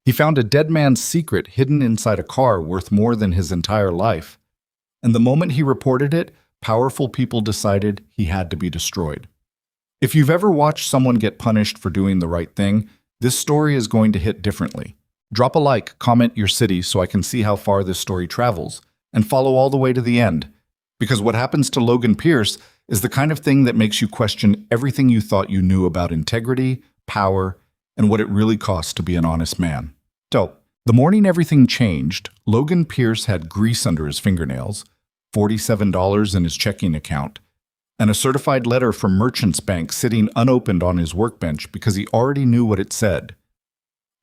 He found a dead man's secret hidden inside a car worth more than his entire life. And the moment he reported it, powerful people decided he had to be destroyed. If you've ever watched someone get punished for doing the right thing, this story is going to hit differently. Drop a like, comment your city so I can see how far this story travels, and follow all the way to the end. Because what happens to Logan Pierce is the kind of thing that makes you question everything you thought you knew about integrity, power, and what it really costs to be an honest man. So, the morning everything changed, Logan Pierce had grease under his fingernails, $47 in his checking account, and a certified letter from Merchants Bank sitting unopened on his workbench because he already knew what it said.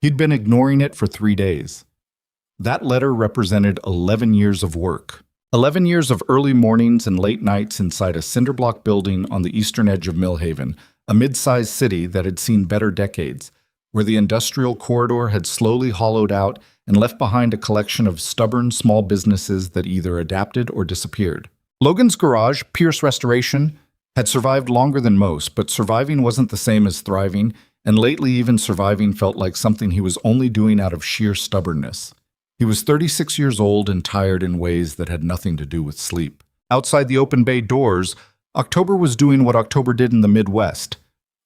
He'd been ignoring it for 3 days. That letter represented 11 years of work. 11 years of early mornings and late nights inside a cinderblock building on the eastern edge of Millhaven, a mid-sized city that had seen better decades, where the industrial corridor had slowly hollowed out and left behind a collection of stubborn small businesses that either adapted or disappeared. Logan's garage, Pierce Restoration, had survived longer than most, but surviving wasn't the same as thriving, and lately even surviving felt like something he was only doing out of sheer stubbornness. He was 36 years old and tired in ways that had nothing to do with sleep. Outside the open bay doors, October was doing what October did in the Midwest.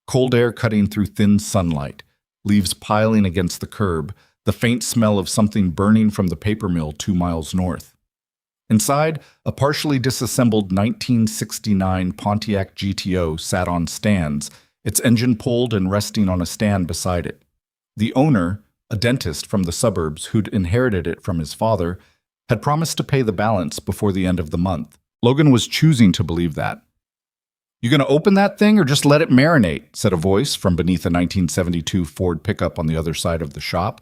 Cold air cutting through thin sunlight, leaves piling against the curb, the faint smell of something burning from the paper mill 2 miles north. Inside, a partially disassembled 1969 Pontiac GTO sat on stands, its engine pulled and resting on a stand beside it. The owner, a dentist from the suburbs who'd inherited it from his father, had promised to pay the balance before the end of the month. Logan was choosing to believe that. "You gonna open that thing or just let it marinate?" said a voice from beneath a 1972 Ford pickup on the other side of the shop.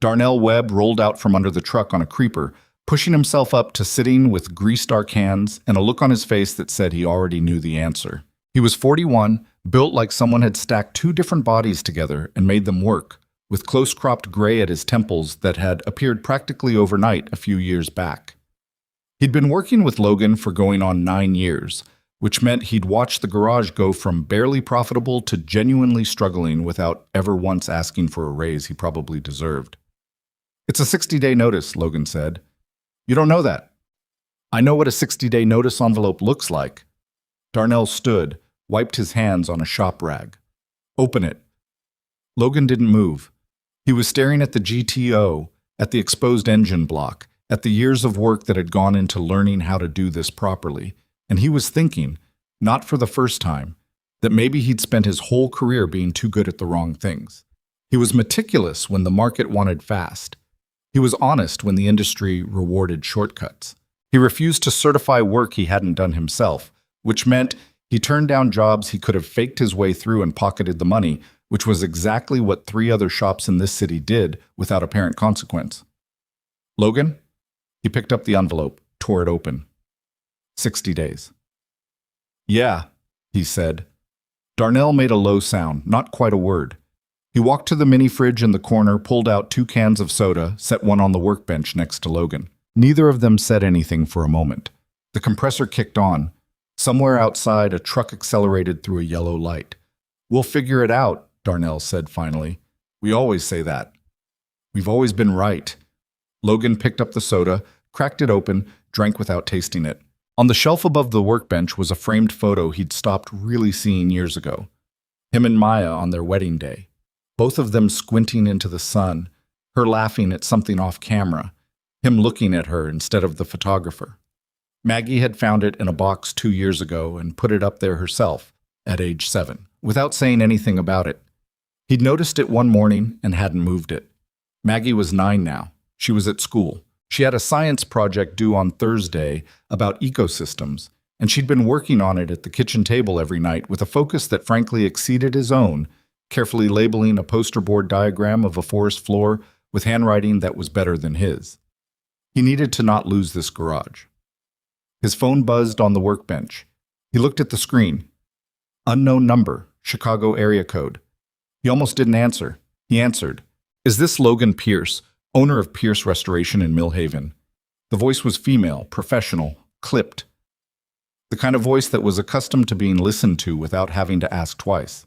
Darnell Webb rolled out from under the truck on a creeper, pushing himself up to sitting with grease-dark hands and a look on his face that said he already knew the answer. He was 41, built like someone had stacked 2 different bodies together and made them work, with close-cropped gray at his temples that had appeared practically overnight a few years back. He'd been working with Logan for going on 9 years, which meant he'd watched the garage go from barely profitable to genuinely struggling without ever once asking for a raise he probably deserved. "It's a 60-day notice," Logan said. "You don't know that." "I know what a 60-day notice envelope looks like." Darnell stood, wiped his hands on a shop rag. "Open it." Logan didn't move. He was staring at the GTO, at the exposed engine block, at the years of work that had gone into learning how to do this properly, and he was thinking, not for the first time, that maybe he'd spent his whole career being too good at the wrong things. He was meticulous when the market wanted fast. He was honest when the industry rewarded shortcuts. He refused to certify work he hadn't done himself, which meant he turned down jobs he could have faked his way through and pocketed the money, which was exactly what 3 other shops in this city did without apparent consequence. "Logan?" He picked up the envelope, tore it open. 60 days. "Yeah," he said. Darnell made a low sound, not quite a word. He walked to the mini fridge in the corner, pulled out 2 cans of soda, set one on the workbench next to Logan. Neither of them said anything for a moment. The compressor kicked on. Somewhere outside, a truck accelerated through a yellow light. "We'll figure it out," Darnell said finally. "We always say that. We've always been right." Logan picked up the soda, cracked it open, drank without tasting it. On the shelf above the workbench was a framed photo he'd stopped really seeing years ago. Him and Maya on their wedding day. Both of them squinting into the sun, her laughing at something off camera, him looking at her instead of the photographer. Maggie had found it in a box 2 years ago and put it up there herself, at age 7, without saying anything about it. He'd noticed it one morning and hadn't moved it. Maggie was 9 now. She was at school. She had a science project due on Thursday about ecosystems, and she'd been working on it at the kitchen table every night with a focus that frankly exceeded his own, carefully labeling a poster board diagram of a forest floor with handwriting that was better than his. He needed to not lose this garage. His phone buzzed on the workbench. He looked at the screen. Unknown number, Chicago area code. He almost didn't answer. He answered. "Is this Logan Pierce, owner of Pierce Restoration in Millhaven?" The voice was female, professional, clipped. The kind of voice that was accustomed to being listened to without having to ask twice.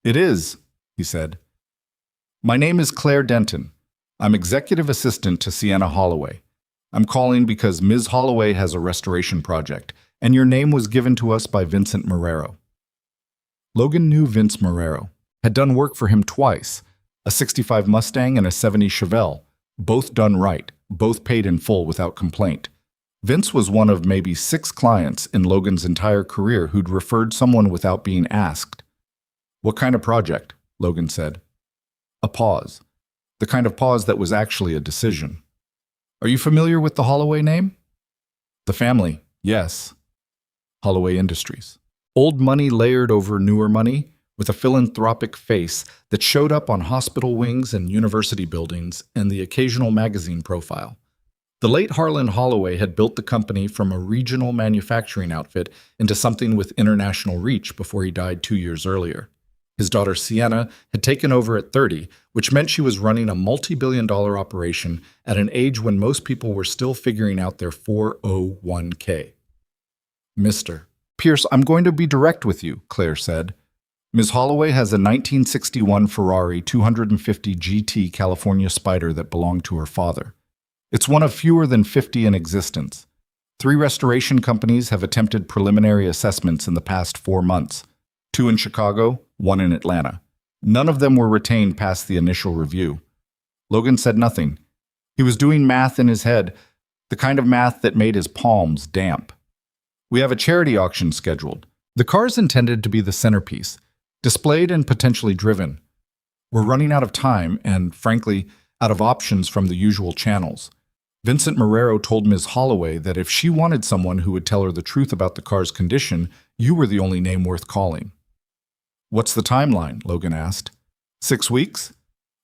"It is," he said. My name is Claire Denton. I'm executive assistant to Sienna Holloway. I'm calling because Ms. Holloway has a restoration project, and your name was given to us by Vincent Marrero. Logan knew Vince Marrero, had done work for him twice, a 65 Mustang and a 70 Chevelle, both done right, both paid in full without complaint. Vince was one of maybe 6 clients in Logan's entire career who'd referred someone without being asked. What kind of project? Logan said. A pause. The kind of pause that was actually a decision. Are you familiar with the Holloway name? The family, yes. Holloway Industries. Old money layered over newer money, with a philanthropic face that showed up on hospital wings and university buildings and the occasional magazine profile. The late Harlan Holloway had built the company from a regional manufacturing outfit into something with international reach before he died 2 years earlier. His daughter Sienna had taken over at 30, which meant she was running a multi-billion-dollar operation at an age when most people were still figuring out their 401k. Mr. Pierce, I'm going to be direct with you, Claire said. Ms. Holloway has a 1961 Ferrari 250 GT California Spider that belonged to her father. It's one of fewer than 50 in existence. 3 restoration companies have attempted preliminary assessments in the past 4 months. 2 in Chicago, 1 in Atlanta. None of them were retained past the initial review. Logan said nothing. He was doing math in his head, the kind of math that made his palms damp. We have a charity auction scheduled. The car is intended to be the centerpiece, displayed and potentially driven. We're running out of time and, frankly, out of options from the usual channels. Vincent Marrero told Ms. Holloway that if she wanted someone who would tell her the truth about the car's condition, you were the only name worth calling. What's the timeline? Logan asked. 6 weeks?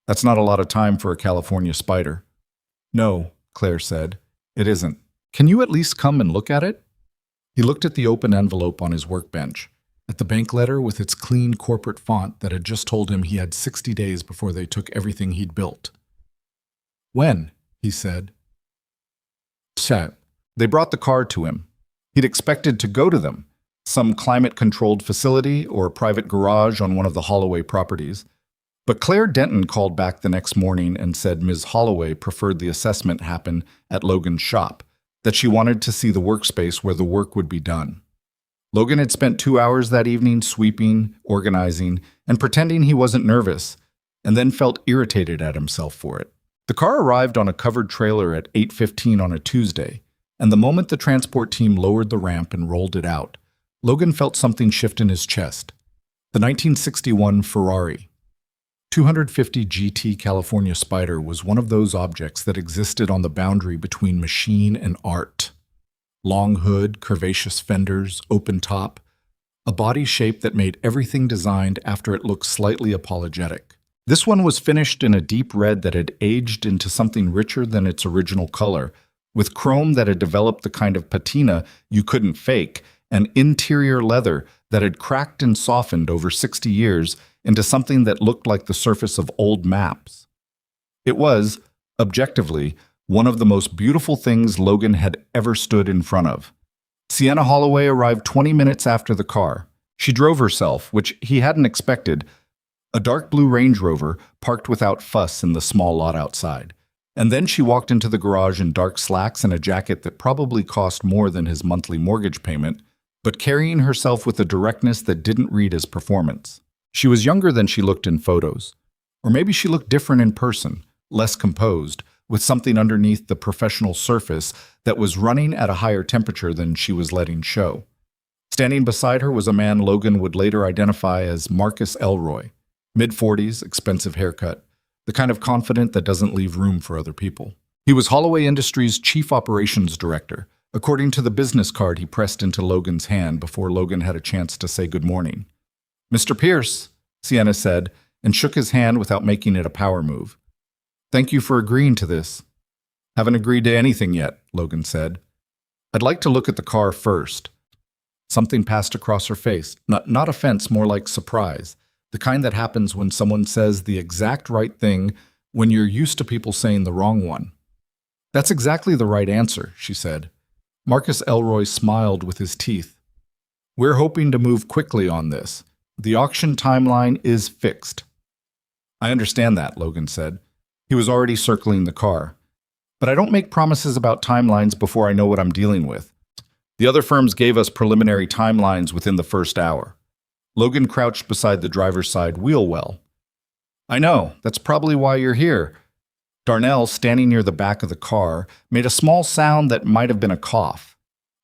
That's not a lot of time for a California Spider. No, Claire said. It isn't. Can you at least come and look at it? He looked at the open envelope on his workbench, at the bank letter with its clean corporate font that had just told him he had 60 days before they took everything he'd built. When? He said. They brought the car to him. He'd expected to go to them, some climate-controlled facility or private garage on one of the Holloway properties. But Claire Denton called back the next morning and said Ms. Holloway preferred the assessment happen at Logan's shop, that she wanted to see the workspace where the work would be done. Logan had spent 2 hours that evening sweeping, organizing, and pretending he wasn't nervous, and then felt irritated at himself for it. The car arrived on a covered trailer at 8:15 on a Tuesday, and the moment the transport team lowered the ramp and rolled it out, Logan felt something shift in his chest. The 1961 Ferrari 250 GT California Spider was one of those objects that existed on the boundary between machine and art. Long hood, curvaceous fenders, open top, a body shape that made everything designed after it looked slightly apologetic. This one was finished in a deep red that had aged into something richer than its original color, with chrome that had developed the kind of patina you couldn't fake, and interior leather that had cracked and softened over 60 years into something that looked like the surface of old maps. It was, objectively, one of the most beautiful things Logan had ever stood in front of. Sienna Holloway arrived 20 minutes after the car. She drove herself, which he hadn't expected, a dark blue Range Rover parked without fuss in the small lot outside. And then she walked into the garage in dark slacks and a jacket that probably cost more than his monthly mortgage payment, but carrying herself with a directness that didn't read as performance. She was younger than she looked in photos. Or maybe she looked different in person, less composed, with something underneath the professional surface that was running at a higher temperature than she was letting show. Standing beside her was a man Logan would later identify as Marcus Elroy. Mid-40s, expensive haircut, the kind of confident that doesn't leave room for other people. He was Holloway Industries' chief operations director, according to the business card he pressed into Logan's hand before Logan had a chance to say good morning. Mr. Pierce, Sienna said, and shook his hand without making it a power move. Thank you for agreeing to this. Haven't agreed to anything yet, Logan said. I'd like to look at the car first. Something passed across her face, not offense, more like surprise. The kind that happens when someone says the exact right thing when you're used to people saying the wrong one. That's exactly the right answer, she said. Marcus Elroy smiled with his teeth. We're hoping to move quickly on this. The auction timeline is fixed. I understand that, Logan said. He was already circling the car. But I don't make promises about timelines before I know what I'm dealing with. The other firms gave us preliminary timelines within the first hour. Logan crouched beside the driver's side wheel well. I know, that's probably why you're here. Darnell, standing near the back of the car, made a small sound that might have been a cough.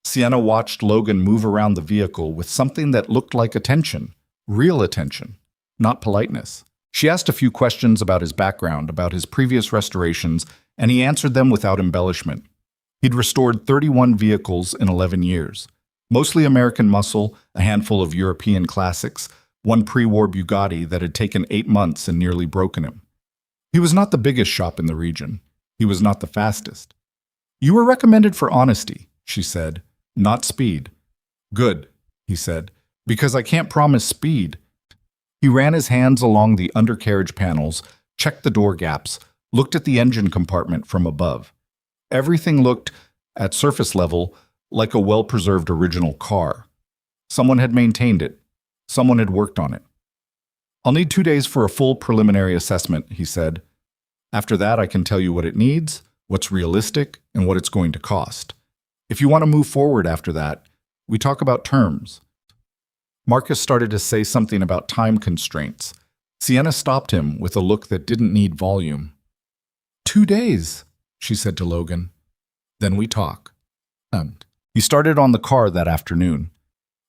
Sienna watched Logan move around the vehicle with something that looked like attention, real attention, not politeness. She asked a few questions about his background, about his previous restorations, and he answered them without embellishment. He'd restored 31 vehicles in 11 years, mostly American muscle, a handful of European classics, one pre-war Bugatti that had taken 8 months and nearly broken him. He was not the biggest shop in the region. He was not the fastest. You were recommended for honesty, she said, not speed. Good, he said, because I can't promise speed. He ran his hands along the undercarriage panels, checked the door gaps, looked at the engine compartment from above. Everything looked, at surface level, like a well-preserved original car. Someone had maintained it. Someone had worked on it. I'll need 2 days for a full preliminary assessment, he said. After that, I can tell you what it needs, what's realistic, and what it's going to cost. If you want to move forward after that, we talk about terms. Marcus started to say something about time constraints. Sienna stopped him with a look that didn't need volume. 2 days, she said to Logan. Then we talk. He started on the car that afternoon.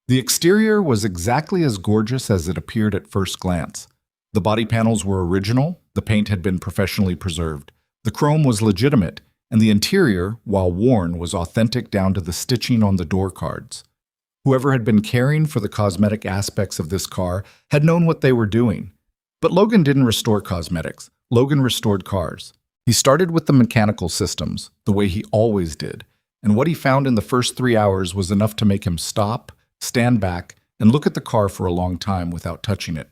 The exterior was exactly as gorgeous as it appeared at first glance. The body panels were original, the paint had been professionally preserved. The chrome was legitimate, and the interior, while worn, was authentic down to the stitching on the door cards. Whoever had been caring for the cosmetic aspects of this car had known what they were doing. But Logan didn't restore cosmetics. Logan restored cars. He started with the mechanical systems, the way he always did, and what he found in the first 3 hours was enough to make him stop, stand back, and look at the car for a long time without touching it.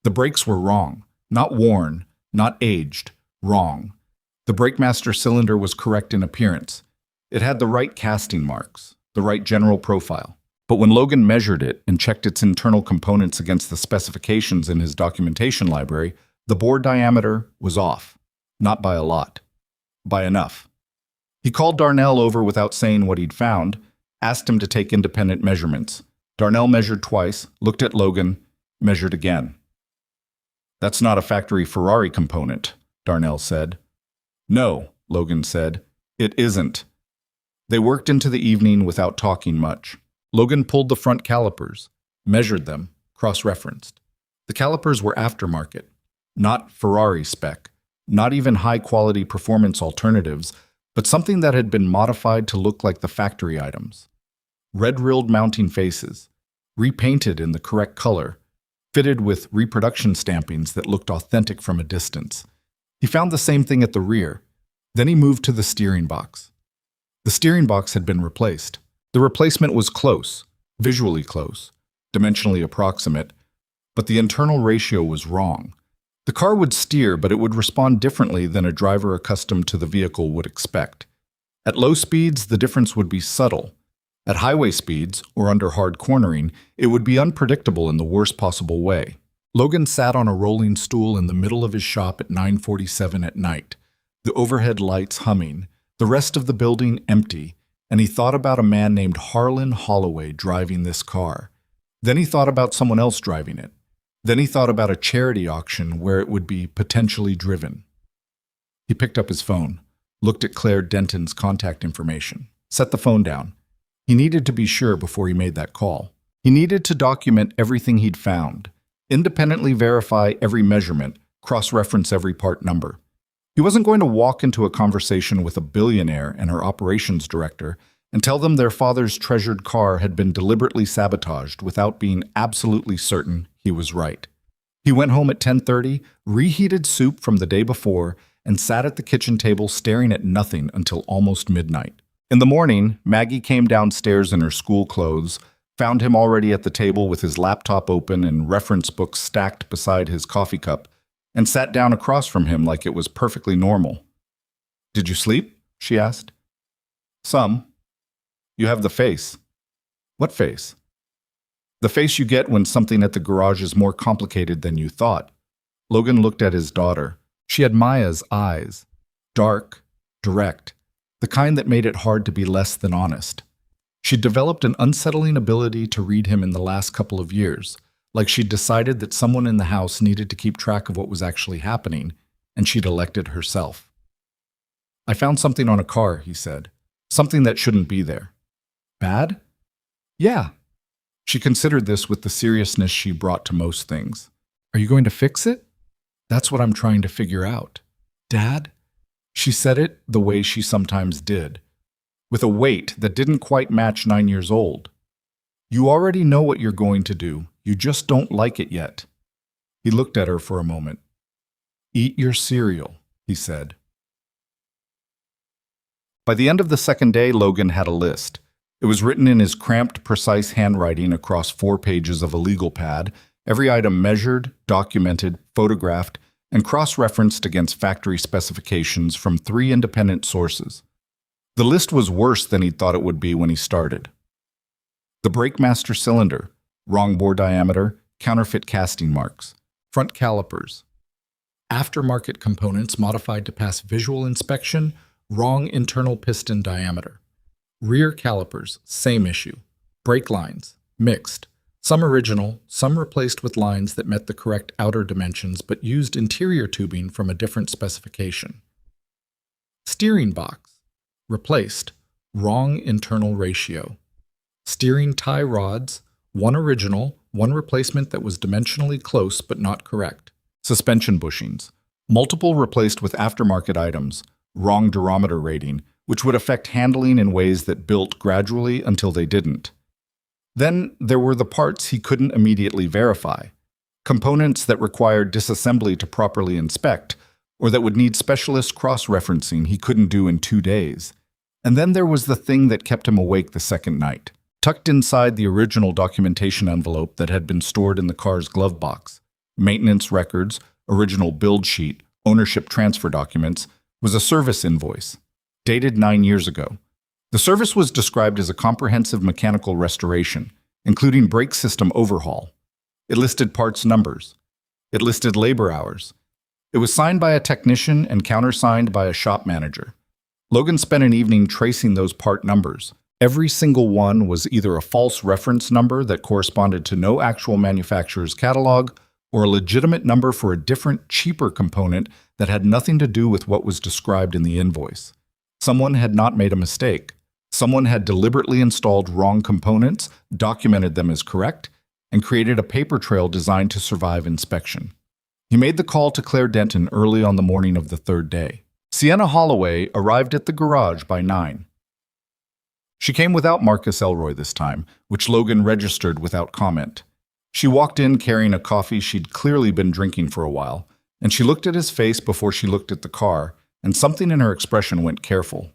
The brakes were wrong, not worn, not aged, wrong. The BrakeMaster cylinder was correct in appearance. It had the right casting marks, the right general profile. But when Logan measured it and checked its internal components against the specifications in his documentation library, the bore diameter was off. Not by a lot. By enough. He called Darnell over without saying what he'd found, asked him to take independent measurements. Darnell measured twice, looked at Logan, measured again. That's not a factory Ferrari component, Darnell said. No, Logan said. It isn't. They worked into the evening without talking much. Logan pulled the front calipers, measured them, cross-referenced. The calipers were aftermarket, not Ferrari spec, not even high-quality performance alternatives, but something that had been modified to look like the factory items. Red-rilled mounting faces, repainted in the correct color, fitted with reproduction stampings that looked authentic from a distance. He found the same thing at the rear. Then he moved to the steering box. The steering box had been replaced. The replacement was close, visually close, dimensionally approximate, but the internal ratio was wrong. The car would steer, but it would respond differently than a driver accustomed to the vehicle would expect. At low speeds, the difference would be subtle. At highway speeds, or under hard cornering, it would be unpredictable in the worst possible way. Logan sat on a rolling stool in the middle of his shop at 9:47 at night, the overhead lights humming, the rest of the building empty, and he thought about a man named Harlan Holloway driving this car. Then he thought about someone else driving it. Then he thought about a charity auction where it would be potentially driven. He picked up his phone, looked at Claire Denton's contact information, set the phone down. He needed to be sure before he made that call. He needed to document everything he'd found, independently verify every measurement, cross-reference every part number. He wasn't going to walk into a conversation with a billionaire and her operations director and tell them their father's treasured car had been deliberately sabotaged without being absolutely certain he was right. He went home at 10:30, reheated soup from the day before, and sat at the kitchen table staring at nothing until almost midnight. In the morning, Maggie came downstairs in her school clothes, found him already at the table with his laptop open and reference books stacked beside his coffee cup, and sat down across from him like it was perfectly normal. "Did you sleep?" she asked. "Some. You have the face." "What face?" "The face you get when something at the garage is more complicated than you thought." Logan looked at his daughter. She had Maya's eyes. Dark, direct, the kind that made it hard to be less than honest. She'd developed an unsettling ability to read him in the last couple of years, like she'd decided that someone in the house needed to keep track of what was actually happening, and she'd elected herself. "I found something on a car," he said. "Something that shouldn't be there." "Bad?" "Yeah." She considered this with the seriousness she brought to most things. "Are you going to fix it?" "That's what I'm trying to figure out." "Dad?" She said it the way she sometimes did, with a weight that didn't quite match 9 years old. "You already know what you're going to do. You just don't like it yet." He looked at her for a moment. "Eat your cereal," he said. By the end of the second day, Logan had a list. It was written in his cramped, precise handwriting across 4 pages of a legal pad, every item measured, documented, photographed, and cross-referenced against factory specifications from 3 independent sources. The list was worse than he thought it would be when he started. The brake master cylinder, wrong bore diameter, counterfeit casting marks, front calipers, aftermarket components modified to pass visual inspection, wrong internal piston diameter, rear calipers, same issue, brake lines, mixed, some original, some replaced with lines that met the correct outer dimensions but used interior tubing from a different specification. Steering box, replaced, wrong internal ratio. Steering tie rods, one original, one replacement that was dimensionally close but not correct. Suspension bushings, multiple replaced with aftermarket items, wrong durometer rating, which would affect handling in ways that built gradually until they didn't. Then there were the parts he couldn't immediately verify, components that required disassembly to properly inspect, or that would need specialist cross-referencing he couldn't do in 2 days. And then there was the thing that kept him awake the second night, tucked inside the original documentation envelope that had been stored in the car's glove box. Maintenance records, original build sheet, ownership transfer documents, was a service invoice, dated 9 years ago. The service was described as a comprehensive mechanical restoration, including brake system overhaul. It listed parts numbers. It listed labor hours. It was signed by a technician and countersigned by a shop manager. Logan spent an evening tracing those part numbers. Every single one was either a false reference number that corresponded to no actual manufacturer's catalog, or a legitimate number for a different, cheaper component that had nothing to do with what was described in the invoice. Someone had not made a mistake. Someone had deliberately installed wrong components, documented them as correct, and created a paper trail designed to survive inspection. He made the call to Claire Denton early on the morning of the 3rd day. Sienna Holloway arrived at the garage by 9. She came without Marcus Elroy this time, which Logan registered without comment. She walked in carrying a coffee she'd clearly been drinking for a while, and she looked at his face before she looked at the car, and something in her expression went careful.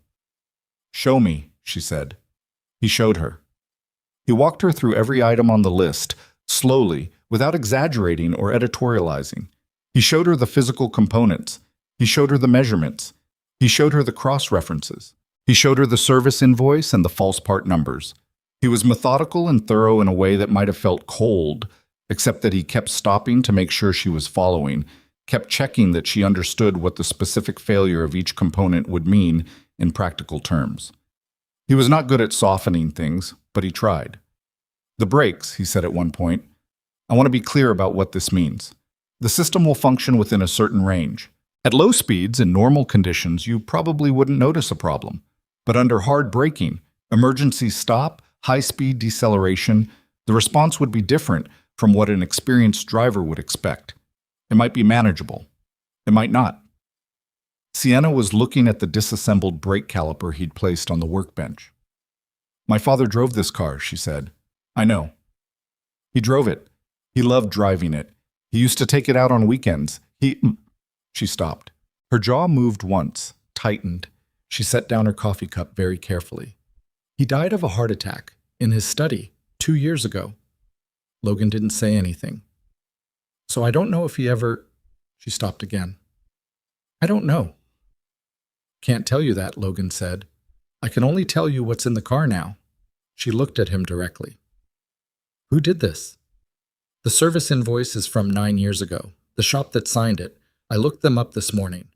"Show me," she said. He showed her. He walked her through every item on the list, slowly, without exaggerating or editorializing. He showed her the physical components. He showed her the measurements. He showed her the cross-references. He showed her the service invoice and the false part numbers. He was methodical and thorough in a way that might have felt cold, except that he kept stopping to make sure she was following, kept checking that she understood what the specific failure of each component would mean in practical terms. He was not good at softening things, but he tried. "The brakes," he said at one point. "I want to be clear about what this means. The system will function within a certain range. At low speeds, in normal conditions, you probably wouldn't notice a problem. But under hard braking, emergency stop, high-speed deceleration, the response would be different from what an experienced driver would expect. It might be manageable. It might not." Sienna was looking at the disassembled brake caliper he'd placed on the workbench. "My father drove this car," she said. "I know. He drove it. He loved driving it. He used to take it out on weekends. She stopped. Her jaw moved once, tightened. She set down her coffee cup very carefully. "He died of a heart attack, in his study, 2 years ago." Logan didn't say anything. "So I don't know if he ever—" She stopped again. "I don't know." "Can't tell you that," Logan said. "I can only tell you what's in the car now." She looked at him directly. "Who did this?" "The service invoice is from 9 years ago. The shop that signed it. I looked them up this morning.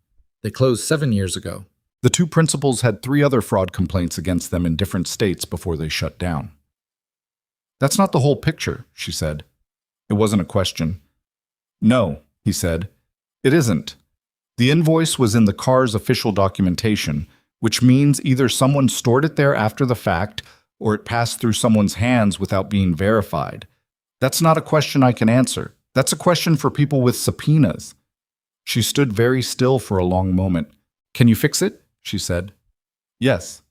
They closed 7 years ago. The two principals had 3 other fraud complaints against them in different states before they shut down. That's not the whole picture, she said. It wasn't a question. No, he said. It isn't. The invoice was in the car's official documentation, which means either someone stored it there after the fact or it passed through someone's hands without being verified. That's not a question I can answer. That's a question for people with subpoenas. She stood very still for a long moment. Can you fix it? She said. Yes.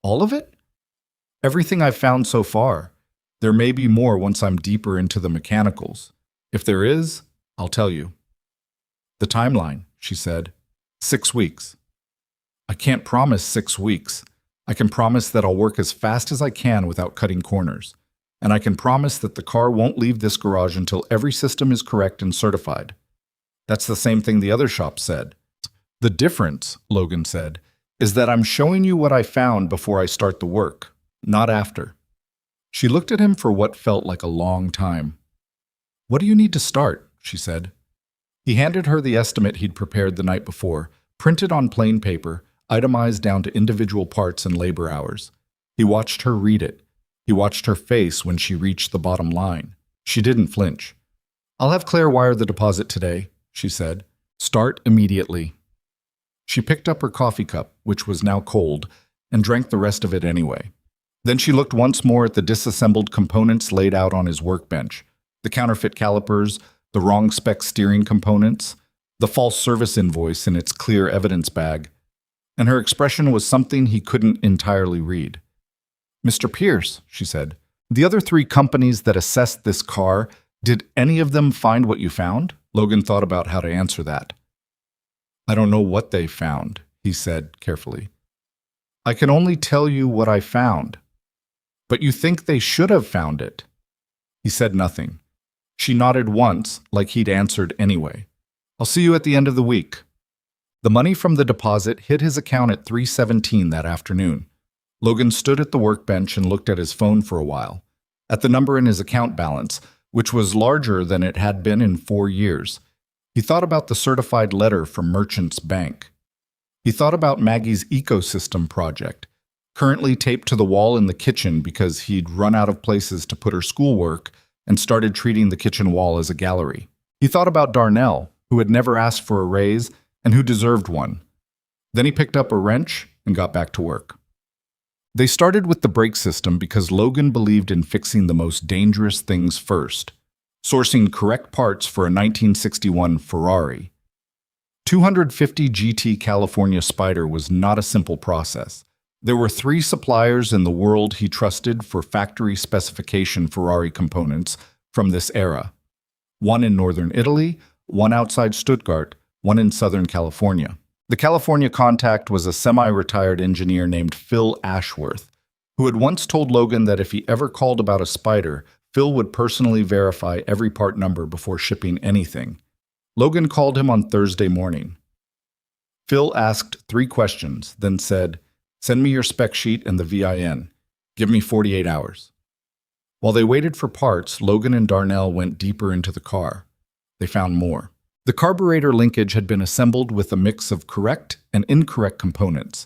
All of it? Everything I've found so far. There may be more once I'm deeper into the mechanicals. If there is, I'll tell you. The timeline, she said. 6 weeks. I can't promise 6 weeks. I can promise that I'll work as fast as I can without cutting corners. And I can promise that the car won't leave this garage until every system is correct and certified. That's the same thing the other shop said. The difference, Logan said, is that I'm showing you what I found before I start the work, not after. She looked at him for what felt like a long time. What do you need to start? She said. He handed her the estimate he'd prepared the night before, printed on plain paper, itemized down to individual parts and labor hours. He watched her read it. He watched her face when she reached the bottom line. She didn't flinch. I'll have Claire wire the deposit today, she said. Start immediately. She picked up her coffee cup, which was now cold, and drank the rest of it anyway. Then she looked once more at the disassembled components laid out on his workbench, the counterfeit calipers, the wrong spec steering components, the false service invoice in its clear evidence bag, and her expression was something he couldn't entirely read. Mr. Pierce, she said, the other 3 companies that assessed this car, did any of them find what you found? Logan thought about how to answer that. I don't know what they found, he said carefully. I can only tell you what I found. But you think they should have found it? He said nothing. She nodded once, like he'd answered anyway. I'll see you at the end of the week. The money from the deposit hit his account at 3:17 that afternoon. Logan stood at the workbench and looked at his phone for a while, at the number in his account balance, which was larger than it had been in 4 years. He thought about the certified letter from Merchants Bank. He thought about Maggie's ecosystem project, currently taped to the wall in the kitchen because he'd run out of places to put her schoolwork and started treating the kitchen wall as a gallery. He thought about Darnell, who had never asked for a raise and who deserved one. Then he picked up a wrench and got back to work. They started with the brake system because Logan believed in fixing the most dangerous things first, sourcing correct parts for a 1961 Ferrari. 250 GT California Spider was not a simple process. There were 3 suppliers in the world he trusted for factory specification Ferrari components from this era. 1 in northern Italy, 1 outside Stuttgart, 1 in southern California. The California contact was a semi-retired engineer named Phil Ashworth, who had once told Logan that if he ever called about a Spider, Phil would personally verify every part number before shipping anything. Logan called him on Thursday morning. Phil asked 3 questions, then said, "Send me your spec sheet and the VIN. Give me 48 hours." While they waited for parts, Logan and Darnell went deeper into the car. They found more. The carburetor linkage had been assembled with a mix of correct and incorrect components.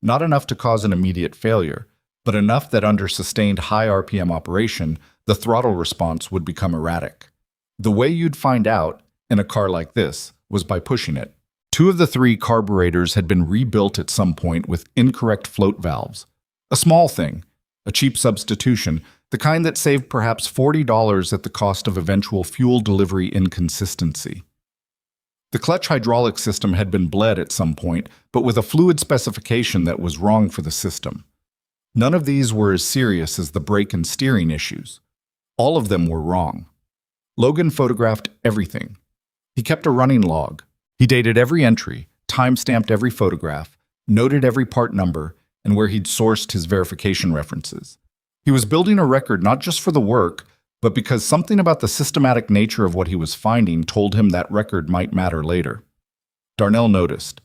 Not enough to cause an immediate failure, but enough that under sustained high RPM operation, the throttle response would become erratic. The way you'd find out, in a car like this, was by pushing it. 2 of the 3 carburetors had been rebuilt at some point with incorrect float valves. A small thing, a cheap substitution, the kind that saved perhaps $40 at the cost of eventual fuel delivery inconsistency. The clutch hydraulic system had been bled at some point, but with a fluid specification that was wrong for the system. None of these were as serious as the brake and steering issues. All of them were wrong. Logan photographed everything. He kept a running log. He dated every entry, time-stamped every photograph, noted every part number, and where he'd sourced his verification references. He was building a record not just for the work, but because something about the systematic nature of what he was finding told him that record might matter later. Darnell noticed.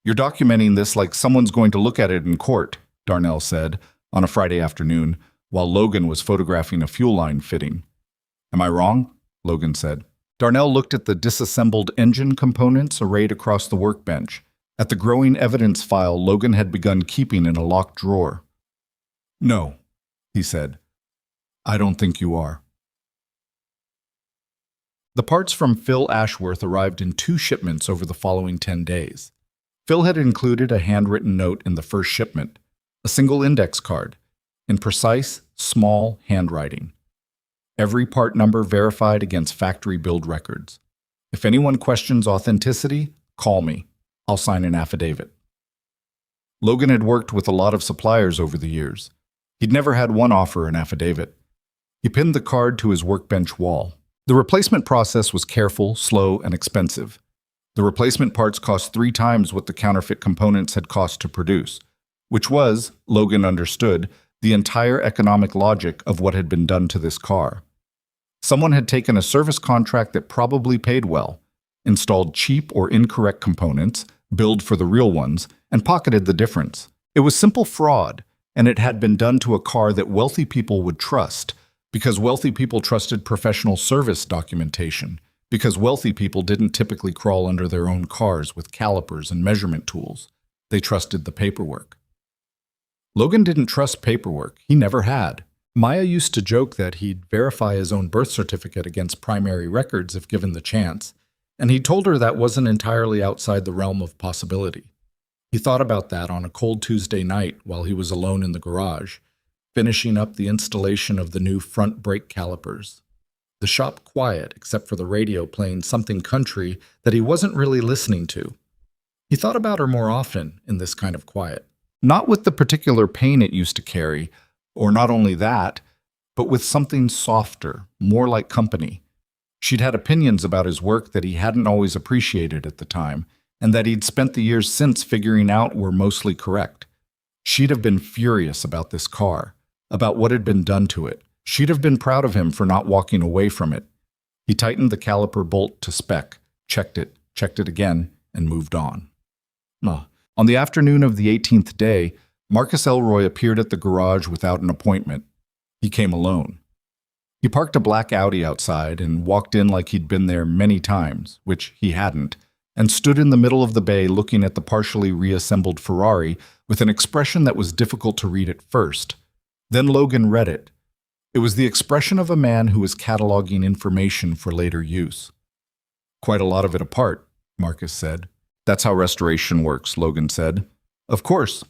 "You're documenting this like someone's going to look at it in court," Darnell said, on a Friday afternoon, while Logan was photographing a fuel line fitting. "Am I wrong?" Logan said. Darnell looked at the disassembled engine components arrayed across the workbench, at the growing evidence file Logan had begun keeping in a locked drawer. "No," he said. "I don't think you are." The parts from Phil Ashworth arrived in 2 shipments over the following 10 days. Phil had included a handwritten note in the first shipment, a single index card, in precise, small handwriting. Every part number verified against factory build records. If anyone questions authenticity, call me. I'll sign an affidavit. Logan had worked with a lot of suppliers over the years. He'd never had one offer an affidavit. He pinned the card to his workbench wall. The replacement process was careful, slow, and expensive. The replacement parts cost 3 times what the counterfeit components had cost to produce, which was, Logan understood, the entire economic logic of what had been done to this car. Someone had taken a service contract that probably paid well, installed cheap or incorrect components, billed for the real ones, and pocketed the difference. It was simple fraud, and it had been done to a car that wealthy people would trust, because wealthy people trusted professional service documentation, because wealthy people didn't typically crawl under their own cars with calipers and measurement tools. They trusted the paperwork. Logan didn't trust paperwork. He never had. Maya used to joke that he'd verify his own birth certificate against primary records if given the chance, and he told her that wasn't entirely outside the realm of possibility. He thought about that on a cold Tuesday night while he was alone in the garage, finishing up the installation of the new front brake calipers. The shop quiet except for the radio playing something country that he wasn't really listening to. He thought about her more often in this kind of quiet. Not with the particular pain it used to carry, or not only that, but with something softer, more like company. She'd had opinions about his work that he hadn't always appreciated at the time, and that he'd spent the years since figuring out were mostly correct. She'd have been furious about this car, about what had been done to it. She'd have been proud of him for not walking away from it. He tightened the caliper bolt to spec, checked it again, and moved on. On the afternoon of the 18th day, Marcus Elroy appeared at the garage without an appointment. He came alone. He parked a black Audi outside and walked in like he'd been there many times, which he hadn't, and stood in the middle of the bay looking at the partially reassembled Ferrari with an expression that was difficult to read at first. Then Logan read it. It was the expression of a man who was cataloging information for later use. "Quite a lot of it apart," Marcus said. "That's how restoration works," Logan said. "Of course."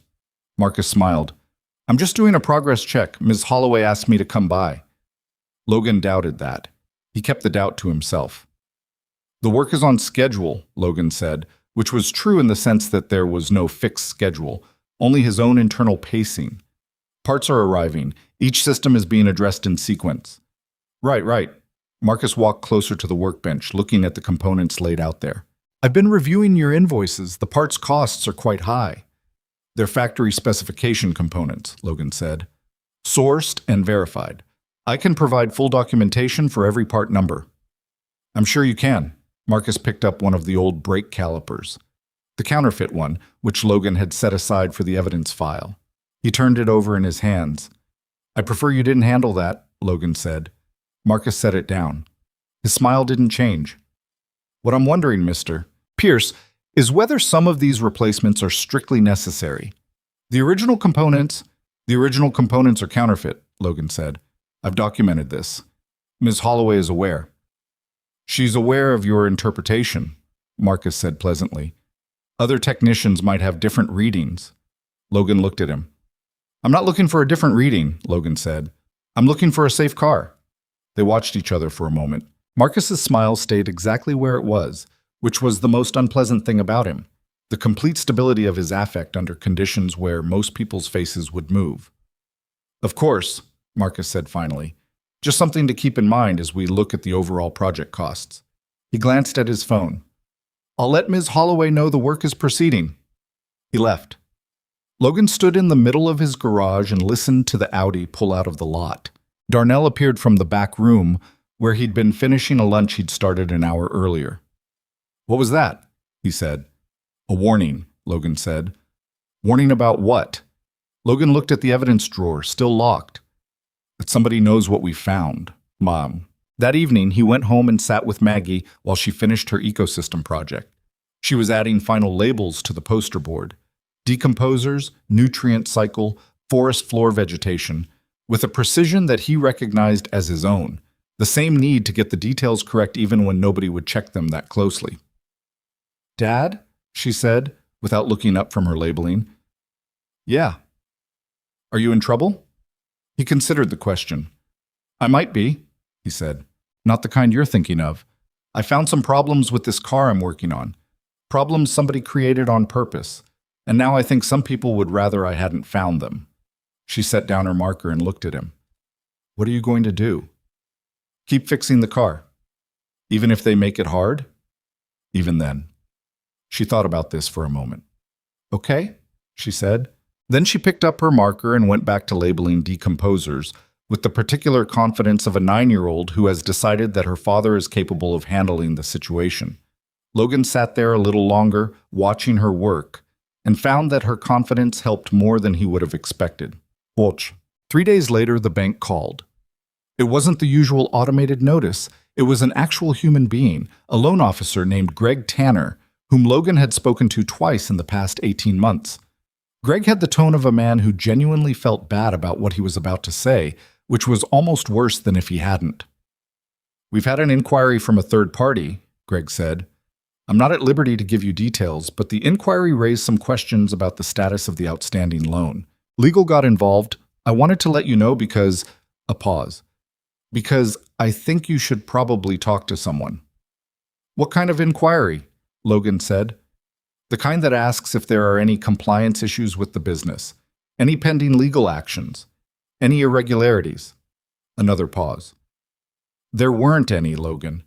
Marcus smiled. "I'm just doing a progress check. Ms. Holloway asked me to come by." Logan doubted that. He kept the doubt to himself. "The work is on schedule," Logan said, which was true in the sense that there was no fixed schedule, only his own internal pacing. "Parts are arriving. Each system is being addressed in sequence." Right. Marcus walked closer to the workbench, looking at the components laid out there. "I've been reviewing your invoices. The parts costs are quite high." "They're factory specification components," Logan said. "Sourced and verified. I can provide full documentation for every part number." "I'm sure you can." Marcus picked up one of the old brake calipers, the counterfeit one, which Logan had set aside for the evidence file. He turned it over in his hands. "I prefer you didn't handle that," Logan said. Marcus set it down. His smile didn't change. "What I'm wondering, Mr. Pierce, is whether some of these replacements are strictly necessary. The original components are counterfeit," Logan said. "I've documented this. Ms. Holloway is aware." "She's aware of your interpretation," Marcus said pleasantly. "Other technicians might have different readings." Logan looked at him. "I'm not looking for a different reading," Logan said. "I'm looking for a safe car." They watched each other for a moment. Marcus's smile stayed exactly where it was, which was the most unpleasant thing about him, the complete stability of his affect under conditions where most people's faces would move. "Of course," Marcus said finally. "Just something to keep in mind as we look at the overall project costs." He glanced at his phone. "I'll let Ms. Holloway know the work is proceeding." He left. Logan stood in the middle of his garage and listened to the Audi pull out of the lot. Darnell appeared from the back room, where he'd been finishing a lunch he'd started an hour earlier. "What was that?" he said. "A warning," Logan said. "Warning about what?" Logan looked at the evidence drawer, still locked. "That somebody knows what we found, Mom. That evening, he went home and sat with Maggie while she finished her ecosystem project. She was adding final labels to the poster board. Decomposers, nutrient cycle, forest floor vegetation, with a precision that he recognized as his own. The same need to get the details correct even when nobody would check them that closely. "Dad?" she said, without looking up from her labeling. "Yeah." "Are you in trouble?" He considered the question. "I might be," he said. "Not the kind you're thinking of. I found some problems with this car I'm working on. Problems somebody created on purpose. And now I think some people would rather I hadn't found them." She set down her marker and looked at him. "What are you going to do?" "Keep fixing the car. Even if they make it hard?" "Even then." She thought about this for a moment. "Okay," she said. Then she picked up her marker and went back to labeling decomposers, with the particular confidence of a 9-year-old who has decided that her father is capable of handling the situation. Logan sat there a little longer, watching her work, and found that her confidence helped more than he would have expected. Watch. 3 days later, the bank called. It wasn't the usual automated notice. It was an actual human being, a loan officer named Greg Tanner, whom Logan had spoken to twice in the past 18 months. Greg had the tone of a man who genuinely felt bad about what he was about to say, which was almost worse than if he hadn't. "We've had an inquiry from a third party," Greg said. "I'm not at liberty to give you details, but the inquiry raised some questions about the status of the outstanding loan. Legal got involved. I wanted to let you know because..." A pause. "Because I think you should probably talk to someone." "What kind of inquiry?" Logan said. "The kind that asks if there are any compliance issues with the business, any pending legal actions, any irregularities." Another pause. "There weren't any, Logan.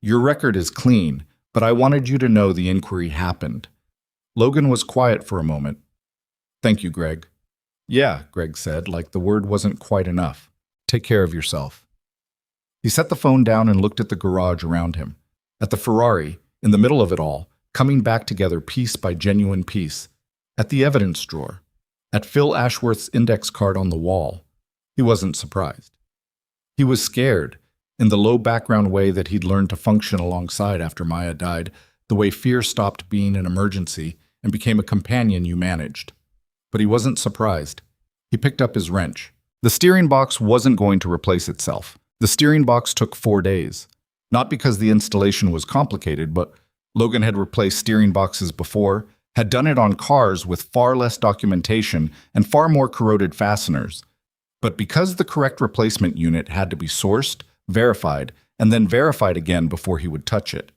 Your record is clean, but I wanted you to know the inquiry happened." Logan was quiet for a moment. "Thank you, Greg." "Yeah," Greg said, like the word wasn't quite enough. "Take care of yourself." He set the phone down and looked at the garage around him. At the Ferrari, in the middle of it all, coming back together piece by genuine piece. At the evidence drawer. At Phil Ashworth's index card on the wall. He wasn't surprised. He was scared, in the low background way that he'd learned to function alongside after Maya died, the way fear stopped being an emergency and became a companion you managed. But he wasn't surprised. He picked up his wrench. The steering box wasn't going to replace itself. The steering box took 4 days. Not because the installation was complicated, but Logan had replaced steering boxes before, had done it on cars with far less documentation and far more corroded fasteners. But because the correct replacement unit had to be sourced, verified, and then verified again before he would touch it.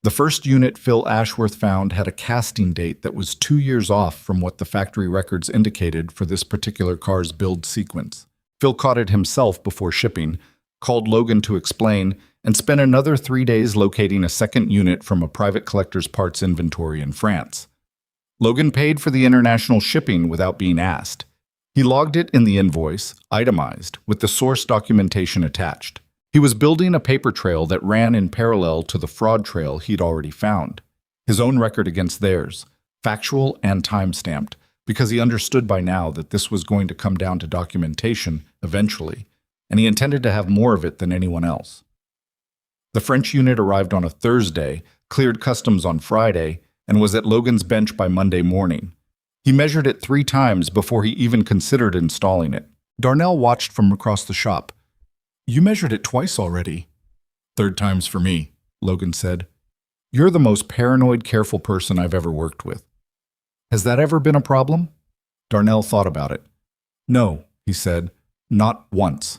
The first unit Phil Ashworth found had a casting date that was 2 years off from what the factory records indicated for this particular car's build sequence. Phil caught it himself before shipping, called Logan to explain, and spent another 3 days locating a second unit from a private collector's parts inventory in France. Logan paid for the international shipping without being asked. He logged it in the invoice, itemized, with the source documentation attached. He was building a paper trail that ran in parallel to the fraud trail he'd already found. His own record against theirs, factual and time-stamped, because he understood by now that this was going to come down to documentation eventually, and he intended to have more of it than anyone else. The French unit arrived on a Thursday, cleared customs on Friday, and was at Logan's bench by Monday morning. He measured it 3 times before he even considered installing it. Darnell watched from across the shop. "You measured it twice already." "Third time's for me," Logan said. "You're the most paranoid, careful person I've ever worked with." "Has that ever been a problem?" Darnell thought about it. "No," he said, "not once."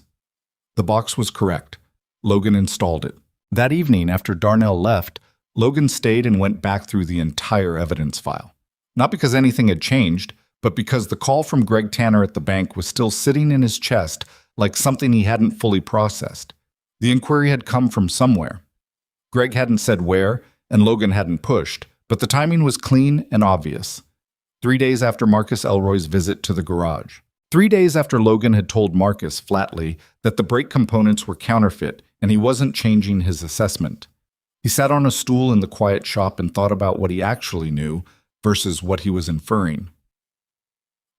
The box was correct. Logan installed it. That evening, after Darnell left, Logan stayed and went back through the entire evidence file. Not because anything had changed, but because the call from Greg Tanner at the bank was still sitting in his chest like something he hadn't fully processed. The inquiry had come from somewhere. Greg hadn't said where, and Logan hadn't pushed, but the timing was clean and obvious. 3 days after Marcus Elroy's visit to the garage. 3 days after Logan had told Marcus flatly that the brake components were counterfeit and he wasn't changing his assessment. He sat on a stool in the quiet shop and thought about what he actually knew versus what he was inferring.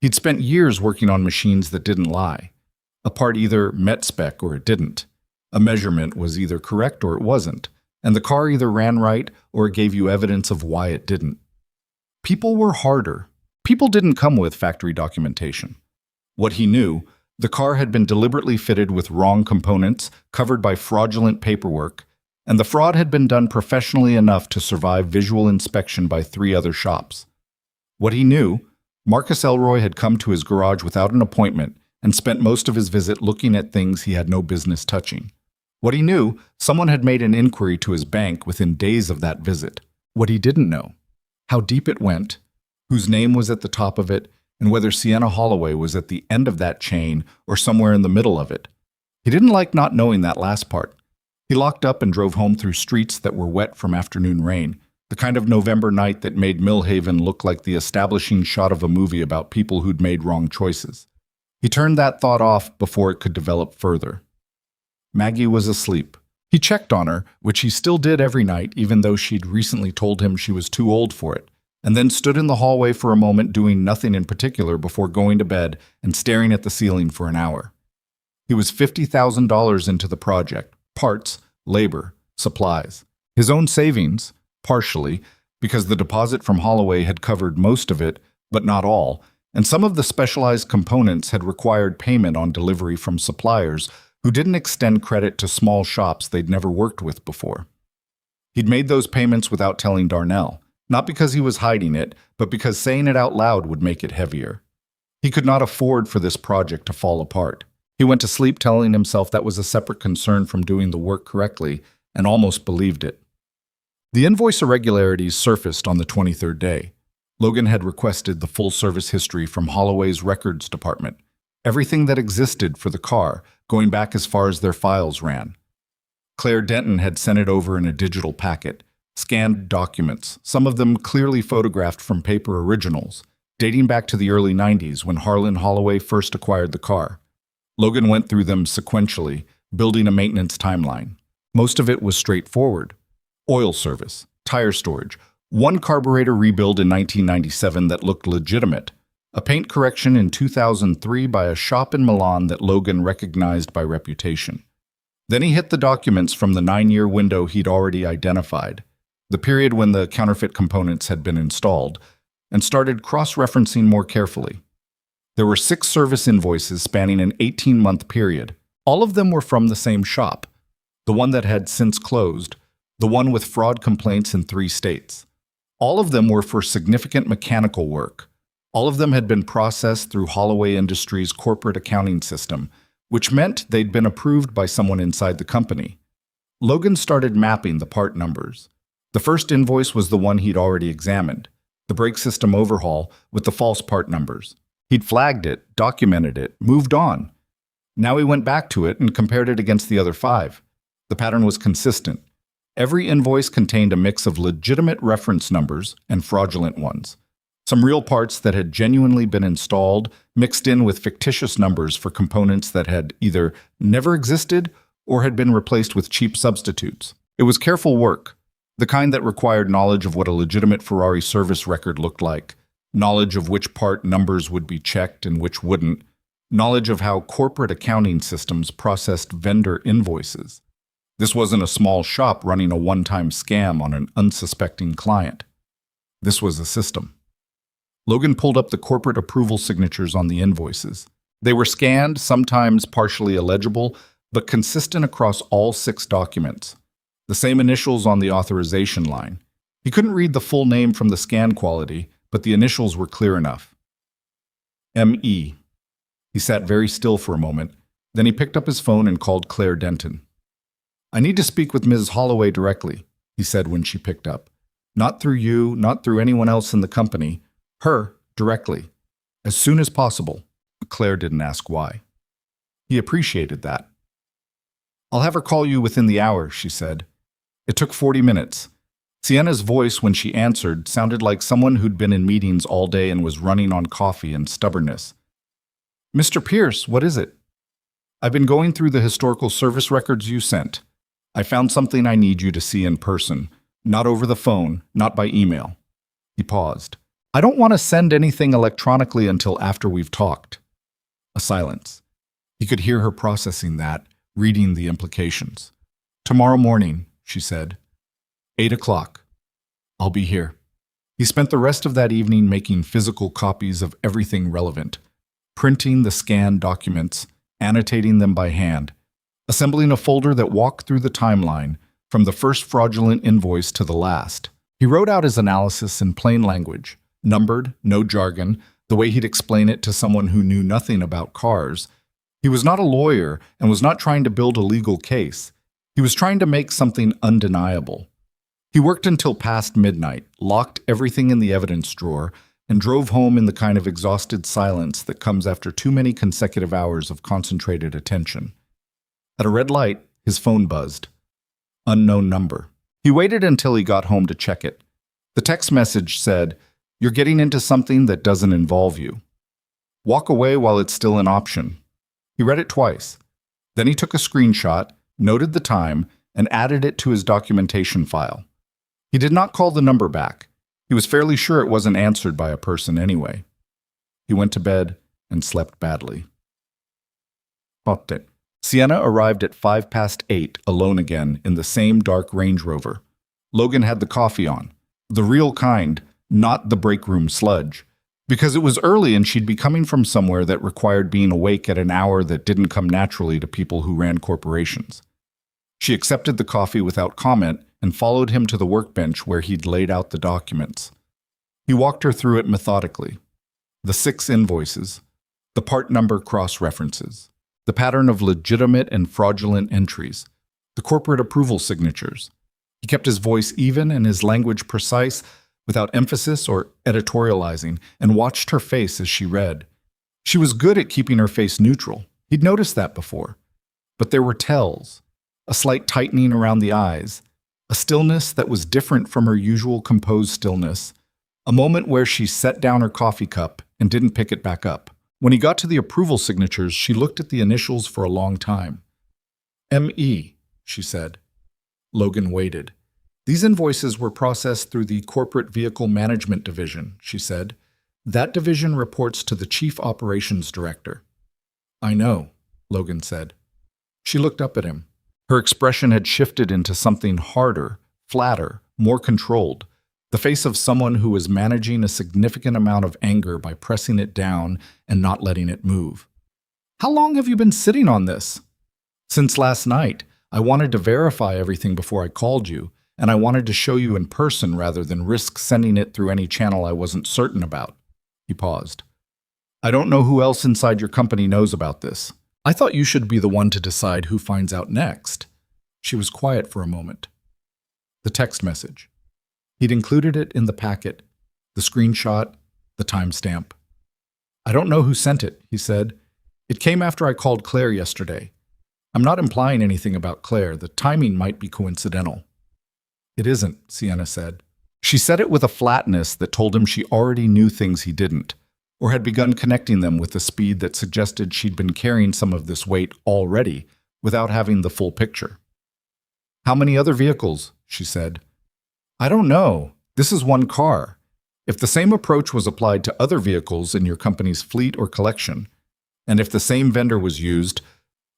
He'd spent years working on machines that didn't lie. A part either met spec or it didn't. A measurement was either correct or it wasn't, and the car either ran right or it gave you evidence of why it didn't. People were harder. People didn't come with factory documentation. What he knew, the car had been deliberately fitted with wrong components, covered by fraudulent paperwork, and the fraud had been done professionally enough to survive visual inspection by 3 other shops. What he knew, Marcus Elroy had come to his garage without an appointment and spent most of his visit looking at things he had no business touching. What he knew, someone had made an inquiry to his bank within days of that visit. What he didn't know, how deep it went, whose name was at the top of it, and whether Sienna Holloway was at the end of that chain or somewhere in the middle of it. He didn't like not knowing that last part. He locked up and drove home through streets that were wet from afternoon rain, the kind of November night that made Millhaven look like the establishing shot of a movie about people who'd made wrong choices. He turned that thought off before it could develop further. Maggie was asleep. He checked on her, which he still did every night, even though she'd recently told him she was too old for it, and then stood in the hallway for a moment doing nothing in particular before going to bed and staring at the ceiling for an hour. He was $50,000 into the project, parts, labor, supplies. His own savings, partially, because the deposit from Holloway had covered most of it, but not all, and some of the specialized components had required payment on delivery from suppliers who didn't extend credit to small shops they'd never worked with before. He'd made those payments without telling Darnell, not because he was hiding it, but because saying it out loud would make it heavier. He could not afford for this project to fall apart. He went to sleep telling himself that was a separate concern from doing the work correctly, and almost believed it. The invoice irregularities surfaced on the 23rd day. Logan had requested the full service history from Holloway's records department, everything that existed for the car, going back as far as their files ran. Claire Denton had sent it over in a digital packet, scanned documents, some of them clearly photographed from paper originals, dating back to the early 90s when Harlan Holloway first acquired the car. Logan went through them sequentially, building a maintenance timeline. Most of it was straightforward. Oil service, tire storage, one carburetor rebuild in 1997 that looked legitimate, a paint correction in 2003 by a shop in Milan that Logan recognized by reputation. Then he hit the documents from the 9-year window he'd already identified, the period when the counterfeit components had been installed, and started cross-referencing more carefully. There were 6 service invoices spanning an 18-month period. All of them were from the same shop, the one that had since closed, the one with fraud complaints in 3 states. All of them were for significant mechanical work. All of them had been processed through Holloway Industries' corporate accounting system, which meant they'd been approved by someone inside the company. Logan started mapping the part numbers. The first invoice was the one he'd already examined, the brake system overhaul with the false part numbers. He'd flagged it, documented it, moved on. Now he went back to it and compared it against the other 5. The pattern was consistent. Every invoice contained a mix of legitimate reference numbers and fraudulent ones. Some real parts that had genuinely been installed, mixed in with fictitious numbers for components that had either never existed or had been replaced with cheap substitutes. It was careful work, the kind that required knowledge of what a legitimate Ferrari service record looked like, knowledge of which part numbers would be checked and which wouldn't, knowledge of how corporate accounting systems processed vendor invoices. This wasn't a small shop running a one-time scam on an unsuspecting client. This was a system. Logan pulled up the corporate approval signatures on the invoices. They were scanned, sometimes partially illegible, but consistent across all 6 documents. The same initials on the authorization line. He couldn't read the full name from the scan quality, but the initials were clear enough. M.E. He sat very still for a moment, then he picked up his phone and called Claire Denton. "I need to speak with Ms. Holloway directly," he said when she picked up. "Not through you, not through anyone else in the company. Her, directly. As soon as possible." Claire didn't ask why. He appreciated that. "I'll have her call you within the hour," she said. It took 40 minutes. Sienna's voice, when she answered, sounded like someone who'd been in meetings all day and was running on coffee and stubbornness. "Mr. Pierce, what is it?" "I've been going through the historical service records you sent. I found something I need you to see in person, not over the phone, not by email." He paused. "I don't want to send anything electronically until after we've talked." A silence. He could hear her processing that, reading the implications. "Tomorrow morning," she said. 8 o'clock. "I'll be here." He spent the rest of that evening making physical copies of everything relevant, printing the scanned documents, annotating them by hand, assembling a folder that walked through the timeline from the first fraudulent invoice to the last. He wrote out his analysis in plain language, numbered, no jargon, the way he'd explain it to someone who knew nothing about cars. He was not a lawyer and was not trying to build a legal case. He was trying to make something undeniable. He worked until past midnight, locked everything in the evidence drawer, and drove home in the kind of exhausted silence that comes after too many consecutive hours of concentrated attention. At a red light, his phone buzzed. Unknown number. He waited until he got home to check it. The text message said, "You're getting into something that doesn't involve you. Walk away while it's still an option." He read it twice. Then he took a screenshot, noted the time, and added it to his documentation file. He did not call the number back. He was fairly sure it wasn't answered by a person anyway. He went to bed and slept badly. Sienna arrived at 8:05 alone again in the same dark Range Rover. Logan had the coffee on, the real kind, not the break room sludge, because it was early and she'd be coming from somewhere that required being awake at an hour that didn't come naturally to people who ran corporations. She accepted the coffee without comment and followed him to the workbench where he'd laid out the documents. He walked her through it methodically. The 6 invoices, the part number cross-references, the pattern of legitimate and fraudulent entries, the corporate approval signatures. He kept his voice even and his language precise, without emphasis or editorializing, and watched her face as she read. She was good at keeping her face neutral. He'd noticed that before. But there were tells, a slight tightening around the eyes, a stillness that was different from her usual composed stillness, a moment where she set down her coffee cup and didn't pick it back up. When he got to the approval signatures, she looked at the initials for a long time. "M.E.," she said. Logan waited. "These invoices were processed through the Corporate Vehicle Management Division," she said. "That division reports to the Chief Operations Director." "I know," Logan said. She looked up at him. Her expression had shifted into something harder, flatter, more controlled, the face of someone who was managing a significant amount of anger by pressing it down and not letting it move. "How long have you been sitting on this?" "Since last night. I wanted to verify everything before I called you, and I wanted to show you in person rather than risk sending it through any channel I wasn't certain about." He paused. "I don't know who else inside your company knows about this. I thought you should be the one to decide who finds out next." She was quiet for a moment. The text message. He'd included it in the packet, the screenshot, the timestamp. "I don't know who sent it," he said. "It came after I called Claire yesterday. I'm not implying anything about Claire. The timing might be coincidental." "It isn't," Sienna said. She said it with a flatness that told him she already knew things he didn't, or had begun connecting them with a speed that suggested she'd been carrying some of this weight already without having the full picture. "How many other vehicles?" she said. "I don't know. This is one car. If the same approach was applied to other vehicles in your company's fleet or collection, and if the same vendor was used,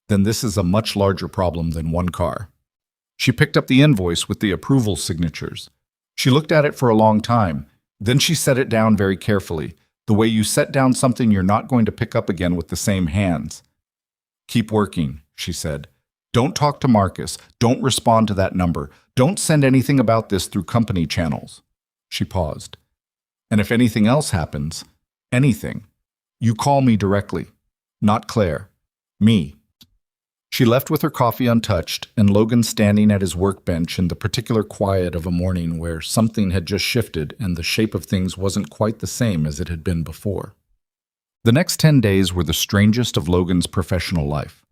then this is a much larger problem than one car." She picked up the invoice with the approval signatures. She looked at it for a long time. Then she set it down very carefully, the way you set down something you're not going to pick up again with the same hands. "Keep working," she said. "Don't talk to Marcus. Don't respond to that number. Don't send anything about this through company channels." She paused. "And if anything else happens, anything, you call me directly. Not Claire. Me." She left with her coffee untouched, and Logan standing at his workbench in the particular quiet of a morning where something had just shifted and the shape of things wasn't quite the same as it had been before. The next 10 days were the strangest of Logan's professional life.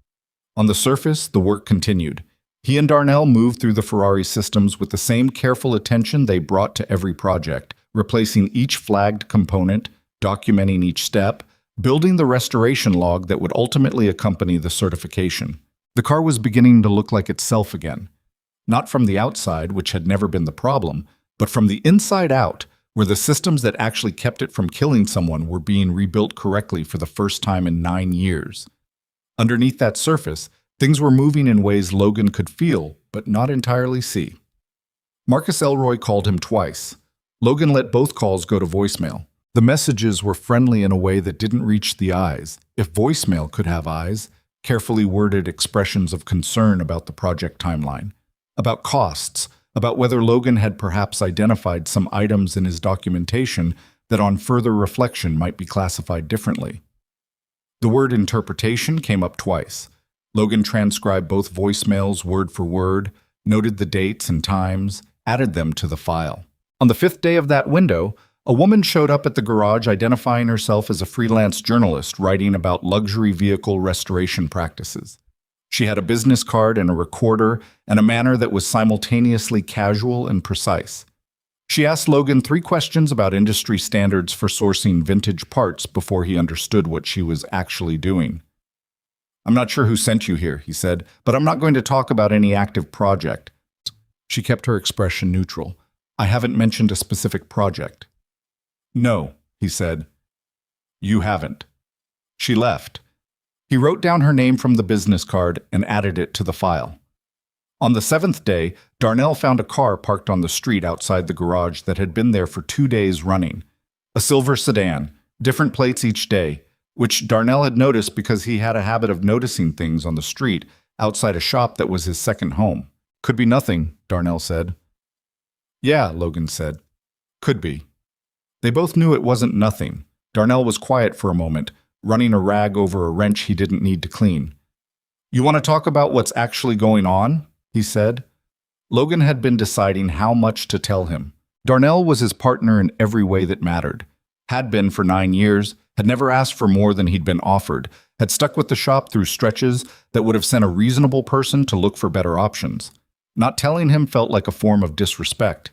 On the surface, the work continued. He and Darnell moved through the Ferrari systems with the same careful attention they brought to every project, replacing each flagged component, documenting each step, building the restoration log that would ultimately accompany the certification. The car was beginning to look like itself again. Not from the outside, which had never been the problem, but from the inside out, where the systems that actually kept it from killing someone were being rebuilt correctly for the first time in 9 years. Underneath that surface, Things were moving in ways Logan could feel, but not entirely see. Marcus Elroy called him twice. Logan let both calls go to voicemail. The messages were friendly in a way that didn't reach the eyes. If voicemail could have eyes, carefully worded expressions of concern about the project timeline, about costs, about whether Logan had perhaps identified some items in his documentation that on further reflection might be classified differently. The word interpretation came up twice. Logan transcribed both voicemails word for word, noted the dates and times, added them to the file. On the 5th day of that window, a woman showed up at the garage identifying herself as a freelance journalist writing about luxury vehicle restoration practices. She had a business card and a recorder and a manner that was simultaneously casual and precise. She asked Logan 3 questions about industry standards for sourcing vintage parts before he understood what she was actually doing. "I'm not sure who sent you here," he said, "but I'm not going to talk about any active project." She kept her expression neutral. "I haven't mentioned a specific project." "No," he said. "You haven't." She left. He wrote down her name from the business card and added it to the file. On the 7th day, Darnell found a car parked on the street outside the garage that had been there for 2 days running. A silver sedan, different plates each day, which Darnell had noticed because he had a habit of noticing things on the street outside a shop that was his second home. "Could be nothing," Darnell said. "Yeah," Logan said. "Could be." They both knew it wasn't nothing. Darnell was quiet for a moment, running a rag over a wrench he didn't need to clean. "You want to talk about what's actually going on?" he said. Logan had been deciding how much to tell him. Darnell was his partner in every way that mattered. Had been for 9 years, had never asked for more than he'd been offered, had stuck with the shop through stretches that would have sent a reasonable person to look for better options. Not telling him felt like a form of disrespect.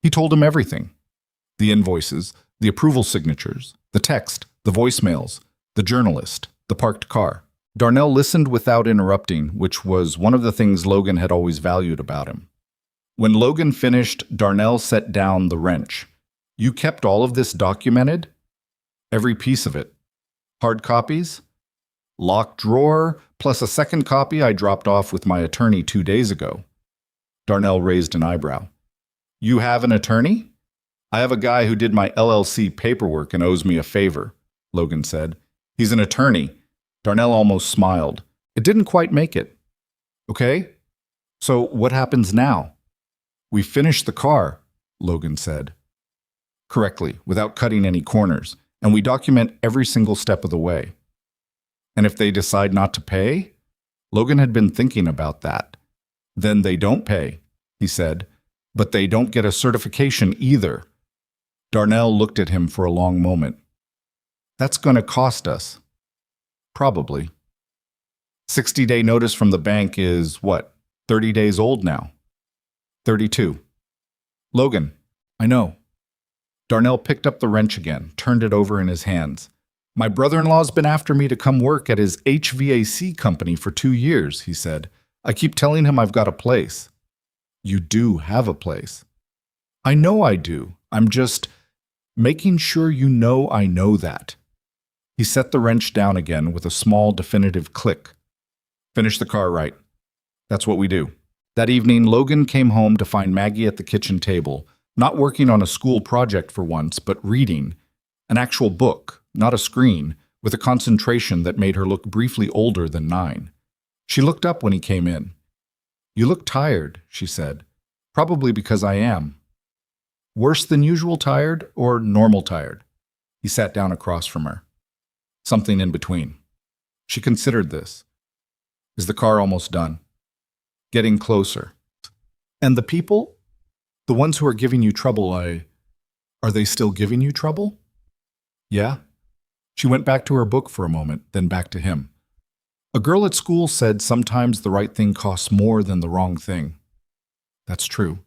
He told him everything. The invoices, the approval signatures, the text, the voicemails, the journalist, the parked car. Darnell listened without interrupting, which was one of the things Logan had always valued about him. When Logan finished, Darnell set down the wrench. "You kept all of this documented?" "Every piece of it." "Hard copies?" "Locked drawer, plus a second copy I dropped off with my attorney 2 days ago." Darnell raised an eyebrow. "You have an attorney?" "I have a guy who did my LLC paperwork and owes me a favor," Logan said. "He's an attorney." Darnell almost smiled. It didn't quite make it. "Okay, so what happens now?" "We finished the car," Logan said. "Correctly, without cutting any corners, and we document every single step of the way." "And if they decide not to pay?" Logan had been thinking about that. "Then they don't pay," he said, "but they don't get a certification either." Darnell looked at him for a long moment. "That's going to cost us." "Probably." 60-day notice from the bank is, what, 30 days old now? 32. "Logan, I know." Darnell picked up the wrench again, turned it over in his hands. "My brother-in-law's been after me to come work at his HVAC company for 2 years, he said. I keep telling him I've got a place." "You do have a place." "I know I do. I'm just making sure you know I know that." He set the wrench down again with a small, definitive click. "Finish the car right. That's what we do." That evening, Logan came home to find Maggie at the kitchen table, not working on a school project for once, but reading. An actual book, not a screen, with a concentration that made her look briefly older than 9. She looked up when he came in. "You look tired," she said. "Probably because I am." "Worse than usual tired or normal tired?" He sat down across from her. "Something in between." She considered this. "Is the car almost done?" "Getting closer." "And the people? The ones who are giving you trouble, are they still giving you trouble?" "Yeah." She went back to her book for a moment, then back to him. "A girl at school said sometimes the right thing costs more than the wrong thing." "That's true."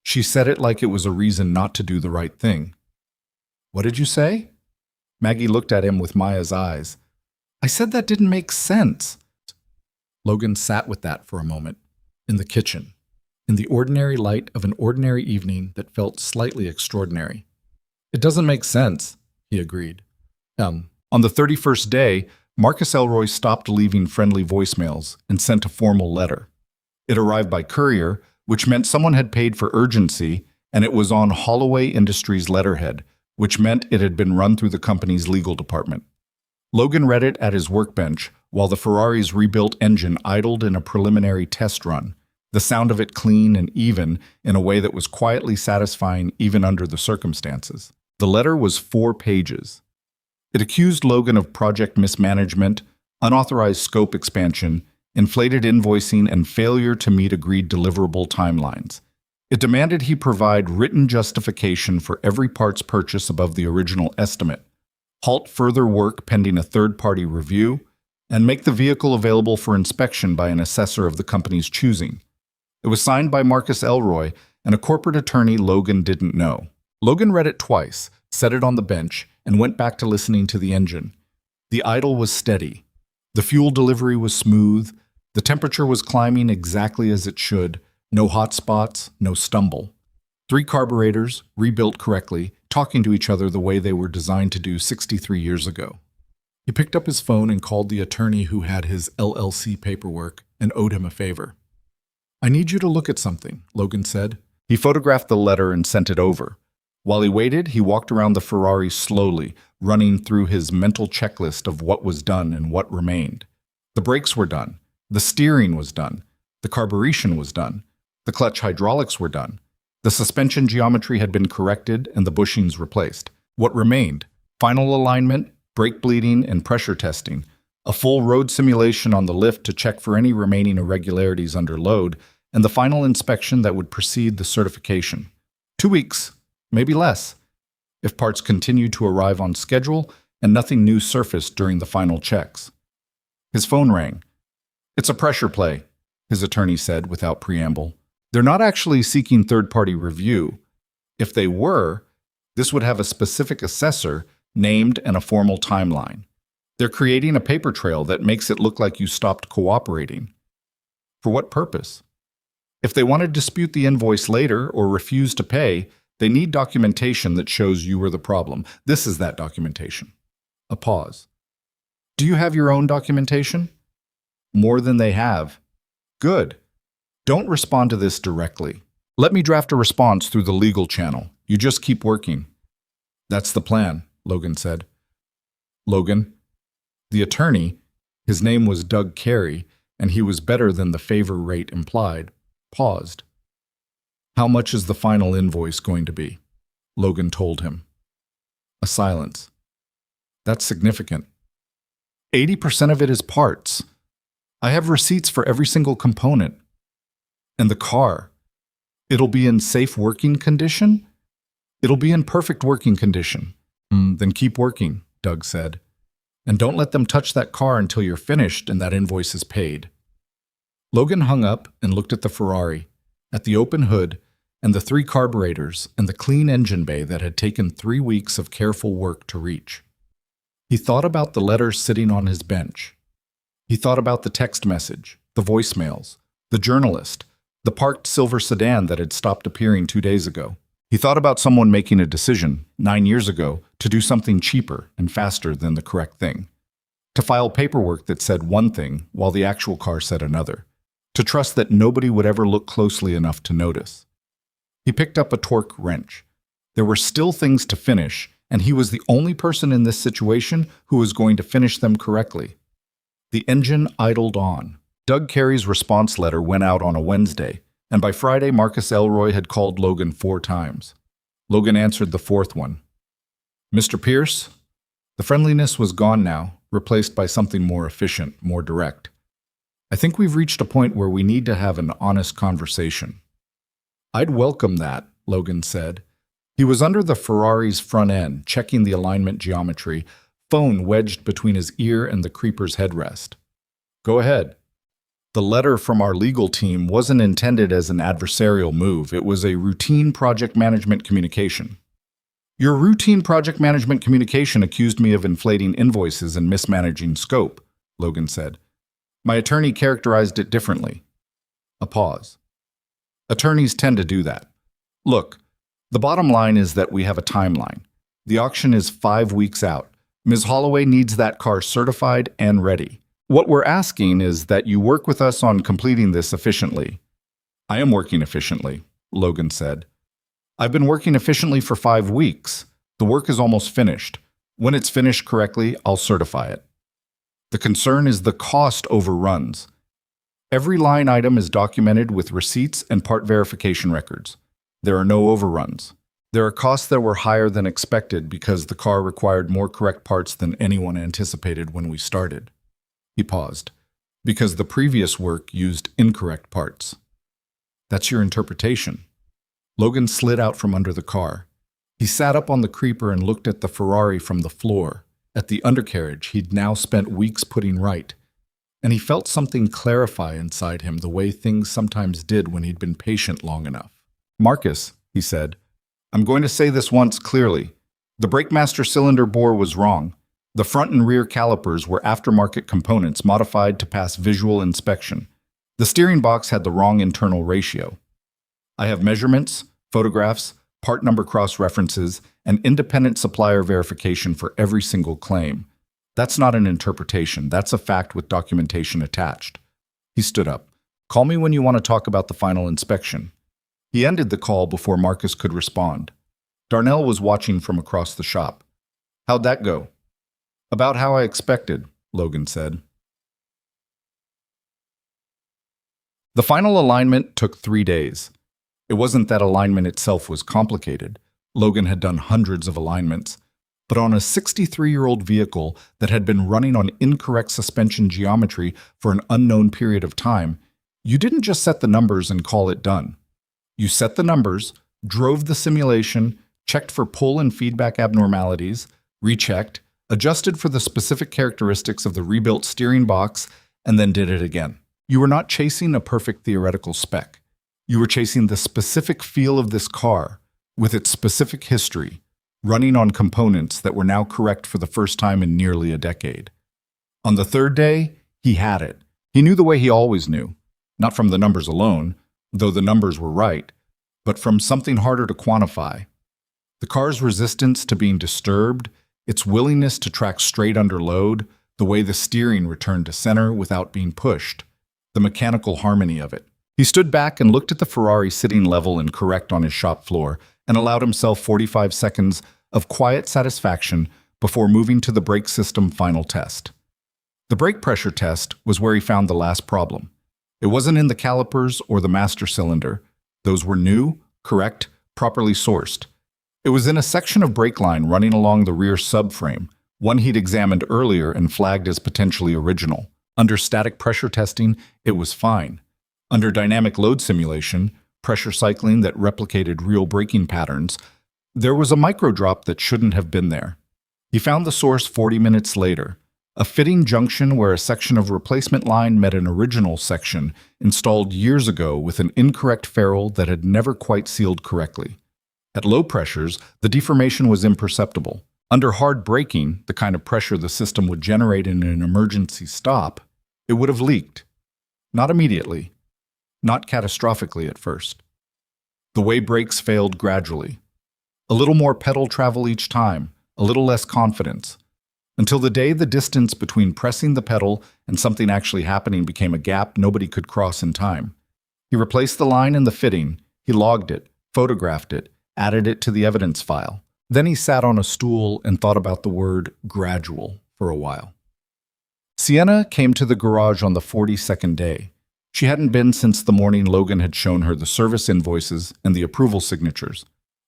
She said it like it was a reason not to do the right thing. "What did you say?" Maggie looked at him with Maya's eyes. "I said that didn't make sense." Logan sat with that for a moment, in the kitchen, in the ordinary light of an ordinary evening that felt slightly extraordinary. "It doesn't make sense," he agreed. On the 31st day, Marcus Elroy stopped leaving friendly voicemails and sent a formal letter. It arrived by courier, which meant someone had paid for urgency, and it was on Holloway Industries letterhead, which meant it had been run through the company's legal department. Logan read it at his workbench while the Ferrari's rebuilt engine idled in a preliminary test run, the sound of it clean and even in a way that was quietly satisfying even under the circumstances. The letter was 4 pages. It accused Logan of project mismanagement, unauthorized scope expansion, inflated invoicing, and failure to meet agreed deliverable timelines. It demanded he provide written justification for every parts purchase above the original estimate, halt further work pending a third-party review, and make the vehicle available for inspection by an assessor of the company's choosing. It was signed by Marcus Elroy and a corporate attorney Logan didn't know. Logan read it twice, set it on the bench, and went back to listening to the engine. The idle was steady. The fuel delivery was smooth. The temperature was climbing exactly as it should. No hot spots, no stumble. 3 carburetors, rebuilt correctly, talking to each other the way they were designed to do 63 years ago. He picked up his phone and called the attorney who had his LLC paperwork and owed him a favor. "I need you to look at something," Logan said. He photographed the letter and sent it over. While he waited, he walked around the Ferrari slowly, running through his mental checklist of what was done and what remained. The brakes were done. The steering was done. The carburation was done. The clutch hydraulics were done. The suspension geometry had been corrected and the bushings replaced. What remained? Final alignment, brake bleeding, and pressure testing. A full road simulation on the lift to check for any remaining irregularities under load, and the final inspection that would precede the certification. 2 weeks, maybe less, if parts continued to arrive on schedule and nothing new surfaced during the final checks. His phone rang. "It's a pressure play," his attorney said without preamble. "They're not actually seeking third-party review. If they were, this would have a specific assessor named and a formal timeline. They're creating a paper trail that makes it look like you stopped cooperating. For what purpose? If they want to dispute the invoice later or refuse to pay, they need documentation that shows you were the problem. This is that documentation." A pause. "Do you have your own documentation?" "More than they have." "Good. Don't respond to this directly. Let me draft a response through the legal channel. You just keep working." "That's the plan," Logan said. Logan, the attorney, his name was Doug Carey, and he was better than the favor rate implied, paused. "How much is the final invoice going to be?" Logan told him. A silence. "That's significant. 80% of it is parts. I have receipts for every single component. And the car, it'll be in safe working condition?" "It'll be in perfect working condition." Then keep working," Doug said. "And don't let them touch that car until you're finished and that invoice is paid." Logan hung up and looked at the Ferrari, at the open hood, and the 3 carburetors and the clean engine bay that had taken 3 weeks of careful work to reach. He thought about the letter sitting on his bench. He thought about the text message, the voicemails, the journalist, the parked silver sedan that had stopped appearing 2 days ago. He thought about someone making a decision 9 years ago to do something cheaper and faster than the correct thing, to file paperwork that said one thing while the actual car said another, to trust that nobody would ever look closely enough to notice. He picked up a torque wrench. There were still things to finish, and he was the only person in this situation who was going to finish them correctly. The engine idled on. Doug Carey's response letter went out on a Wednesday, and by Friday Marcus Elroy had called Logan 4 times. Logan answered the 4th one. "Mr. Pierce?" The friendliness was gone now, replaced by something more efficient, more direct. "I think we've reached a point where we need to have an honest conversation." "I'd welcome that," Logan said. He was under the Ferrari's front end, checking the alignment geometry, phone wedged between his ear and the creeper's headrest. "Go ahead." The letter from our legal team wasn't intended as an adversarial move. It was a routine project management communication. "Your routine project management communication accused me of inflating invoices and mismanaging scope," Logan said. "My attorney characterized it differently." A pause. "Attorneys tend to do that. Look, the bottom line is that we have a timeline. The auction is 5 weeks out. Ms. Holloway needs that car certified and ready. What we're asking is that you work with us on completing this efficiently. I am working efficiently, Logan said. I've been working efficiently for 5 weeks. The work is almost finished. When it's finished correctly, I'll certify it. The concern is the cost overruns. Every line item is documented with receipts and part verification records. There are no overruns. There are costs that were higher than expected because the car required more correct parts than anyone anticipated when we started. He paused. Because the previous work used incorrect parts. That's your interpretation. Logan slid out from under the car. He sat up on the creeper and looked at the Ferrari from the floor, at the undercarriage he'd now spent weeks putting right. And he felt something clarify inside him the way things sometimes did when he'd been patient long enough. Marcus, he said, I'm going to say this once clearly. The brake master cylinder bore was wrong. The front and rear calipers were aftermarket components modified to pass visual inspection. The steering box had the wrong internal ratio. I have measurements, photographs, part number cross-references, and independent supplier verification for every single claim. That's not an interpretation. That's a fact with documentation attached. He stood up. Call me when you want to talk about the final inspection. He ended the call before Marcus could respond. Darnell was watching from across the shop. How'd that go? About how I expected, Logan said. The final alignment took 3 days. It wasn't that alignment itself was complicated. Logan had done hundreds of alignments. But on a 63-year-old vehicle that had been running on incorrect suspension geometry for an unknown period of time, you didn't just set the numbers and call it done. You set the numbers, drove the simulation, checked for pull and feedback abnormalities, rechecked, adjusted for the specific characteristics of the rebuilt steering box, and then did it again. You were not chasing a perfect theoretical spec. You were chasing the specific feel of this car, with its specific history, running on components that were now correct for the first time in nearly a decade. On the 3rd day, he had it. He knew the way he always knew, not from the numbers alone, though the numbers were right, but from something harder to quantify. The car's resistance to being disturbed, its willingness to track straight under load, the way the steering returned to center without being pushed, the mechanical harmony of it. He stood back and looked at the Ferrari sitting level and correct on his shop floor, and allowed himself 45 seconds of quiet satisfaction before moving to the brake system final test. The brake pressure test was where he found the last problem. It wasn't in the calipers or the master cylinder. Those were new, correct, properly sourced. It was in a section of brake line running along the rear subframe, one he'd examined earlier and flagged as potentially original. Under static pressure testing, it was fine. Under dynamic load simulation, pressure cycling that replicated real braking patterns, there was a microdrop that shouldn't have been there. He found the source 40 minutes later, a fitting junction where a section of replacement line met an original section installed years ago with an incorrect ferrule that had never quite sealed correctly. At low pressures, the deformation was imperceptible. Under hard braking, the kind of pressure the system would generate in an emergency stop, it would have leaked. Not immediately. Not catastrophically at first. The way brakes failed gradually. A little more pedal travel each time, a little less confidence. Until the day the distance between pressing the pedal and something actually happening became a gap nobody could cross in time. He replaced the line in the fitting, he logged it, photographed it, added it to the evidence file. Then he sat on a stool and thought about the word gradual for a while. Sienna came to the garage on the 42nd day. She hadn't been since the morning Logan had shown her the service invoices and the approval signatures.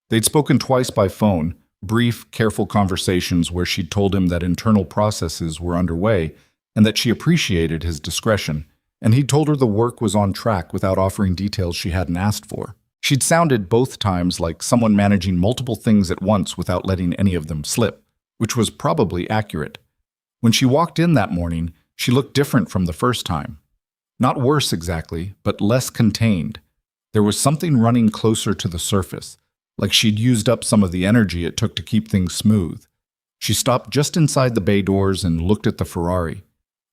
They'd spoken twice by phone, brief, careful conversations where she'd told him that internal processes were underway and that she appreciated his discretion, and he'd told her the work was on track without offering details she hadn't asked for. She'd sounded both times like someone managing multiple things at once without letting any of them slip, which was probably accurate. When she walked in that morning, she looked different from the first time. Not worse exactly, but less contained. There was something running closer to the surface, like she'd used up some of the energy it took to keep things smooth. She stopped just inside the bay doors and looked at the Ferrari.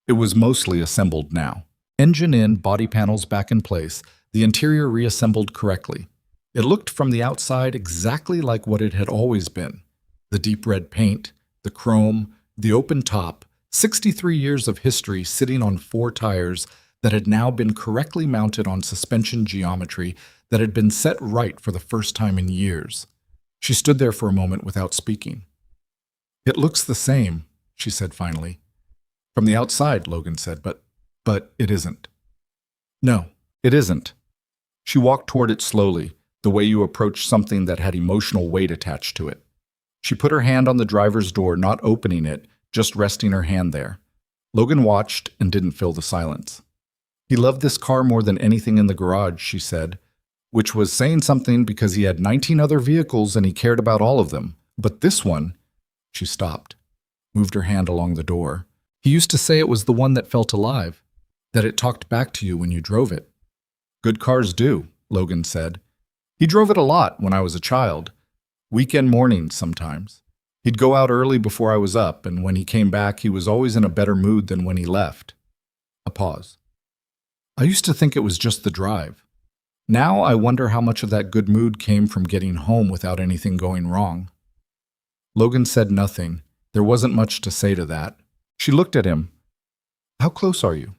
It was mostly assembled now. Engine in, body panels back in place, the interior reassembled correctly. It looked from the outside exactly like what it had always been. The deep red paint, the chrome, the open top, 63 years of history sitting on 4 tires that had now been correctly mounted on suspension geometry that had been set right for the first time in years. She stood there for a moment without speaking. "It looks the same," she said finally. "From the outside," Logan said, but it isn't." "No, It isn't." She walked toward it slowly, the way you approach something that had emotional weight attached to it. She put her hand on the driver's door, not opening it, just resting her hand there. Logan watched and didn't fill the silence. "He loved this car more than anything in the garage," she said, which was saying something because he had 19 other vehicles and he cared about all of them. But this one, she stopped, moved her hand along the door. "He used to say it was the one that felt alive, that it talked back to you when you drove it." "Good cars do," Logan said. "He drove it a lot when I was a child. Weekend mornings sometimes. He'd go out early before I was up, and when he came back, he was always in a better mood than when he left." A pause. "I used to think it was just the drive. Now I wonder how much of that good mood came from getting home without anything going wrong." Logan said nothing. There wasn't much to say to that. She looked at him. "How close are you?"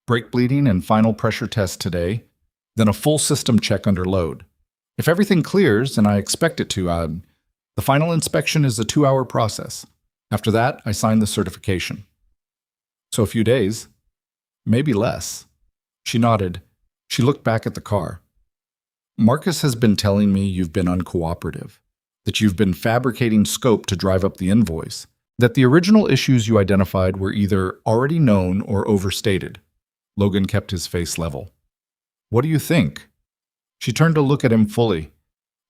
"Brake bleeding and final pressure test today, then a full system check under load. If everything clears, and I expect it to, the final inspection is a 2-hour process. After that, I sign the certification." "So a few days? Maybe less." She nodded. She looked back at the car. "Marcus has been telling me you've been uncooperative, that you've been fabricating scope to drive up the invoice, that the original issues you identified were either already known or overstated." Logan kept his face level. "What do you think?" She turned to look at him fully.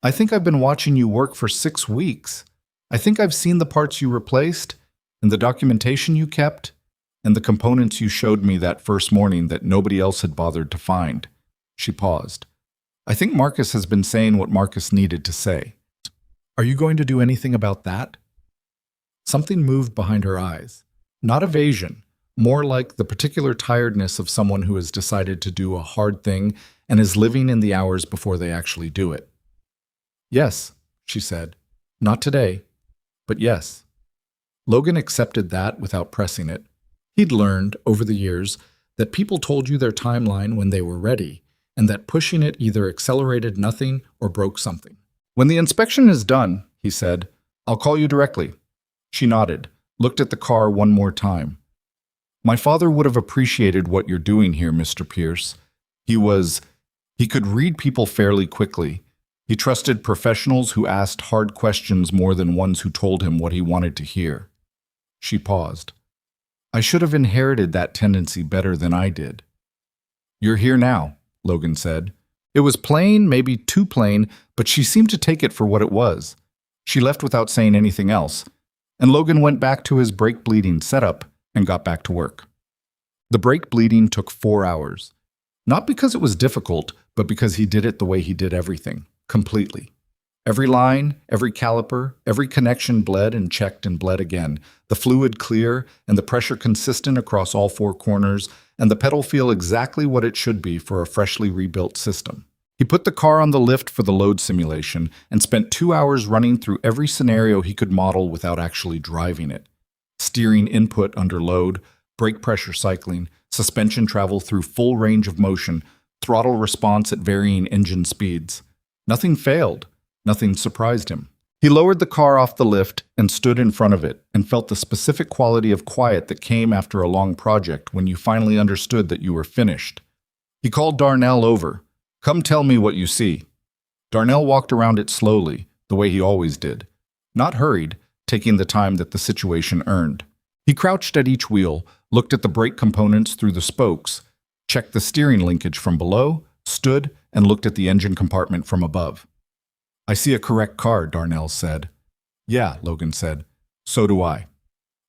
"I think I've been watching you work for 6 weeks. I think I've seen the parts you replaced, and the documentation you kept, and the components you showed me that first morning that nobody else had bothered to find." She paused. "I think Marcus has been saying what Marcus needed to say." "Are you going to do anything about that?" Something moved behind her eyes. Not evasion, more like the particular tiredness of someone who has decided to do a hard thing and is living in the hours before they actually do it. "Yes," she said. "Not today, but yes." Logan accepted that without pressing it. He'd learned, over the years, that people told you their timeline when they were ready, and that pushing it either accelerated nothing or broke something. "When the inspection is done," he said, "I'll call you directly." She nodded, looked at the car one more time. "My father would have appreciated what you're doing here, Mr. Pierce. He could read people fairly quickly. He trusted professionals who asked hard questions more than ones who told him what he wanted to hear." She paused. "I should have inherited that tendency better than I did." "You're here now," Logan said. It was plain, maybe too plain, but she seemed to take it for what it was. She left without saying anything else, and Logan went back to his brake bleeding setup and got back to work. The brake bleeding took 4 hours. Not because it was difficult, but because he did it the way he did everything, completely. Every line, every caliper, every connection bled and checked and bled again, the fluid clear and the pressure consistent across all 4 corners, and the pedal feel exactly what it should be for a freshly rebuilt system. He put the car on the lift for the load simulation and spent 2 hours running through every scenario he could model without actually driving it. Steering input under load, brake pressure cycling, suspension travel through full range of motion, throttle response at varying engine speeds. Nothing failed. Nothing surprised him. He lowered the car off the lift and stood in front of it and felt the specific quality of quiet that came after a long project when you finally understood that you were finished. He called Darnell over. "Come tell me what you see." Darnell walked around it slowly, the way he always did. Not hurried, taking the time that the situation earned. He crouched at each wheel, looked at the brake components through the spokes, checked the steering linkage from below, stood, and looked at the engine compartment from above. "I see a correct car," Darnell said. "Yeah," Logan said. "So do I."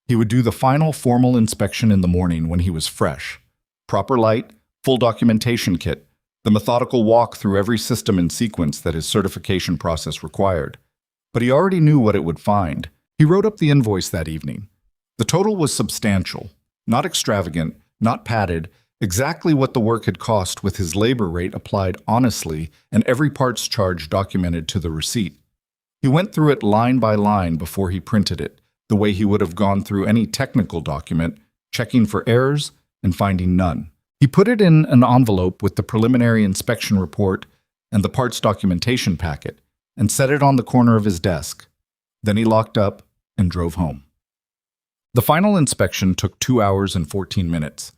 He would do the final formal inspection in the morning when he was fresh. Proper light, full documentation kit, the methodical walk through every system in sequence that his certification process required. But he already knew what it would find. He wrote up the invoice that evening. The total was substantial, not extravagant, not padded, exactly what the work had cost with his labor rate applied honestly and every parts charge documented to the receipt. He went through it line by line before he printed it, the way he would have gone through any technical document, checking for errors and finding none. He put it in an envelope with the preliminary inspection report and the parts documentation packet and set it on the corner of his desk. Then he locked up and drove home. The final inspection took 2 hours and 14 minutes.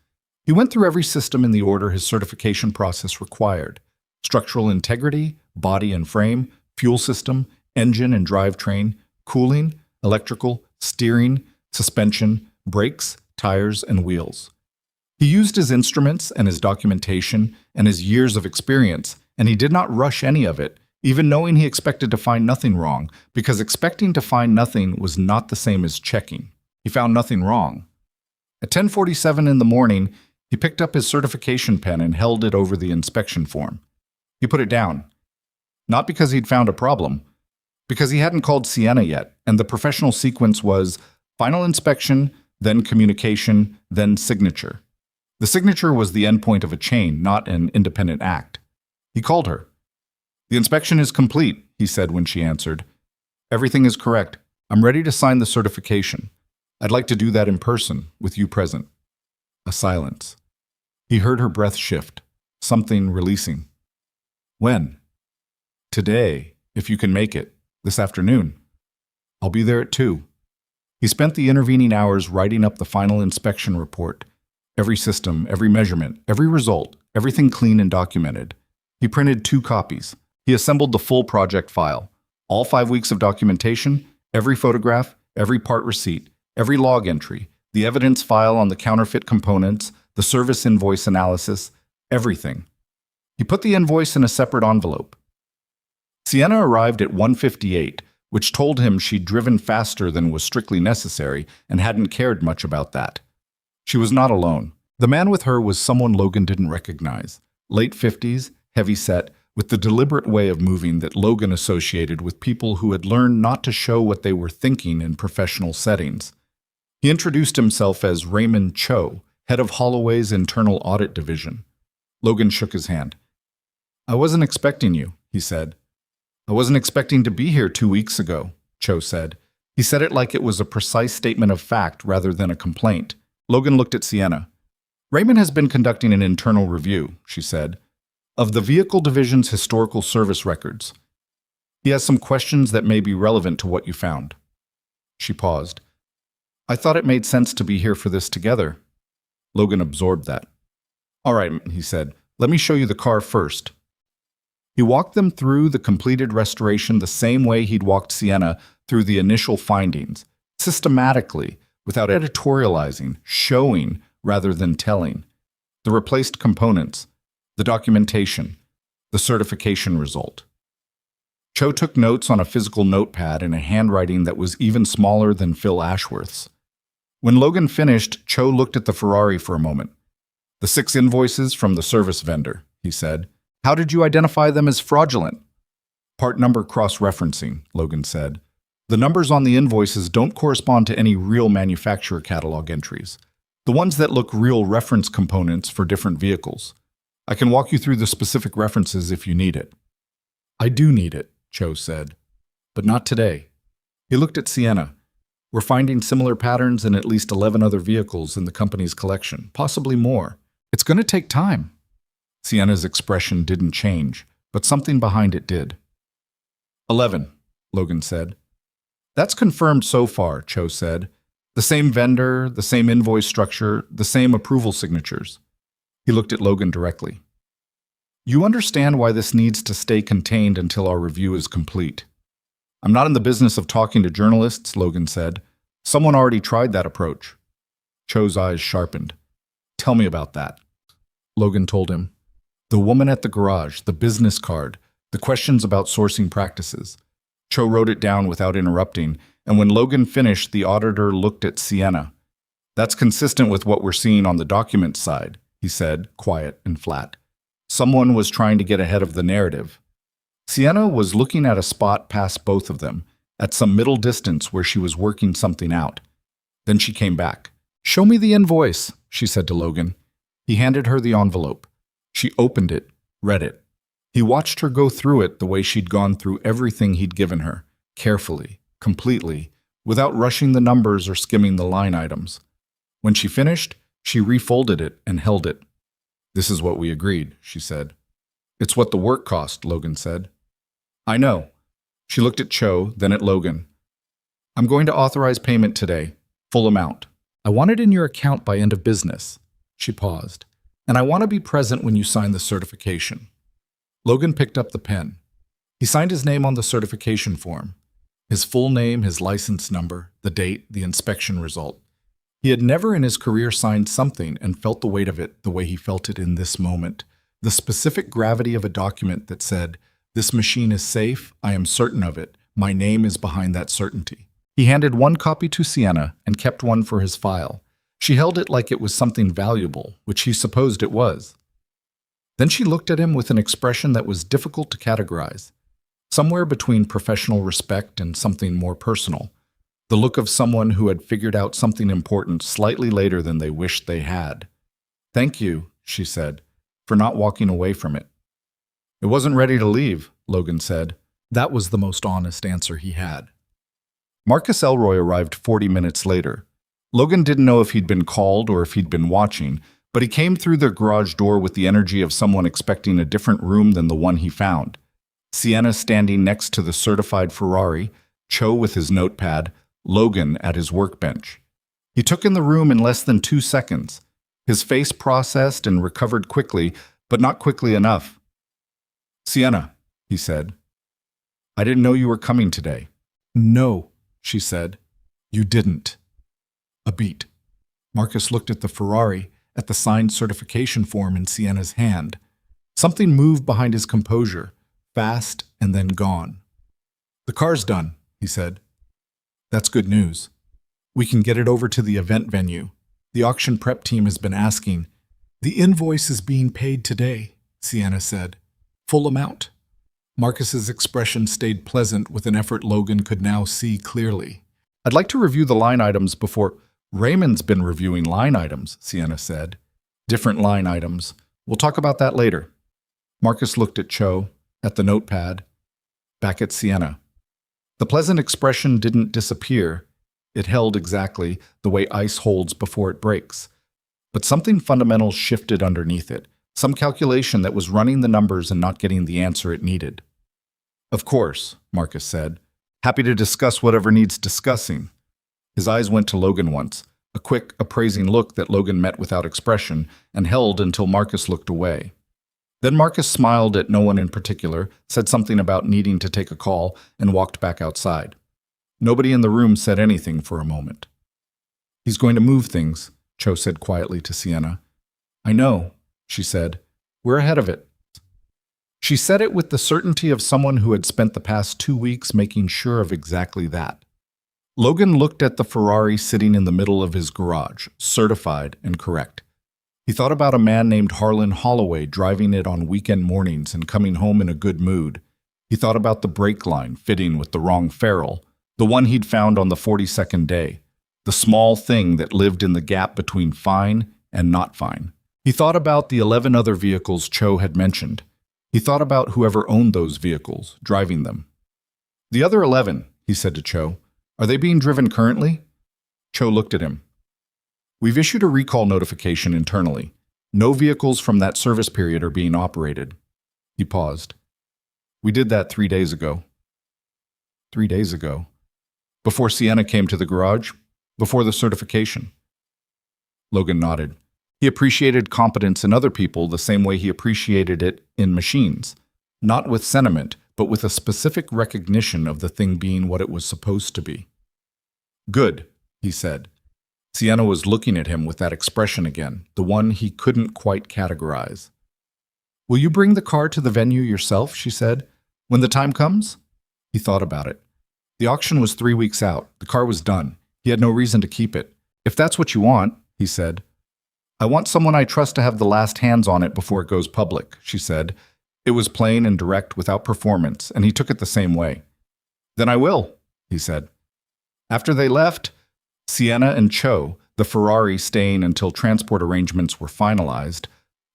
He went through every system in the order his certification process required: structural integrity, body and frame, fuel system, engine and drivetrain, cooling, electrical, steering, suspension, brakes, tires, and wheels. He used his instruments and his documentation and his years of experience, and he did not rush any of it, even knowing he expected to find nothing wrong, because expecting to find nothing was not the same as checking. He found nothing wrong. At 10:47 in the morning, he picked up his certification pen and held it over the inspection form. He put it down, not because he'd found a problem, because he hadn't called Sienna yet, and the professional sequence was final inspection, then communication, then signature. The signature was the endpoint of a chain, not an independent act. He called her. "The inspection is complete," he said when she answered. "Everything is correct. I'm ready to sign the certification. I'd like to do that in person, with you present." A silence. He heard her breath shift, something releasing. "When?" "Today, if you can make it. This afternoon. I'll be there at 2. He spent the intervening hours writing up the final inspection report. Every system, every measurement, every result, everything clean and documented. He printed 2 copies. He assembled the full project file. All 5 weeks of documentation, every photograph, every part receipt, every log entry, the evidence file on the counterfeit components, the service invoice analysis, everything. He put the invoice in a separate envelope. Sienna arrived at 1:58, which told him she'd driven faster than was strictly necessary and hadn't cared much about that. She was not alone. The man with her was someone Logan didn't recognize. Late 50s, heavy-set, with the deliberate way of moving that Logan associated with people who had learned not to show what they were thinking in professional settings. He introduced himself as Raymond Cho, head of Holloway's internal audit division. Logan shook his hand. "I wasn't expecting you," he said. "I wasn't expecting to be here 2 weeks ago," Cho said. He said it like it was a precise statement of fact rather than a complaint. Logan looked at Sienna. "Raymond has been conducting an internal review," she said, "of the vehicle division's historical service records. He has some questions that may be relevant to what you found." She paused. "I thought it made sense to be here for this together." Logan absorbed that. "All right," he said, "let me show you the car first." He walked them through the completed restoration the same way he'd walked Sienna through the initial findings, systematically, without editorializing, showing rather than telling. The replaced components, the documentation, the certification result. Cho took notes on a physical notepad in a handwriting that was even smaller than Phil Ashworth's. When Logan finished, Cho looked at the Ferrari for a moment. "The 6 invoices from the service vendor," he said. "How did you identify them as fraudulent?" "Part number cross-referencing," Logan said. "The numbers on the invoices don't correspond to any real manufacturer catalog entries. The ones that look real reference components for different vehicles. I can walk you through the specific references if you need it." "I do need it," Cho said. "But not today." He looked at Sienna. "We're finding similar patterns in at least 11 other vehicles in the company's collection, possibly more. It's going to take time." Sienna's expression didn't change, but something behind it did. 11, Logan said. "That's confirmed so far," Cho said. "The same vendor, the same invoice structure, the same approval signatures." He looked at Logan directly. "You understand why this needs to stay contained until our review is complete." "I'm not in the business of talking to journalists," Logan said. "Someone already tried that approach." Cho's eyes sharpened. "Tell me about that." Logan told him. The woman at the garage, the business card, the questions about sourcing practices. Cho wrote it down without interrupting, and when Logan finished, the auditor looked at Sienna. "That's consistent with what we're seeing on the documents side," he said, quiet and flat. Someone was trying to get ahead of the narrative. Sienna was looking at a spot past both of them, at some middle distance where she was working something out. Then she came back. "Show me the invoice," she said to Logan. He handed her the envelope. She opened it, read it. He watched her go through it the way she'd gone through everything he'd given her, carefully, completely, without rushing the numbers or skimming the line items. When she finished, she refolded it and held it. "This is what we agreed," she said. "It's what the work cost," Logan said. "I know." She looked at Cho, then at Logan. "I'm going to authorize payment today, full amount. I want it in your account by end of business." She paused. "And I want to be present when you sign the certification." Logan picked up the pen. He signed his name on the certification form. His full name, his license number, the date, the inspection result. He had never in his career signed something and felt the weight of it the way he felt it in this moment. The specific gravity of a document that said, "This machine is safe, I am certain of it, my name is behind that certainty." He handed one copy to Sienna and kept one for his file. She held it like it was something valuable, which he supposed it was. Then she looked at him with an expression that was difficult to categorize, somewhere between professional respect and something more personal. The look of someone who had figured out something important slightly later than they wished they had. "Thank you," she said, "for not walking away from it." "It wasn't ready to leave," Logan said. That was the most honest answer he had. Marcus Elroy arrived 40 minutes later. Logan didn't know if he'd been called or if he'd been watching, but he came through their garage door with the energy of someone expecting a different room than the one he found. Sienna standing next to the certified Ferrari, Cho with his notepad, Logan at his workbench. He took in the room in less than 2 seconds. His face processed and recovered quickly, but not quickly enough. "Sienna," he said, "I didn't know you were coming today." "No," she said. "You didn't." A beat. Marcus looked at the Ferrari, at the signed certification form in Sienna's hand. Something moved behind his composure, fast and then gone. "The car's done," he said. "That's good news. We can get it over to the event venue. The auction prep team has been asking." "The invoice is being paid today," Sienna said. "Full amount." Marcus's expression stayed pleasant with an effort Logan could now see clearly. "I'd like to review the line items before—" "Raymond's been reviewing line items," Sienna said. "Different line items. We'll talk about that later." Marcus looked at Cho, at the notepad, back at Sienna. The pleasant expression didn't disappear. It held exactly the way ice holds before it breaks. But something fundamental shifted underneath it, some calculation that was running the numbers and not getting the answer it needed. "Of course," Marcus said. "Happy to discuss whatever needs discussing." His eyes went to Logan once, a quick, appraising look that Logan met without expression and held until Marcus looked away. Then Marcus smiled at no one in particular, said something about needing to take a call, and walked back outside. Nobody in the room said anything for a moment. "He's going to move things," Cho said quietly to Sienna. "I know," she said. "We're ahead of it." She said it with the certainty of someone who had spent the past 2 weeks making sure of exactly that. Logan looked at the Ferrari sitting in the middle of his garage, certified and correct. He thought about a man named Harlan Holloway driving it on weekend mornings and coming home in a good mood. He thought about the brake line fitting with the wrong ferrule, the one he'd found on the 42nd day, the small thing that lived in the gap between fine and not fine. He thought about the 11 other vehicles Cho had mentioned. He thought about whoever owned those vehicles, driving them. "The other 11, he said to Cho, "are they being driven currently?" Cho looked at him. "We've issued a recall notification internally. No vehicles from that service period are being operated." He paused. "We did that 3 days ago." 3 days ago? Before Sienna came to the garage? Before the certification? Logan nodded. He appreciated competence in other people the same way he appreciated it in machines. Not with sentiment, but with a specific recognition of the thing being what it was supposed to be. "Good," he said. Sienna was looking at him with that expression again, the one he couldn't quite categorize. "Will you bring the car to the venue yourself?" she said. "When the time comes?" He thought about it. The auction was 3 weeks out. The car was done. He had no reason to keep it. "If that's what you want," he said. "I want someone I trust to have the last hands on it before it goes public," she said. It was plain and direct without performance, and he took it the same way. "Then I will," he said. After they left, Sienna and Cho, the Ferrari staying until transport arrangements were finalized,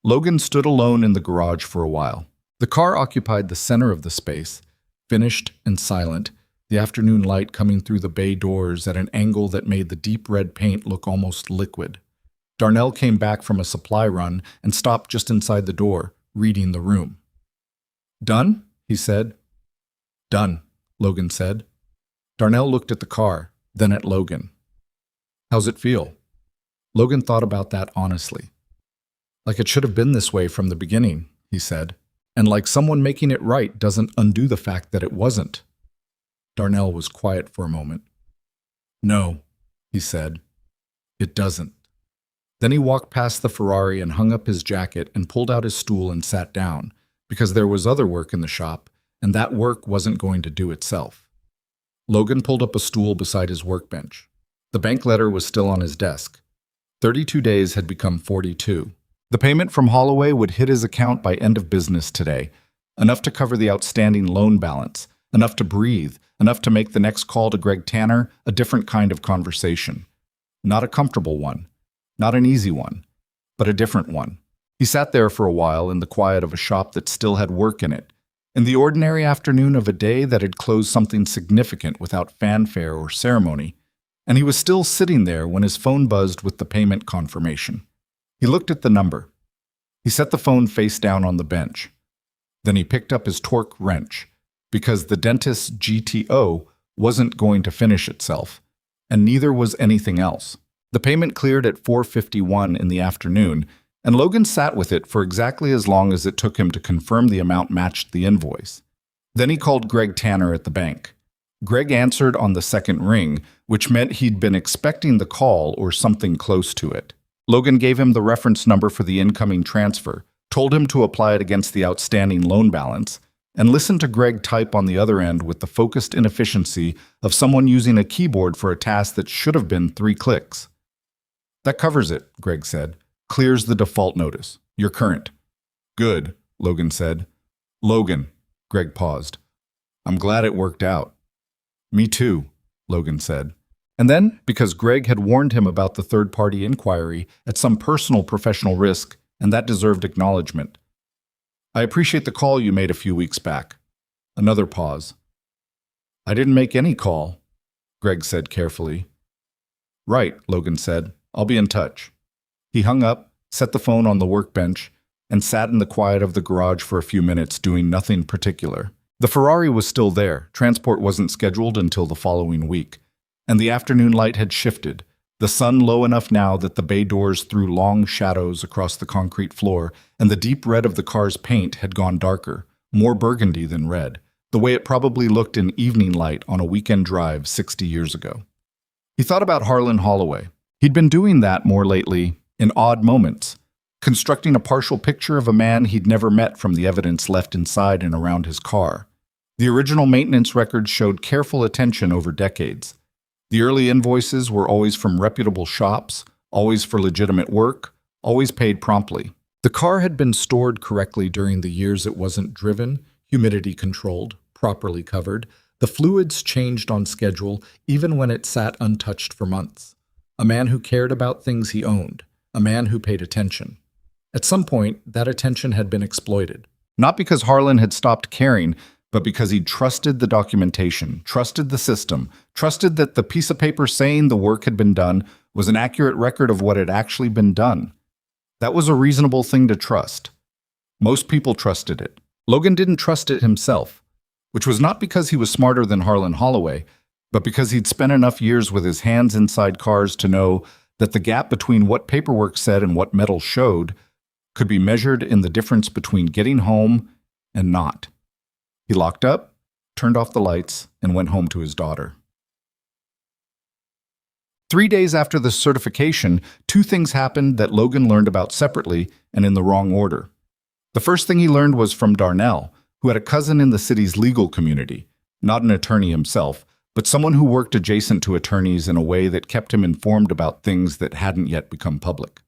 Logan stood alone in the garage for a while. The car occupied the center of the space, finished and silent, the afternoon light coming through the bay doors at an angle that made the deep red paint look almost liquid. Darnell came back from a supply run and stopped just inside the door, reading the room. "Done?" he said. "Done," Logan said. Darnell looked at the car, then at Logan. "How's it feel?" Logan thought about that honestly. "Like it should have been this way from the beginning," he said. "And like someone making it right doesn't undo the fact that it wasn't." Darnell was quiet for a moment. "No," he said. "It doesn't." Then he walked past the Ferrari and hung up his jacket and pulled out his stool and sat down, because there was other work in the shop, and that work wasn't going to do itself. Logan pulled up a stool beside his workbench. The bank letter was still on his desk. 32 days had become 42. The payment from Holloway would hit his account by end of business today, enough to cover the outstanding loan balance, enough to breathe, enough to make the next call to Greg Tanner a different kind of conversation. Not a comfortable one, not an easy one, but a different one. He sat there for a while in the quiet of a shop that still had work in it, in the ordinary afternoon of a day that had closed something significant without fanfare or ceremony, and he was still sitting there when his phone buzzed with the payment confirmation. He looked at the number. He set the phone face down on the bench. Then he picked up his torque wrench, because the dentist's GTO wasn't going to finish itself, and neither was anything else. The payment cleared at 4:51 in the afternoon, and Logan sat with it for exactly as long as it took him to confirm the amount matched the invoice. Then he called Greg Tanner at the bank. Greg answered on the second ring, which meant he'd been expecting the call or something close to it. Logan gave him the reference number for the incoming transfer, told him to apply it against the outstanding loan balance, and listened to Greg type on the other end with the focused inefficiency of someone using a keyboard for a task that should have been 3 clicks. "That covers it," Greg said. "Clears the default notice. You're current." "Good," Logan said. "Logan," Greg paused. "I'm glad it worked out." "Me too," Logan said. And then, because Greg had warned him about the third-party inquiry at some personal professional risk, and that deserved acknowledgement. "I appreciate the call you made a few weeks back." Another pause. "I didn't make any call," Greg said carefully. "Right," Logan said. "I'll be in touch." He hung up, set the phone on the workbench, and sat in the quiet of the garage for a few minutes doing nothing particular. The Ferrari was still there. Transport wasn't scheduled until the following week. And the afternoon light had shifted, the sun low enough now that the bay doors threw long shadows across the concrete floor, and the deep red of the car's paint had gone darker, more burgundy than red, the way it probably looked in evening light on a weekend drive 60 years ago. He thought about Harlan Holloway. He'd been doing that more lately, in odd moments, constructing a partial picture of a man he'd never met from the evidence left inside and around his car. The original maintenance records showed careful attention over decades. The early invoices were always from reputable shops, always for legitimate work, always paid promptly. The car had been stored correctly during the years it wasn't driven, humidity controlled, properly covered. The fluids changed on schedule even when it sat untouched for months. A man who cared about things he owned, a man who paid attention. At some point, that attention had been exploited. Not because Harlan had stopped caring, but because he trusted the documentation, trusted the system, trusted that the piece of paper saying the work had been done was an accurate record of what had actually been done. That was a reasonable thing to trust. Most people trusted it. Logan didn't trust it himself, which was not because he was smarter than Harlan Holloway, but because he'd spent enough years with his hands inside cars to know that the gap between what paperwork said and what metal showed could be measured in the difference between getting home and not. He locked up, turned off the lights, and went home to his daughter. 3 days after the certification, 2 things happened that Logan learned about separately and in the wrong order. The first thing he learned was from Darnell, who had a cousin in the city's legal community, not an attorney himself, but someone who worked adjacent to attorneys in a way that kept him informed about things that hadn't yet become public.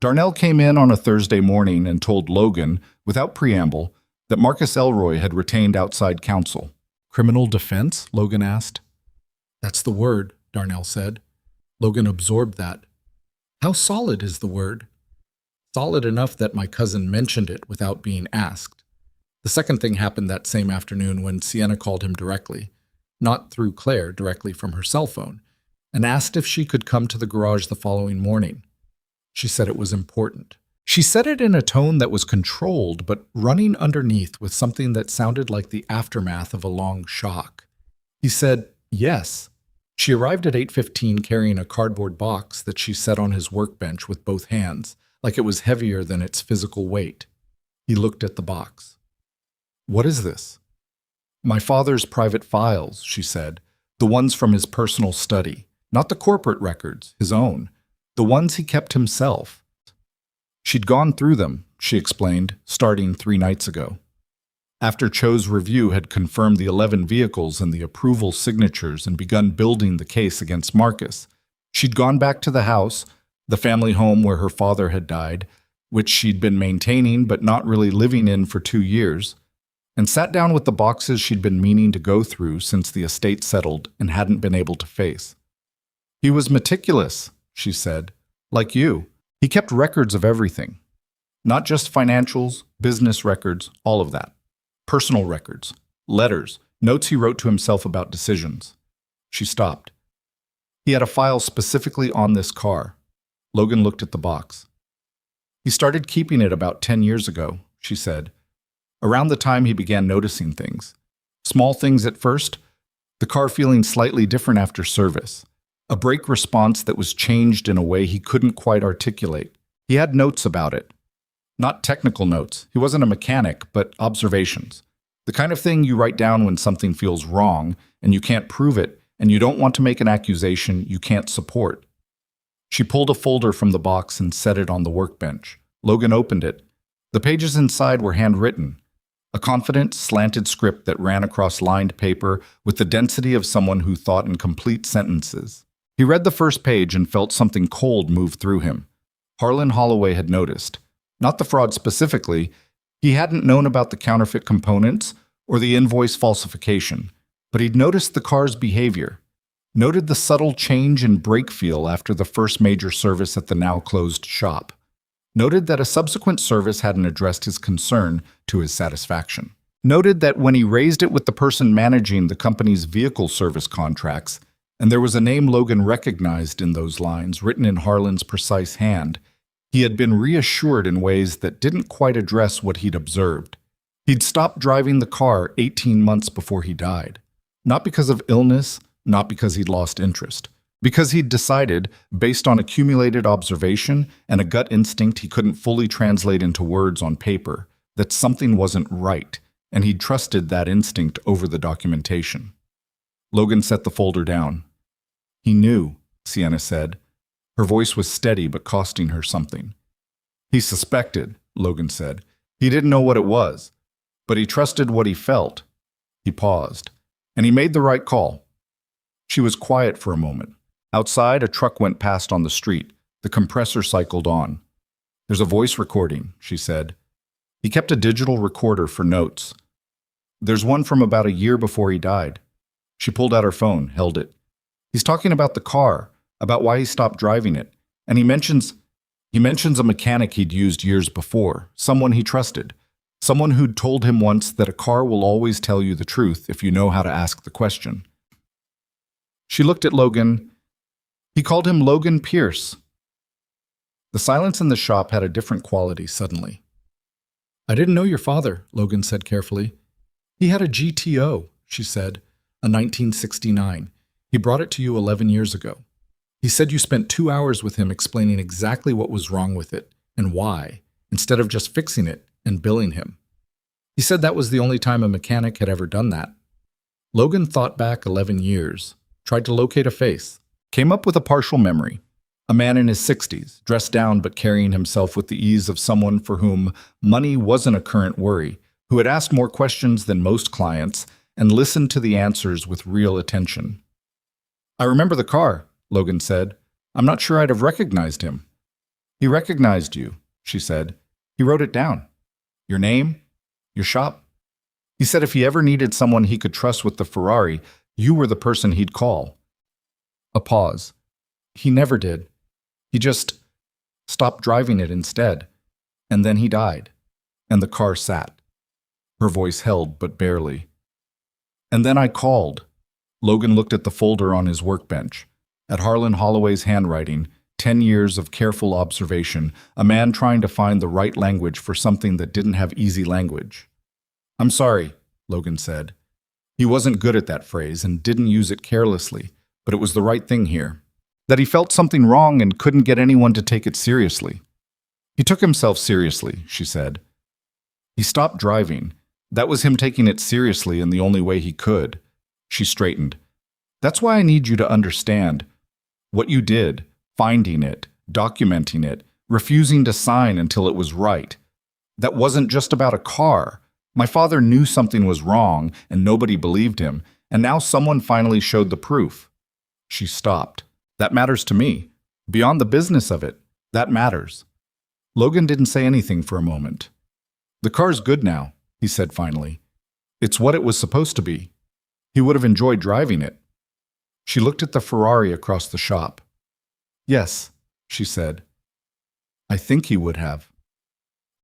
Darnell came in on a Thursday morning and told Logan, without preamble, that Marcus Elroy had retained outside counsel. "Criminal defense?" Logan asked. "That's the word," Darnell said. Logan absorbed that. "How solid is the word?" "Solid enough that my cousin mentioned it without being asked." The second thing happened that same afternoon when Sienna called him directly. not through Claire, directly from her cell phone, and asked if she could come to the garage the following morning. She said it was important. She said it in a tone that was controlled, but running underneath with something that sounded like the aftermath of a long shock. He said, yes. She arrived at 8:15 carrying a cardboard box that she set on his workbench with both hands, like it was heavier than its physical weight. He looked at the box. What is this? My father's private files, she said, the ones from his personal study, not the corporate records, his own, the ones he kept himself. She'd gone through them, she explained, starting 3 nights ago. After Cho's review had confirmed the 11 vehicles and the approval signatures and begun building the case against Marcus, she'd gone back to the house, the family home where her father had died, which she'd been maintaining but not really living in for 2 years, and sat down with the boxes she'd been meaning to go through since the estate settled and hadn't been able to face. He was meticulous, she said, like you. He kept records of everything. Not just financials, business records, all of that. Personal records, letters, notes he wrote to himself about decisions. She stopped. He had a file specifically on this car. Logan looked at the box. He started keeping it about 10 years ago, she said, around the time he began noticing things. Small things at first, the car feeling slightly different after service, a brake response that was changed in a way he couldn't quite articulate. He had notes about it. Not technical notes. He wasn't a mechanic, but observations. The kind of thing you write down when something feels wrong and you can't prove it and you don't want to make an accusation you can't support. She pulled a folder from the box and set it on the workbench. Logan opened it. The pages inside were handwritten, a confident, slanted script that ran across lined paper with the density of someone who thought in complete sentences. He read the first page and felt something cold move through him. Harlan Holloway had noticed. Not the fraud specifically. He hadn't known about the counterfeit components or the invoice falsification, but he'd noticed the car's behavior, noted the subtle change in brake feel after the first major service at the now-closed shop, noted that a subsequent service hadn't addressed his concern to his satisfaction, noted that when he raised it with the person managing the company's vehicle service contracts, and there was a name Logan recognized in those lines written in Harlan's precise hand, he had been reassured in ways that didn't quite address what he'd observed. He'd stopped driving the car 18 months before he died. Not because of illness, not because he'd lost interest. Because he'd decided, based on accumulated observation and a gut instinct he couldn't fully translate into words on paper, that something wasn't right, and he'd trusted that instinct over the documentation. Logan set the folder down. He knew, Sienna said. Her voice was steady but costing her something. He suspected, Logan said. He didn't know what it was, but he trusted what he felt. He paused, and he made the right call. She was quiet for a moment. Outside, a truck went past on the street. The compressor cycled on. There's a voice recording, she said. He kept a digital recorder for notes. There's one from about a year before he died. She pulled out her phone, held it. He's talking about the car, about why he stopped driving it, and he mentions a mechanic he'd used years before, someone he trusted, someone who'd told him once that a car will always tell you the truth if you know how to ask the question. She looked at Logan. He called him Logan Pierce. The silence in the shop had a different quality suddenly. I didn't know your father, Logan said carefully. He had a GTO, she said, a 1969. He brought it to you 11 years ago. He said you spent 2 hours with him explaining exactly what was wrong with it and why, instead of just fixing it and billing him. He said that was the only time a mechanic had ever done that. Logan thought back 11 years, tried to locate a face, came up with a partial memory. A man in his 60s, dressed down but carrying himself with the ease of someone for whom money wasn't a current worry, who had asked more questions than most clients and listened to the answers with real attention. I remember the car, Logan said. I'm not sure I'd have recognized him. He recognized you, she said. He wrote it down. Your name? Your shop? He said if he ever needed someone he could trust with the Ferrari, you were the person he'd call. A pause. He never did. He just stopped driving it instead. And then he died. And the car sat. Her voice held, but barely. And then I called. Logan looked at the folder on his workbench. At Harlan Holloway's handwriting, 10 years of careful observation, a man trying to find the right language for something that didn't have easy language. "I'm sorry," Logan said. He wasn't good at that phrase and didn't use it carelessly, but it was the right thing here. That he felt something wrong and couldn't get anyone to take it seriously. He took himself seriously, she said. He stopped driving. That was him taking it seriously in the only way he could. She straightened. That's why I need you to understand what you did, finding it, documenting it, refusing to sign until it was right. That wasn't just about a car. My father knew something was wrong and nobody believed him, and now someone finally showed the proof. She stopped. That matters to me. Beyond the business of it, that matters. Logan didn't say anything for a moment. The car's good now, he said finally. It's what it was supposed to be. He would have enjoyed driving it. She looked at the Ferrari across the shop. Yes, she said. I think he would have.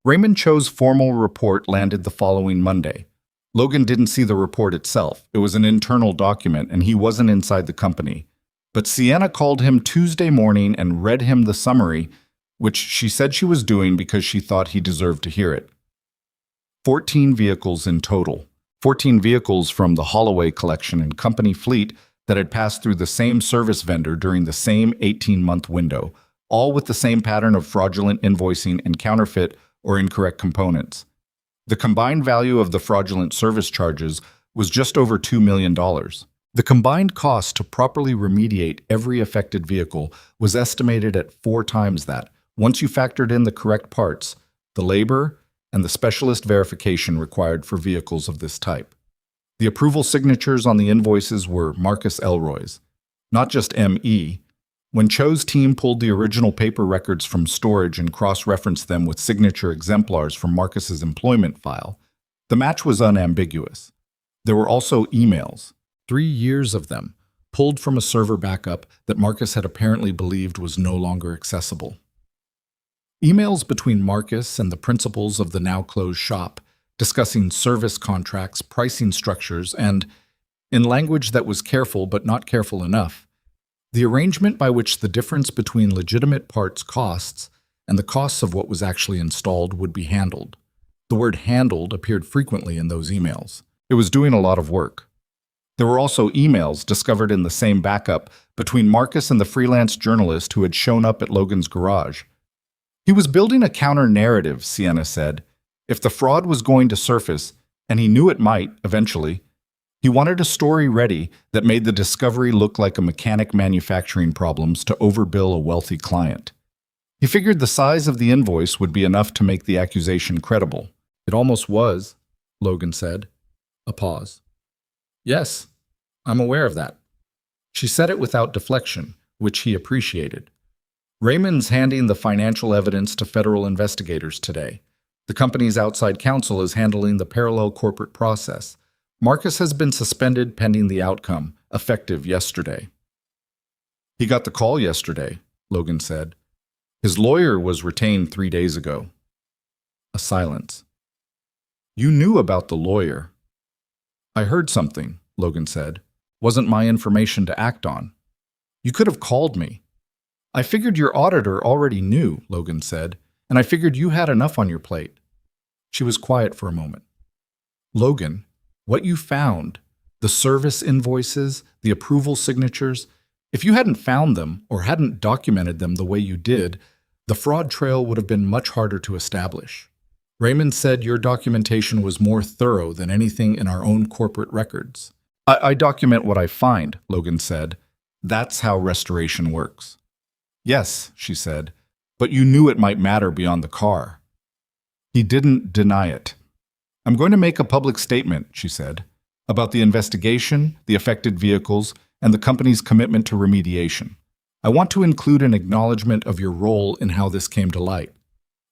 Raymond Cho's formal report landed the following Monday. Logan didn't see the report itself. It was an internal document, and he wasn't inside the company. But Sienna called him Tuesday morning and read him the summary, which she said she was doing because she thought he deserved to hear it. 14 vehicles in total. 14 vehicles from the Holloway collection and company fleet that had passed through the same service vendor during the same 18-month window, all with the same pattern of fraudulent invoicing and counterfeit or incorrect components. The combined value of the fraudulent service charges was just over $2 million. The combined cost to properly remediate every affected vehicle was estimated at 4 times that, once you factored in the correct parts, the labor, and the specialist verification required for vehicles of this type. The approval signatures on the invoices were Marcus Elroy's, not just M.E. When Cho's team pulled the original paper records from storage and cross-referenced them with signature exemplars from Marcus's employment file, the match was unambiguous. There were also emails, 3 years of them, pulled from a server backup that Marcus had apparently believed was no longer accessible. Emails between Marcus and the principals of the now-closed shop, discussing service contracts, pricing structures, and, in language that was careful but not careful enough, the arrangement by which the difference between legitimate parts costs and the costs of what was actually installed would be handled. The word handled appeared frequently in those emails. It was doing a lot of work. There were also emails discovered in the same backup between Marcus and the freelance journalist who had shown up at Logan's garage. He was building a counter-narrative, Sienna said. If the fraud was going to surface, and he knew it might eventually, he wanted a story ready that made the discovery look like a mechanic manufacturing problems to overbill a wealthy client. He figured the size of the invoice would be enough to make the accusation credible. It almost was, Logan said. A pause. Yes, I'm aware of that. She said it without deflection, which he appreciated. Raymond's handing the financial evidence to federal investigators today. The company's outside counsel is handling the parallel corporate process. Marcus has been suspended pending the outcome, effective yesterday. He got the call yesterday, Logan said. His lawyer was retained 3 days ago. A silence. You knew about the lawyer. I heard something, Logan said. Wasn't my information to act on. You could have called me. I figured your auditor already knew, Logan said, and I figured you had enough on your plate. She was quiet for a moment. Logan, what you found, the service invoices, the approval signatures, if you hadn't found them or hadn't documented them the way you did, the fraud trail would have been much harder to establish. Raymond said your documentation was more thorough than anything in our own corporate records. I document what I find, Logan said. That's how restoration works. Yes, she said, but you knew it might matter beyond the car. He didn't deny it. I'm going to make a public statement, she said, about the investigation, the affected vehicles, and the company's commitment to remediation. I want to include an acknowledgement of your role in how this came to light.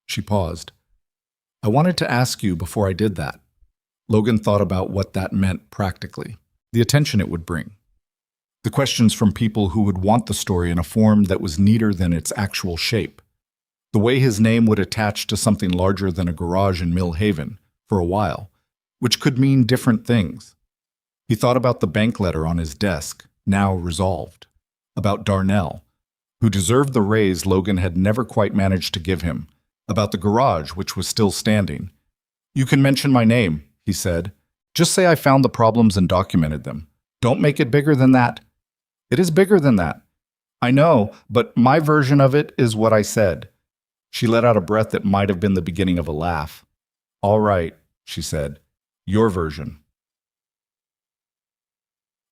She paused. I wanted to ask you before I did that. Logan thought about what that meant practically, the attention it would bring. The questions from people who would want the story in a form that was neater than its actual shape. The way his name would attach to something larger than a garage in Mill Haven, for a while, which could mean different things. He thought about the bank letter on his desk, now resolved. About Darnell, who deserved the raise Logan had never quite managed to give him. About the garage, which was still standing. "You can mention my name," he said. "Just say I found the problems and documented them. Don't make it bigger than that." "It is bigger than that." "I know, but my version of it is what I said." She let out a breath that might have been the beginning of a laugh. "All right," she said. "Your version."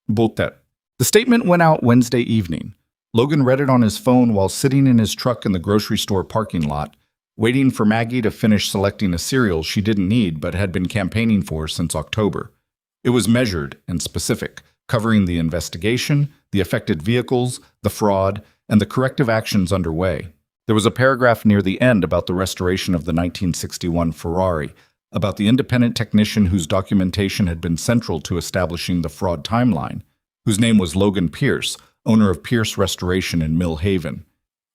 Botet. The statement went out Wednesday evening. Logan read it on his phone while sitting in his truck in the grocery store parking lot, waiting for Maggie to finish selecting a cereal she didn't need but had been campaigning for since October. It was measured and specific, covering the investigation, the affected vehicles, the fraud, and the corrective actions underway. There was a paragraph near the end about the restoration of the 1961 Ferrari, about the independent technician whose documentation had been central to establishing the fraud timeline, whose name was Logan Pierce, owner of Pierce Restoration in Mill Haven.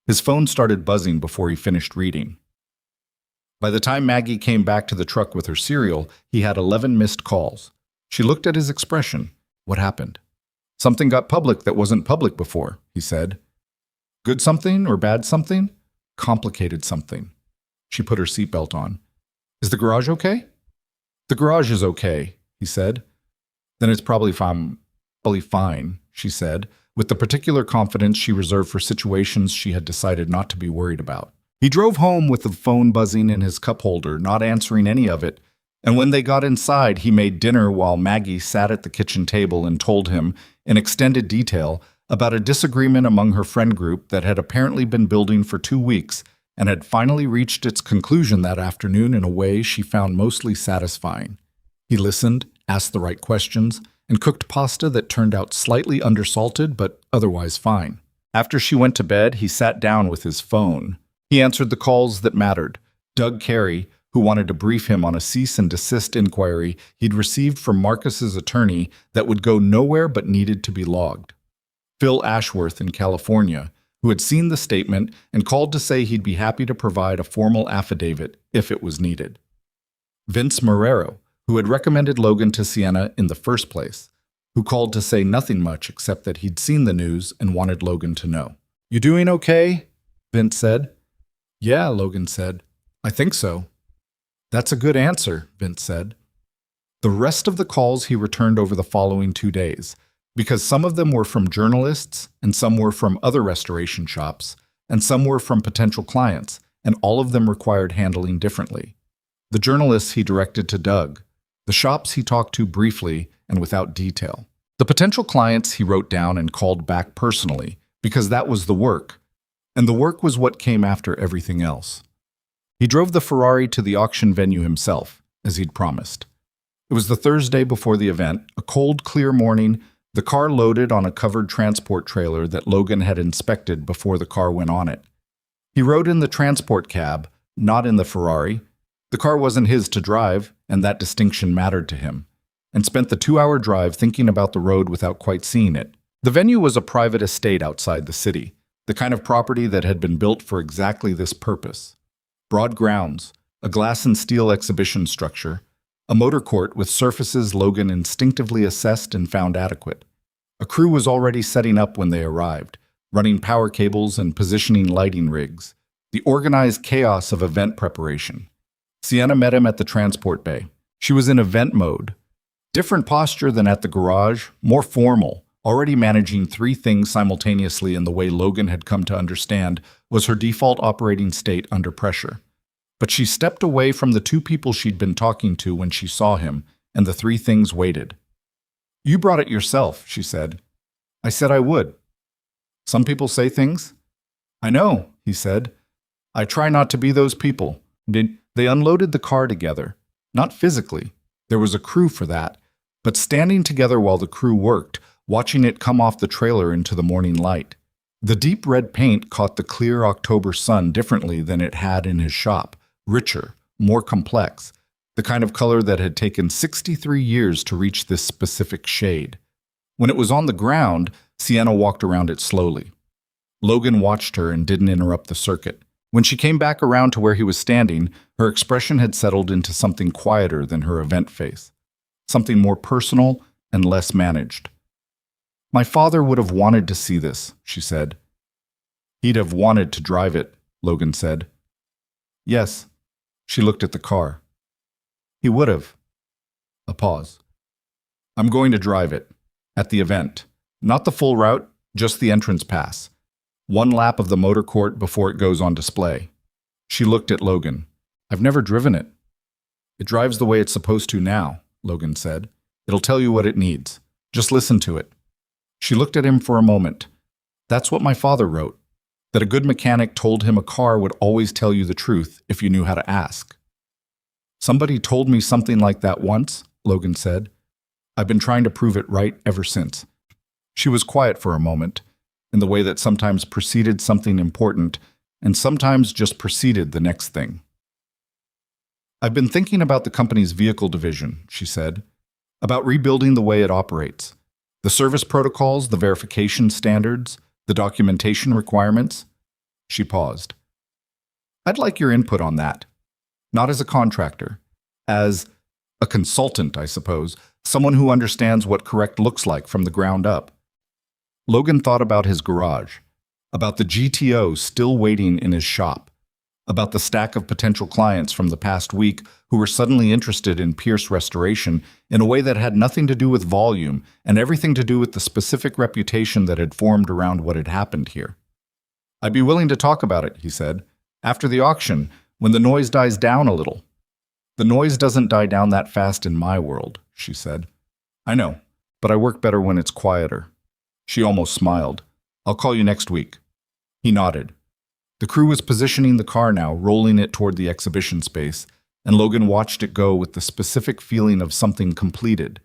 His phone started buzzing before he finished reading. By the time Maggie came back to the truck with her cereal, he had 11 missed calls. She looked at his expression. "What happened?" "Something got public that wasn't public before," he said. "Good something or bad something?" "Complicated something." She put her seatbelt on. "Is the garage okay?" "The garage is okay," he said. "Then it's probably fine," she said, with the particular confidence she reserved for situations she had decided not to be worried about. He drove home with the phone buzzing in his cup holder, not answering any of it, and when they got inside, he made dinner while Maggie sat at the kitchen table and told him, in extended detail, about a disagreement among her friend group that had apparently been building for 2 weeks and had finally reached its conclusion that afternoon in a way she found mostly satisfying. He listened, asked the right questions, and cooked pasta that turned out slightly undersalted but otherwise fine. After she went to bed, he sat down with his phone. He answered the calls that mattered. Doug Carey, who wanted to brief him on a cease and desist inquiry he'd received from Marcus's attorney that would go nowhere but needed to be logged. Phil Ashworth in California, who had seen the statement and called to say he'd be happy to provide a formal affidavit if it was needed. Vince Marrero, who had recommended Logan to Sienna in the first place, who called to say nothing much except that he'd seen the news and wanted Logan to know. "You doing okay?" Vince said. "Yeah," Logan said. "I think so." "That's a good answer," Vince said. The rest of the calls he returned over the following 2 days, because some of them were from journalists, and some were from other restoration shops, and some were from potential clients, and all of them required handling differently. The journalists he directed to Doug. The shops he talked to briefly and without detail. The potential clients he wrote down and called back personally, because that was the work, and the work was what came after everything else. He drove the Ferrari to the auction venue himself, as he'd promised. It was the Thursday before the event, a cold, clear morning, the car loaded on a covered transport trailer that Logan had inspected before the car went on it. He rode in the transport cab, not in the Ferrari. The car wasn't his to drive, and that distinction mattered to him, and spent the 2-hour drive thinking about the road without quite seeing it. The venue was a private estate outside the city, the kind of property that had been built for exactly this purpose. Broad grounds, a glass and steel exhibition structure, a motor court with surfaces Logan instinctively assessed and found adequate. A crew was already setting up when they arrived, running power cables and positioning lighting rigs. The organized chaos of event preparation. Sienna met him at the transport bay. She was in event mode. Different posture than at the garage, more formal, already managing 3 things simultaneously in the way Logan had come to understand was her default operating state under pressure. But she stepped away from the 2 people she'd been talking to when she saw him, and the 3 things waited. "You brought it yourself," she said. "I said I would." "Some people say things." "I know," he said. "I try not to be those people." They unloaded the car together. Not physically. There was a crew for that. But standing together while the crew worked, watching it come off the trailer into the morning light. The deep red paint caught the clear October sun differently than it had in his shop. Richer, more complex. The kind of color that had taken 63 years to reach this specific shade. When it was on the ground, Sienna walked around it slowly. Logan watched her and didn't interrupt the circuit. When she came back around to where he was standing, her expression had settled into something quieter than her event face. Something more personal, and less managed. My father would have wanted to see this, she said. He'd have wanted to drive it, Logan said. Yes. She looked at the car. He would have. A pause. I'm going to drive it. At the event. Not the full route, just the entrance pass. One lap of the motor court before it goes on display. She looked at Logan. I've never driven it. It drives the way it's supposed to now, Logan said. It'll tell you what it needs. Just listen to it. She looked at him for a moment. That's what my father wrote. That a good mechanic told him a car would always tell you the truth if you knew how to ask. Somebody told me something like that once, Logan said. I've been trying to prove it right ever since. She was quiet for a moment, in the way that sometimes preceded something important and sometimes just preceded the next thing. I've been thinking about the company's vehicle division, she said, about rebuilding the way it operates, the service protocols, the verification standards, the documentation requirements. She paused. I'd like your input on that. Not as a contractor, as a consultant, I suppose, someone who understands what correct looks like from the ground up. Logan thought about his garage, about the GTO still waiting in his shop, about the stack of potential clients from the past week who were suddenly interested in Pierce restoration in a way that had nothing to do with volume and everything to do with the specific reputation that had formed around what had happened here. I'd be willing to talk about it, he said, after the auction, when the noise dies down a little. The noise doesn't die down that fast in my world, she said. I know, but I work better when it's quieter. She almost smiled. I'll call you next week. He nodded. The crew was positioning the car now, rolling it toward the exhibition space, and Logan watched it go with the specific feeling of something completed.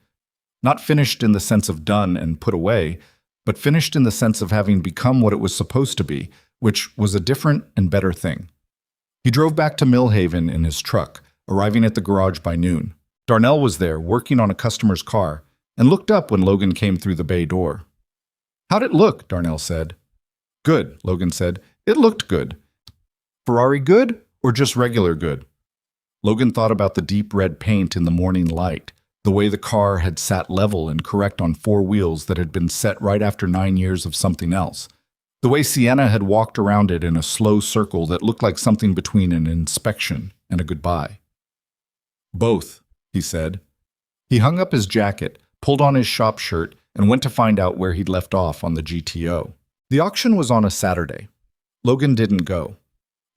Not finished in the sense of done and put away, but finished in the sense of having become what it was supposed to be, which was a different and better thing. He drove back to Millhaven in his truck, arriving at the garage by noon. Darnell was there, working on a customer's car, and looked up when Logan came through the bay door. How'd it look? Darnell said. Good, Logan said. It looked good. Ferrari good or just regular good? Logan thought about the deep red paint in the morning light, the way the car had sat level and correct on four wheels that had been set right after 9 years of something else, the way Sienna had walked around it in a slow circle that looked like something between an inspection and a goodbye. Both, he said. He hung up his jacket, pulled on his shop shirt, and went to find out where he'd left off on the GTO. The auction was on a Saturday. Logan didn't go.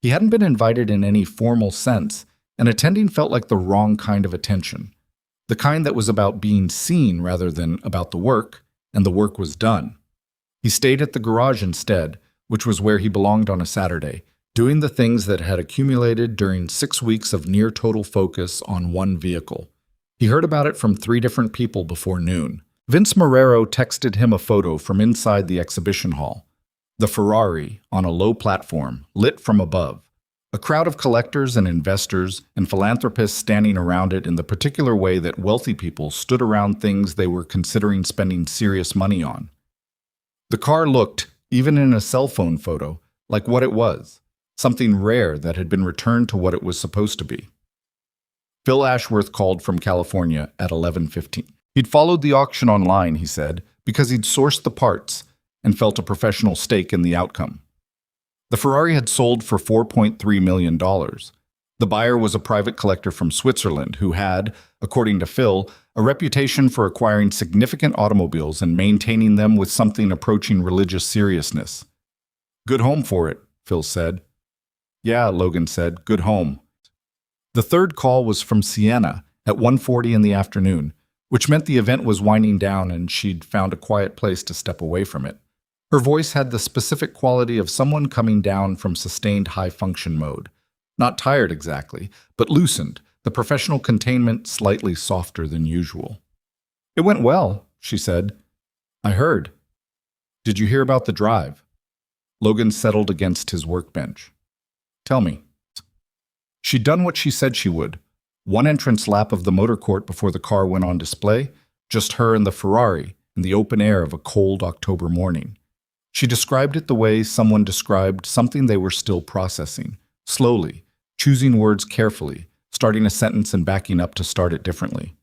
He hadn't been invited in any formal sense, and attending felt like the wrong kind of attention. The kind that was about being seen rather than about the work, and the work was done. He stayed at the garage instead, which was where he belonged on a Saturday, doing the things that had accumulated during 6 weeks of near-total focus on one vehicle. He heard about it from 3 different people before noon. Vince Marrero texted him a photo from inside the exhibition hall. The Ferrari on a low platform, lit from above. A crowd of collectors and investors and philanthropists standing around it in the particular way that wealthy people stood around things they were considering spending serious money on. The car looked, even in a cell phone photo, like what it was, something rare that had been returned to what it was supposed to be. Phil Ashworth called from California at 11:15. He'd followed the auction online, he said, because he'd sourced the parts and felt a professional stake in the outcome. The Ferrari had sold for $4.3 million. The buyer was a private collector from Switzerland who had, according to Phil, a reputation for acquiring significant automobiles and maintaining them with something approaching religious seriousness. Good home for it, Phil said. Yeah, Logan said, good home. The third call was from Sienna at 1:40 in the afternoon, which meant the event was winding down and she'd found a quiet place to step away from it. Her voice had the specific quality of someone coming down from sustained high-function mode. Not tired exactly, but loosened, the professional containment slightly softer than usual. It went well, she said. I heard. Did you hear about the drive? Logan settled against his workbench. Tell me. She'd done what she said she would. One entrance lap of the motor court before the car went on display, just her and the Ferrari in the open air of a cold October morning. She described it the way someone described something they were still processing, slowly, choosing words carefully, starting a sentence and backing up to start it differently.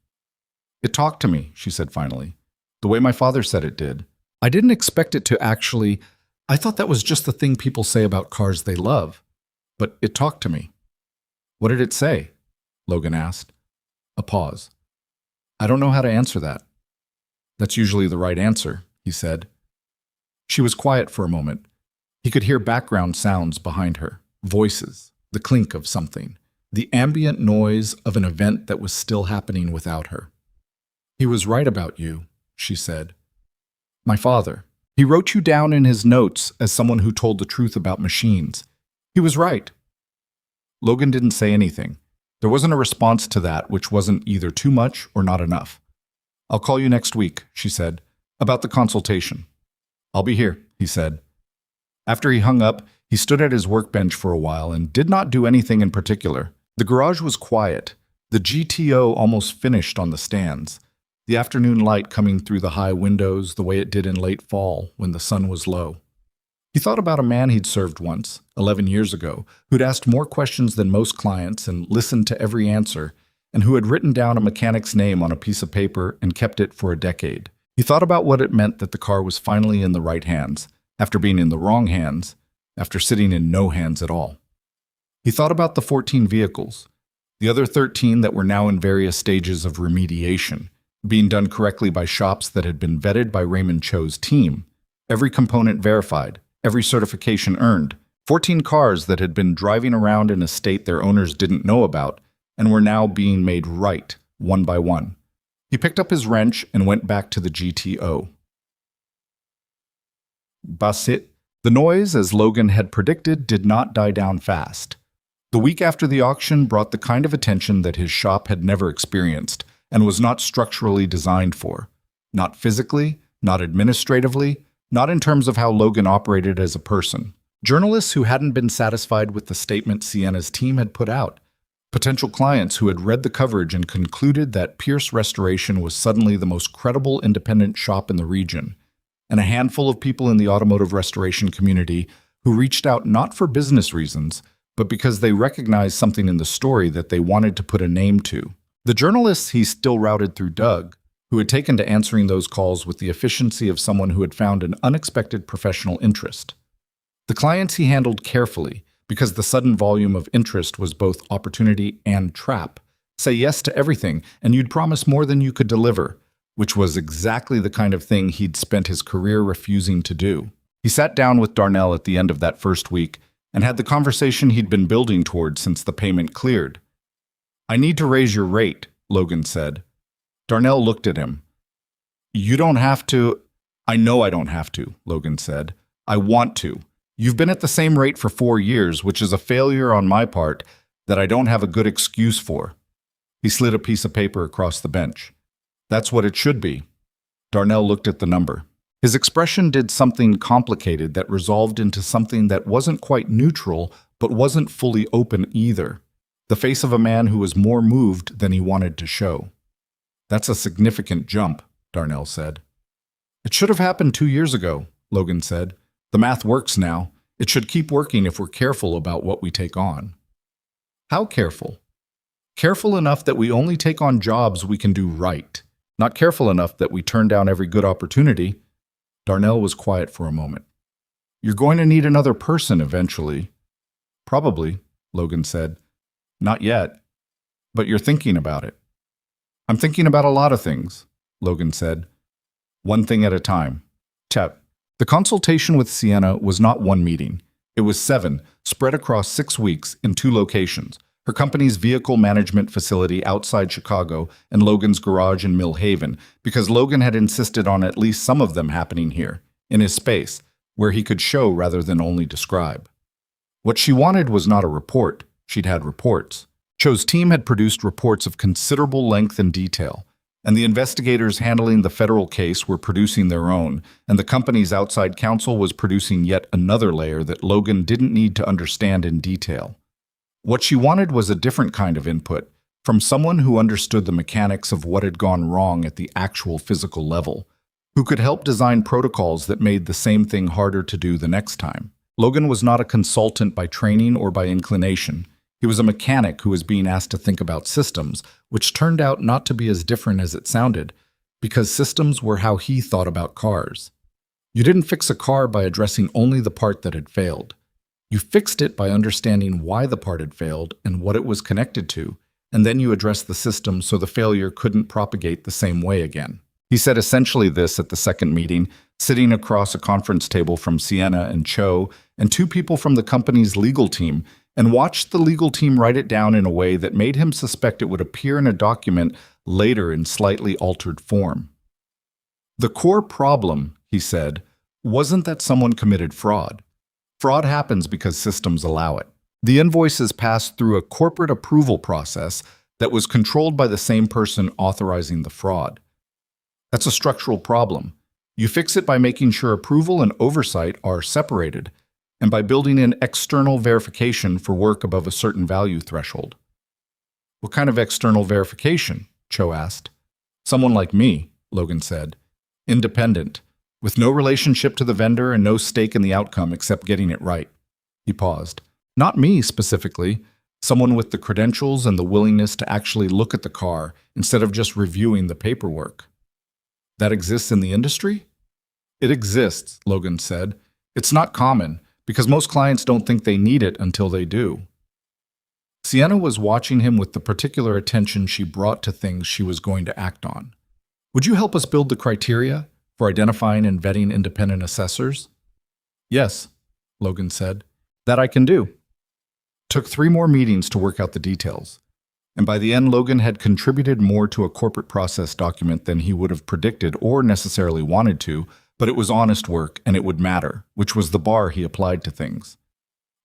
It talked to me, she said finally, the way my father said it did. I didn't expect it to actually. I thought that was just the thing people say about cars they love. But it talked to me. What did it say? Logan asked. A pause. I don't know how to answer that. That's usually the right answer, he said. She was quiet for a moment. He could hear background sounds behind her, voices, the clink of something, the ambient noise of an event that was still happening without her. He was right about you, she said. My father. He wrote you down in his notes as someone who told the truth about machines. He was right. Logan didn't say anything. There wasn't a response to that, which wasn't either too much or not enough. I'll call you next week, she said, about the consultation. I'll be here, he said. After he hung up, he stood at his workbench for a while and did not do anything in particular. The garage was quiet. The GTO almost finished on the stands. The afternoon light coming through the high windows the way it did in late fall when the sun was low. He thought about a man he'd served once, 11 years ago, who'd asked more questions than most clients and listened to every answer, and who had written down a mechanic's name on a piece of paper and kept it for a decade. He thought about what it meant that the car was finally in the right hands, after being in the wrong hands, after sitting in no hands at all. He thought about the 14 vehicles, the other 13 that were now in various stages of remediation, being done correctly by shops that had been vetted by Raymond Cho's team, every component verified, every certification earned, 14 cars that had been driving around in a state their owners didn't know about and were now being made right, one by one. He picked up his wrench and went back to the GTO. Basit. The noise, as Logan had predicted, did not die down fast. The week after the auction brought the kind of attention that his shop had never experienced and was not structurally designed for. Not physically, not administratively, not in terms of how Logan operated as a person. Journalists who hadn't been satisfied with the statement Sienna's team had put out. Potential clients who had read the coverage and concluded that Pierce Restoration was suddenly the most credible independent shop in the region. And a handful of people in the automotive restoration community who reached out not for business reasons, but because they recognized something in the story that they wanted to put a name to. The journalists he still routed through Doug, who had taken to answering those calls with the efficiency of someone who had found an unexpected professional interest. The clients he handled carefully, because the sudden volume of interest was both opportunity and trap. Say yes to everything, and you'd promise more than you could deliver, which was exactly the kind of thing he'd spent his career refusing to do. He sat down with Darnell at the end of that first week and had the conversation he'd been building toward since the payment cleared. I need to raise your rate, Logan said. Darnell looked at him. You don't have to. I know I don't have to, Logan said. I want to. You've been at the same rate for 4 years, which is a failure on my part that I don't have a good excuse for. He slid a piece of paper across the bench. That's what it should be. Darnell looked at the number. His expression did something complicated that resolved into something that wasn't quite neutral, but wasn't fully open either. The face of a man who was more moved than he wanted to show. That's a significant jump, Darnell said. It should have happened 2 years ago, Logan said. The math works now. It should keep working if we're careful about what we take on. How careful? Careful enough that we only take on jobs we can do right. Not careful enough that we turn down every good opportunity. Darnell was quiet for a moment. You're going to need another person eventually. Probably, Logan said. Not yet, but you're thinking about it. I'm thinking about a lot of things, Logan said. One thing at a time. Tep. The consultation with Sienna was not one meeting. It was 7, spread across 6 weeks in 2 locations. Her company's vehicle management facility outside Chicago and Logan's garage in Mill Haven, because Logan had insisted on at least some of them happening here, in his space, where he could show rather than only describe. What she wanted was not a report. She'd had reports. Cho's team had produced reports of considerable length and detail, and the investigators handling the federal case were producing their own, and the company's outside counsel was producing yet another layer that Logan didn't need to understand in detail. What she wanted was a different kind of input, from someone who understood the mechanics of what had gone wrong at the actual physical level, who could help design protocols that made the same thing harder to do the next time. Logan was not a consultant by training or by inclination. He was a mechanic who was being asked to think about systems, which turned out not to be as different as it sounded, because systems were how he thought about cars. You didn't fix a car by addressing only the part that had failed. You fixed it by understanding why the part had failed and what it was connected to, and then you addressed the system so the failure couldn't propagate the same way again. He said essentially this at the second meeting, sitting across a conference table from Sienna and Cho and two people from the company's legal team, and watched the legal team write it down in a way that made him suspect it would appear in a document later in slightly altered form. The core problem, he said, wasn't that someone committed fraud. Fraud happens because systems allow it. The invoices passed through a corporate approval process that was controlled by the same person authorizing the fraud. That's a structural problem. You fix it by making sure approval and oversight are separated, and by building in external verification for work above a certain value threshold. What kind of external verification? Cho asked. Someone like me, Logan said. Independent, with no relationship to the vendor and no stake in the outcome except getting it right. He paused. Not me specifically, someone with the credentials and the willingness to actually look at the car instead of just reviewing the paperwork. That exists in the industry? It exists, Logan said. It's not common, because most clients don't think they need it until they do. Sienna was watching him with the particular attention she brought to things she was going to act on. Would you help us build the criteria for identifying and vetting independent assessors? Yes, Logan said. That I can do. Took 3 more meetings to work out the details. And by the end, Logan had contributed more to a corporate process document than he would have predicted or necessarily wanted to, but it was honest work and it would matter, which was the bar he applied to things.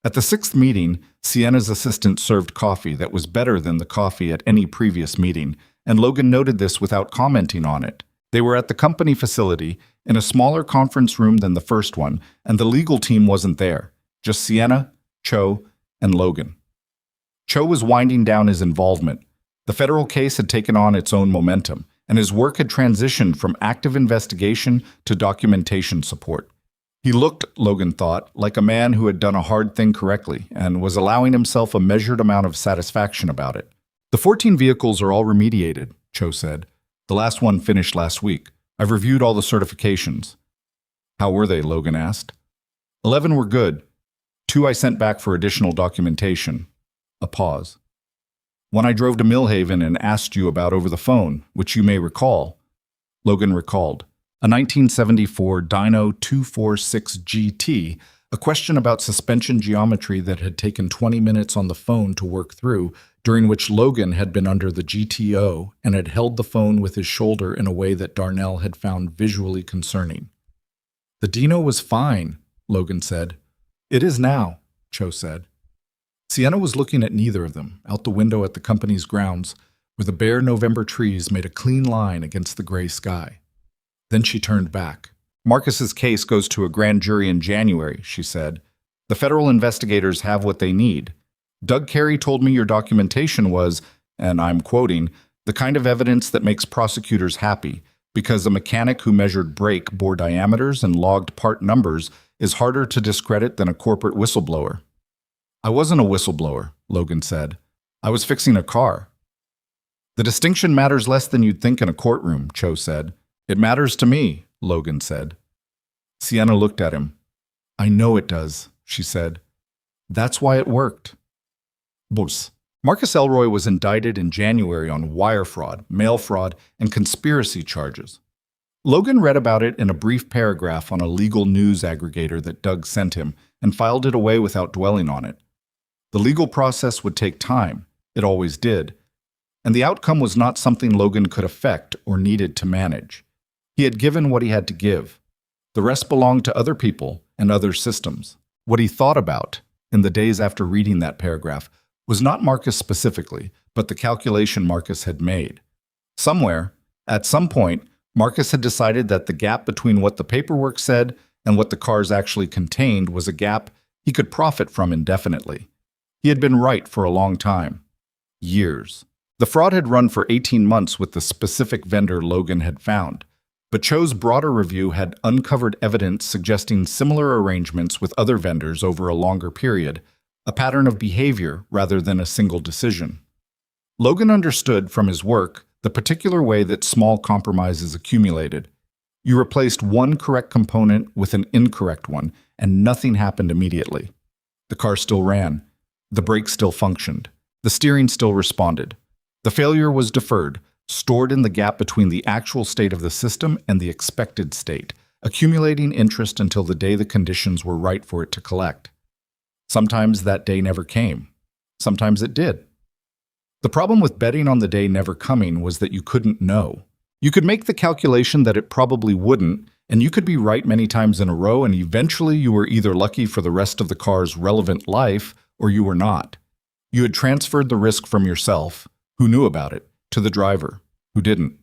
At the 6th meeting, Sienna's assistant served coffee that was better than the coffee at any previous meeting, and Logan noted this without commenting on it. They were at the company facility, in a smaller conference room than the first one, and the legal team wasn't there, just Sienna, Cho, and Logan. Cho was winding down his involvement. The federal case had taken on its own momentum, and his work had transitioned from active investigation to documentation support. He looked, Logan thought, like a man who had done a hard thing correctly and was allowing himself a measured amount of satisfaction about it. The 14 vehicles are all remediated, Cho said. The last one finished last week. I've reviewed all the certifications. How were they? Logan asked. 11 were good. 2 I sent back for additional documentation. A pause. One I drove to Millhaven and asked you about over the phone, which you may recall. Logan recalled. A 1974 Dyno 246 GT, a question about suspension geometry that had taken 20 minutes on the phone to work through, during which Logan had been under the GTO and had held the phone with his shoulder in a way that Darnell had found visually concerning. The Dino was fine, Logan said. It is now, Cho said. Sienna was looking at neither of them, out the window at the company's grounds, where the bare November trees made a clean line against the gray sky. Then she turned back. Marcus's case goes to a grand jury in January, she said. The federal investigators have what they need. Doug Carey told me your documentation was, and I'm quoting, the kind of evidence that makes prosecutors happy, because a mechanic who measured brake bore diameters and logged part numbers is harder to discredit than a corporate whistleblower. I wasn't a whistleblower, Logan said. I was fixing a car. The distinction matters less than you'd think in a courtroom, Cho said. It matters to me, Logan said. Sienna looked at him. I know it does, she said. That's why it worked. Boss. Marcus Elroy was indicted in January on wire fraud, mail fraud, and conspiracy charges. Logan read about it in a brief paragraph on a legal news aggregator that Doug sent him and filed it away without dwelling on it. The legal process would take time. It always did. And the outcome was not something Logan could affect or needed to manage. He had given what he had to give. The rest belonged to other people and other systems. What he thought about, in the days after reading that paragraph, was not Marcus specifically, but the calculation Marcus had made. Somewhere, at some point, Marcus had decided that the gap between what the paperwork said and what the cars actually contained was a gap he could profit from indefinitely. He had been right for a long time. Years. The fraud had run for 18 months with the specific vendor Logan had found, but Cho's broader review had uncovered evidence suggesting similar arrangements with other vendors over a longer period, a pattern of behavior rather than a single decision. Logan understood from his work the particular way that small compromises accumulated. You replaced one correct component with an incorrect one, and nothing happened immediately. The car still ran. The brakes still functioned. The steering still responded. The failure was deferred, stored in the gap between the actual state of the system and the expected state, accumulating interest until the day the conditions were right for it to collect. Sometimes that day never came. Sometimes it did. The problem with betting on the day never coming was that you couldn't know. You could make the calculation that it probably wouldn't, and you could be right many times in a row, and eventually you were either lucky for the rest of the car's relevant life, or you were not. You had transferred the risk from yourself, who knew about it, to the driver, who didn't.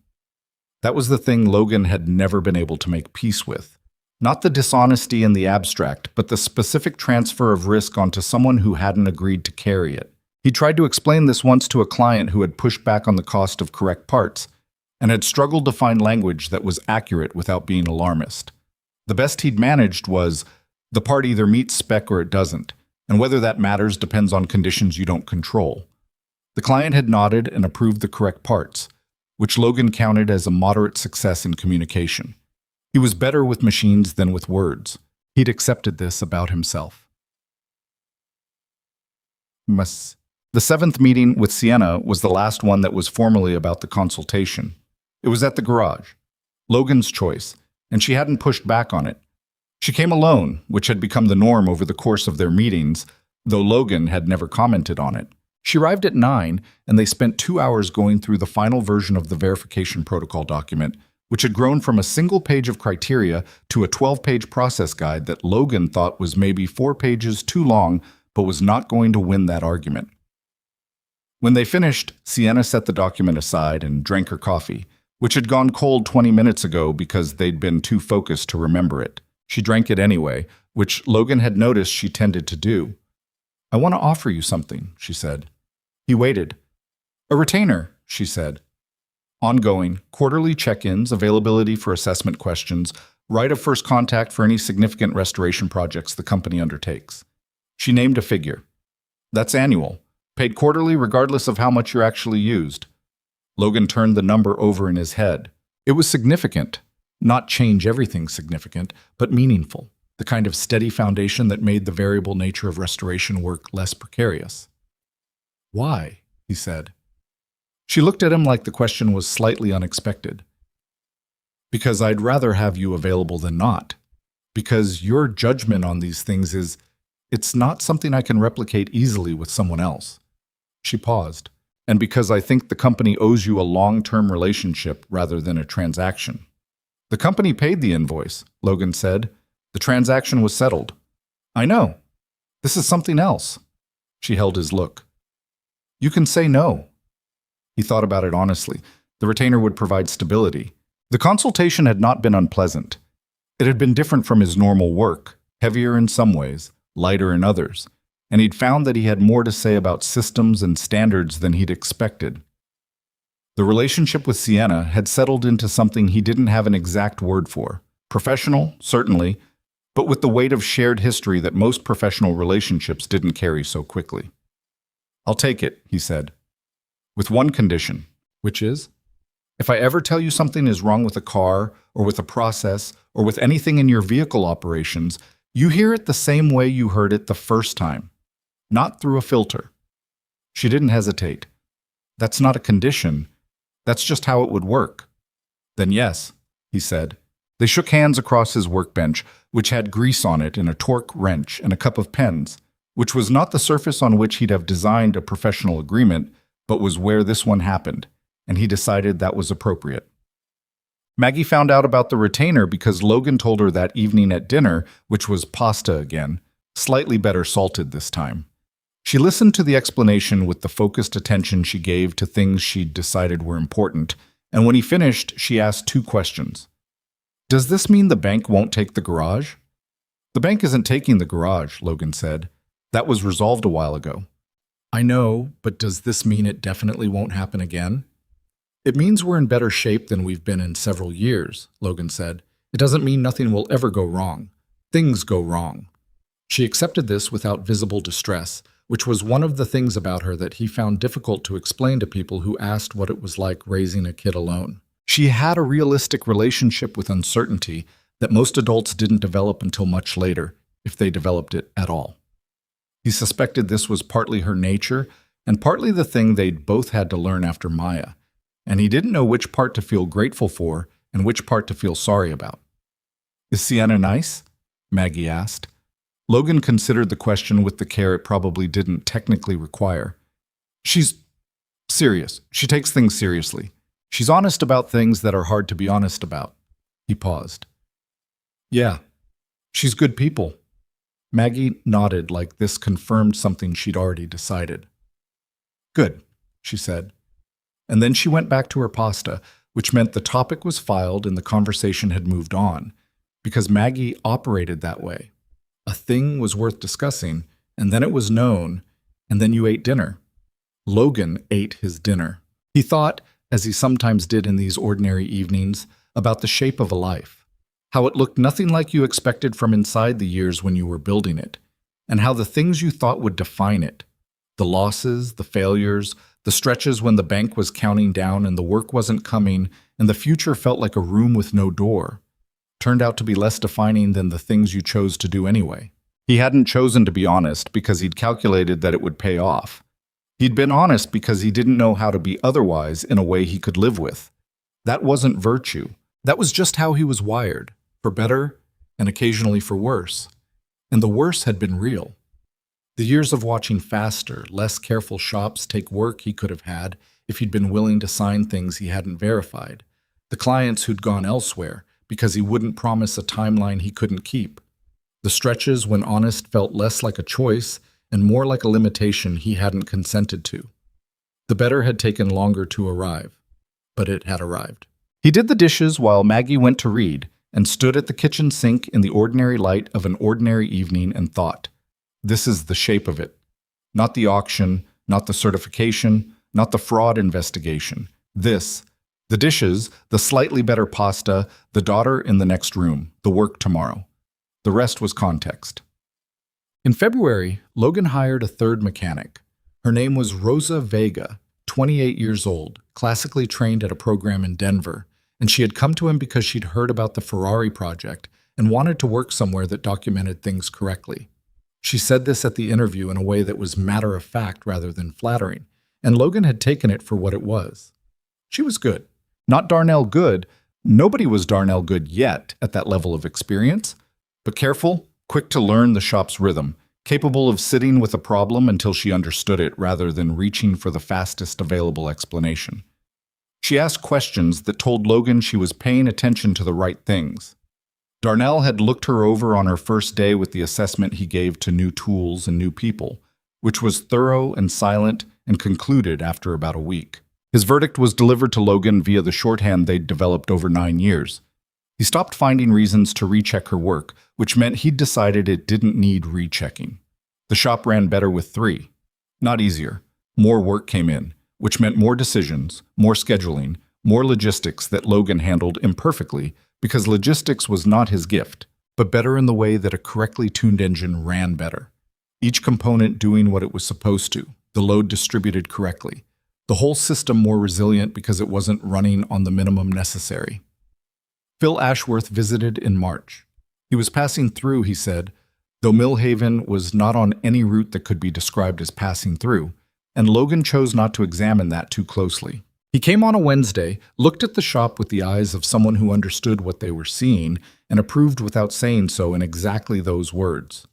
That was the thing Logan had never been able to make peace with. Not the dishonesty in the abstract, but the specific transfer of risk onto someone who hadn't agreed to carry it. He tried to explain this once to a client who had pushed back on the cost of correct parts, and had struggled to find language that was accurate without being alarmist. The best he'd managed was, the part either meets spec or it doesn't, and whether that matters depends on conditions you don't control. The client had nodded and approved the correct parts, which Logan counted as a moderate success in communication. He was better with machines than with words. He'd accepted this about himself. The seventh meeting with Sienna was the last one that was formally about the consultation. It was at the garage. Logan's choice, and she hadn't pushed back on it. She came alone, which had become the norm over the course of their meetings, though Logan had never commented on it. She arrived at 9, and they spent 2 hours going through the final version of the verification protocol document, which had grown from a single page of criteria to a 12-page process guide that Logan thought was maybe 4 pages too long, but was not going to win that argument. When they finished, Sienna set the document aside and drank her coffee, which had gone cold 20 minutes ago because they'd been too focused to remember it. She drank it anyway, which Logan had noticed she tended to do. "I want to offer you something," she said. He waited. "A retainer," she said. "Ongoing, quarterly check-ins, availability for assessment questions, right of first contact for any significant restoration projects the company undertakes." She named a figure. "That's annual, paid quarterly regardless of how much you're actually used." Logan turned the number over in his head. It was significant. Not change everything significant, but meaningful. The kind of steady foundation that made the variable nature of restoration work less precarious. "Why?" he said. She looked at him like the question was slightly unexpected. "Because I'd rather have you available than not. Because your judgment on these things it's not something I can replicate easily with someone else." She paused. "And because I think the company owes you a long-term relationship rather than a transaction." "The company paid the invoice," Logan said. "The transaction was settled." "I know. This is something else." She held his look. "You can say no." He thought about it honestly. The retainer would provide stability. The consultation had not been unpleasant. It had been different from his normal work, heavier in some ways, lighter in others, and he'd found that he had more to say about systems and standards than he'd expected. The relationship with Sienna had settled into something he didn't have an exact word for. Professional, certainly, but with the weight of shared history that most professional relationships didn't carry so quickly. "I'll take it," he said. "With one condition." "Which is?" "If I ever tell you something is wrong with a car, or with a process, or with anything in your vehicle operations, you hear it the same way you heard it the first time. Not through a filter." She didn't hesitate. "That's not a condition. That's just how it would work." "Then yes," he said. They shook hands across his workbench, which had grease on it and a torque wrench and a cup of pens, which was not the surface on which he'd have designed a professional agreement, but was where this one happened, and he decided that was appropriate. Maggie found out about the retainer because Logan told her that evening at dinner, which was pasta again, slightly better salted this time. She listened to the explanation with the focused attention she gave to things she'd decided were important, and when he finished, she asked 2 questions. "Does this mean the bank won't take the garage?" "The bank isn't taking the garage," Logan said. "That was resolved a while ago." "I know, but does this mean it definitely won't happen again?" "It means we're in better shape than we've been in several years," Logan said. "It doesn't mean nothing will ever go wrong. Things go wrong." She accepted this without visible distress, which was one of the things about her that he found difficult to explain to people who asked what it was like raising a kid alone. She had a realistic relationship with uncertainty that most adults didn't develop until much later, if they developed it at all. He suspected this was partly her nature and partly the thing they'd both had to learn after Maya, and he didn't know which part to feel grateful for and which part to feel sorry about. "Is Sienna nice?" Maggie asked. Logan considered the question with the care it probably didn't technically require. "She's serious. She takes things seriously. She's honest about things that are hard to be honest about." He paused. "Yeah, she's good people." Maggie nodded like this confirmed something she'd already decided. "Good," she said. And then she went back to her pasta, which meant the topic was filed and the conversation had moved on, because Maggie operated that way. A thing was worth discussing, and then it was known, and then you ate dinner. Logan ate his dinner. He thought, as he sometimes did in these ordinary evenings, about the shape of a life, how it looked nothing like you expected from inside the years when you were building it, and how the things you thought would define it, the losses, the failures, the stretches when the bank was counting down and the work wasn't coming and the future felt like a room with no door, turned out to be less defining than the things you chose to do anyway. He hadn't chosen to be honest because he'd calculated that it would pay off. He'd been honest because he didn't know how to be otherwise in a way he could live with. That wasn't virtue. That was just how he was wired, for better and occasionally for worse. And the worse had been real. The years of watching faster, less careful shops take work he could have had if he'd been willing to sign things he hadn't verified. The clients who'd gone elsewhere because he wouldn't promise a timeline he couldn't keep. The stretches when honest felt less like a choice and more like a limitation he hadn't consented to. The better had taken longer to arrive, but it had arrived. He did the dishes while Maggie went to read and stood at the kitchen sink in the ordinary light of an ordinary evening and thought, this is the shape of it. Not the auction, not the certification, not the fraud investigation. This, the dishes, the slightly better pasta, the daughter in the next room, the work tomorrow. The rest was context. In February, Logan hired a third mechanic. Her name was Rosa Vega, 28 years old, classically trained at a program in Denver, and she had come to him because she'd heard about the Ferrari project and wanted to work somewhere that documented things correctly. She said this at the interview in a way that was matter-of-fact rather than flattering, and Logan had taken it for what it was. She was good. Not Darnell good. Nobody was Darnell good yet at that level of experience, but careful, quick to learn the shop's rhythm, capable of sitting with a problem until she understood it rather than reaching for the fastest available explanation. She asked questions that told Logan she was paying attention to the right things. Darnell had looked her over on her first day with the assessment he gave to new tools and new people, which was thorough and silent and concluded after about a week. His verdict was delivered to Logan via the shorthand they'd developed over 9 years. He stopped finding reasons to recheck her work, which meant he'd decided it didn't need rechecking. The shop ran better with 3. Not easier. More work came in, which meant more decisions, more scheduling, more logistics that Logan handled imperfectly because logistics was not his gift, but better in the way that a correctly tuned engine ran better. Each component doing what it was supposed to, the load distributed correctly, the whole system more resilient because it wasn't running on the minimum necessary. Phil Ashworth visited in March. He was passing through, he said, though Millhaven was not on any route that could be described as passing through, and Logan chose not to examine that too closely. He came on a Wednesday, looked at the shop with the eyes of someone who understood what they were seeing, and approved without saying so in exactly those words.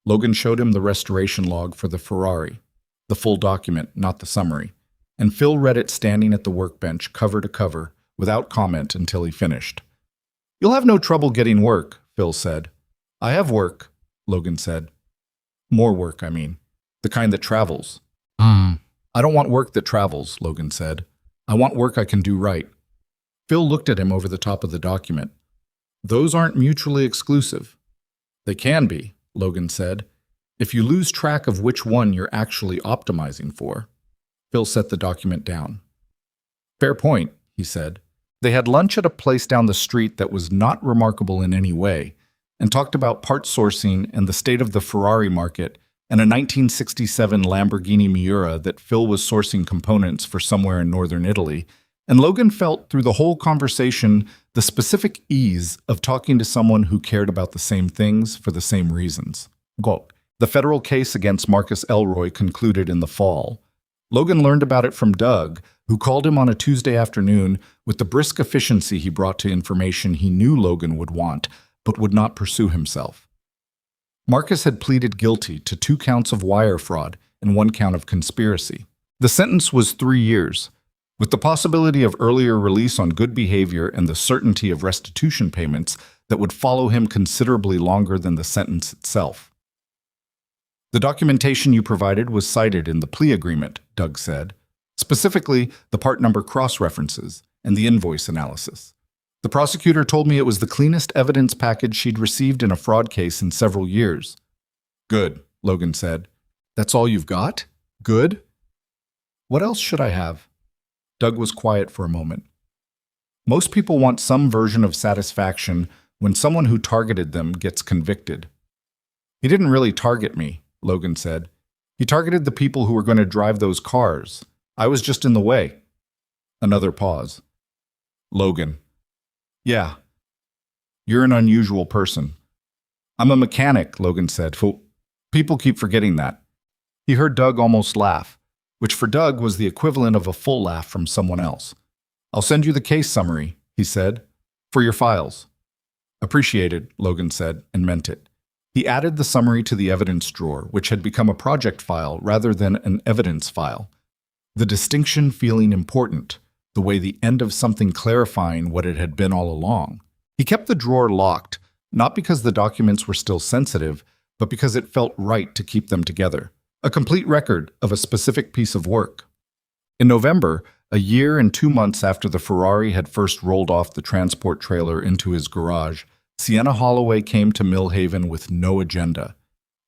Logan showed him the restoration log for the Ferrari, the full document, not the summary, and Phil read it standing at the workbench, cover to cover, without comment until he finished. "You'll have no trouble getting work," Phil said. "I have work," Logan said. "More work, I mean. The kind that travels." "I don't want work that travels," Logan said. "I want work I can do right." Phil looked at him over the top of the document. "Those aren't mutually exclusive." "They can be," Logan said, "if you lose track of which one you're actually optimizing for." Phil set the document down. "Fair point," he said. They had lunch at a place down the street that was not remarkable in any way, and talked about part sourcing and the state of the Ferrari market and a 1967 Lamborghini Miura that Phil was sourcing components for somewhere in northern Italy, and Logan felt through the whole conversation the specific ease of talking to someone who cared about the same things for the same reasons. Quote, the federal case against Marcus Elroy concluded in the fall. Logan learned about it from Doug, who called him on a Tuesday afternoon with the brisk efficiency he brought to information he knew Logan would want, but would not pursue himself. Marcus had pleaded guilty to 2 counts of wire fraud and 1 count of conspiracy. The sentence was 3 years, with the possibility of earlier release on good behavior and the certainty of restitution payments that would follow him considerably longer than the sentence itself. The documentation you provided was cited in the plea agreement, Doug said, specifically the part number cross-references and the invoice analysis. The prosecutor told me it was the cleanest evidence package she'd received in a fraud case in several years. Good, Logan said. That's all you've got? Good? What else should I have? Doug was quiet for a moment. Most people want some version of satisfaction when someone who targeted them gets convicted. He didn't really target me, Logan said. He targeted the people who were going to drive those cars. I was just in the way. Another pause. Logan. Yeah. You're an unusual person. I'm a mechanic, Logan said. People keep forgetting that. He heard Doug almost laugh, which for Doug was the equivalent of a full laugh from someone else. I'll send you the case summary, he said, for your files. Appreciated, Logan said, and meant it. He added the summary to the evidence drawer, which had become a project file rather than an evidence file. The distinction feeling important, the way the end of something clarifying what it had been all along. He kept the drawer locked, not because the documents were still sensitive, but because it felt right to keep them together. A complete record of a specific piece of work. In November, a year and 2 months after the Ferrari had first rolled off the transport trailer into his garage, Sienna Holloway came to Millhaven with no agenda.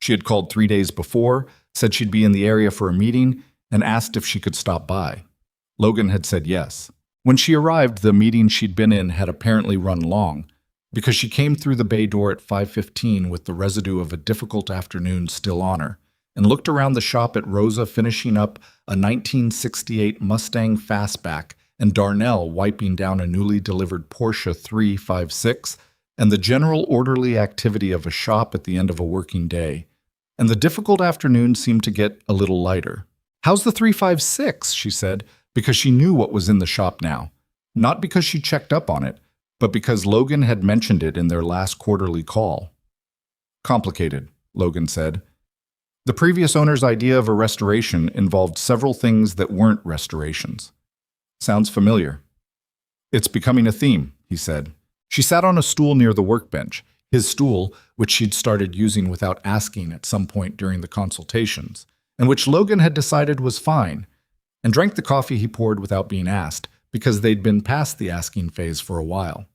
She had called 3 days before, said she'd be in the area for a meeting, and asked if she could stop by. Logan had said yes. When she arrived, the meeting she'd been in had apparently run long, because she came through the bay door at 5:15 with the residue of a difficult afternoon still on her, and looked around the shop at Rosa finishing up a 1968 Mustang Fastback and Darnell wiping down a newly delivered Porsche 356, and the general orderly activity of a shop at the end of a working day. And the difficult afternoon seemed to get a little lighter. How's the 356? She said, because she knew what was in the shop now. Not because she checked up on it, but because Logan had mentioned it in their last quarterly call. Complicated, Logan said. The previous owner's idea of a restoration involved several things that weren't restorations. Sounds familiar. It's becoming a theme, he said. She sat on a stool near the workbench, his stool, which she'd started using without asking at some point during the consultations, and which Logan had decided was fine, and drank the coffee he poured without being asked, because they'd been past the asking phase for a while.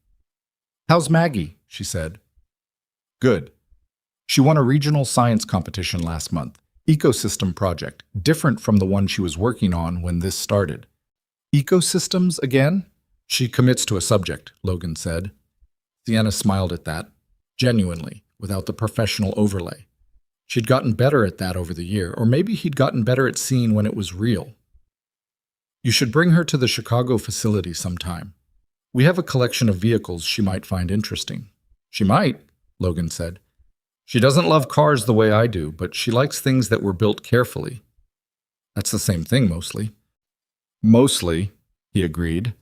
How's Maggie? She said. Good. She won a regional science competition last month, ecosystem project, different from the one she was working on when this started. Ecosystems again? She commits to a subject, Logan said. Sienna smiled at that, genuinely, without the professional overlay. She'd gotten better at that over the year, or maybe he'd gotten better at seeing when it was real. You should bring her to the Chicago facility sometime. We have a collection of vehicles she might find interesting. She might, Logan said. She doesn't love cars the way I do, but she likes things that were built carefully. That's the same thing, mostly. Mostly, he agreed.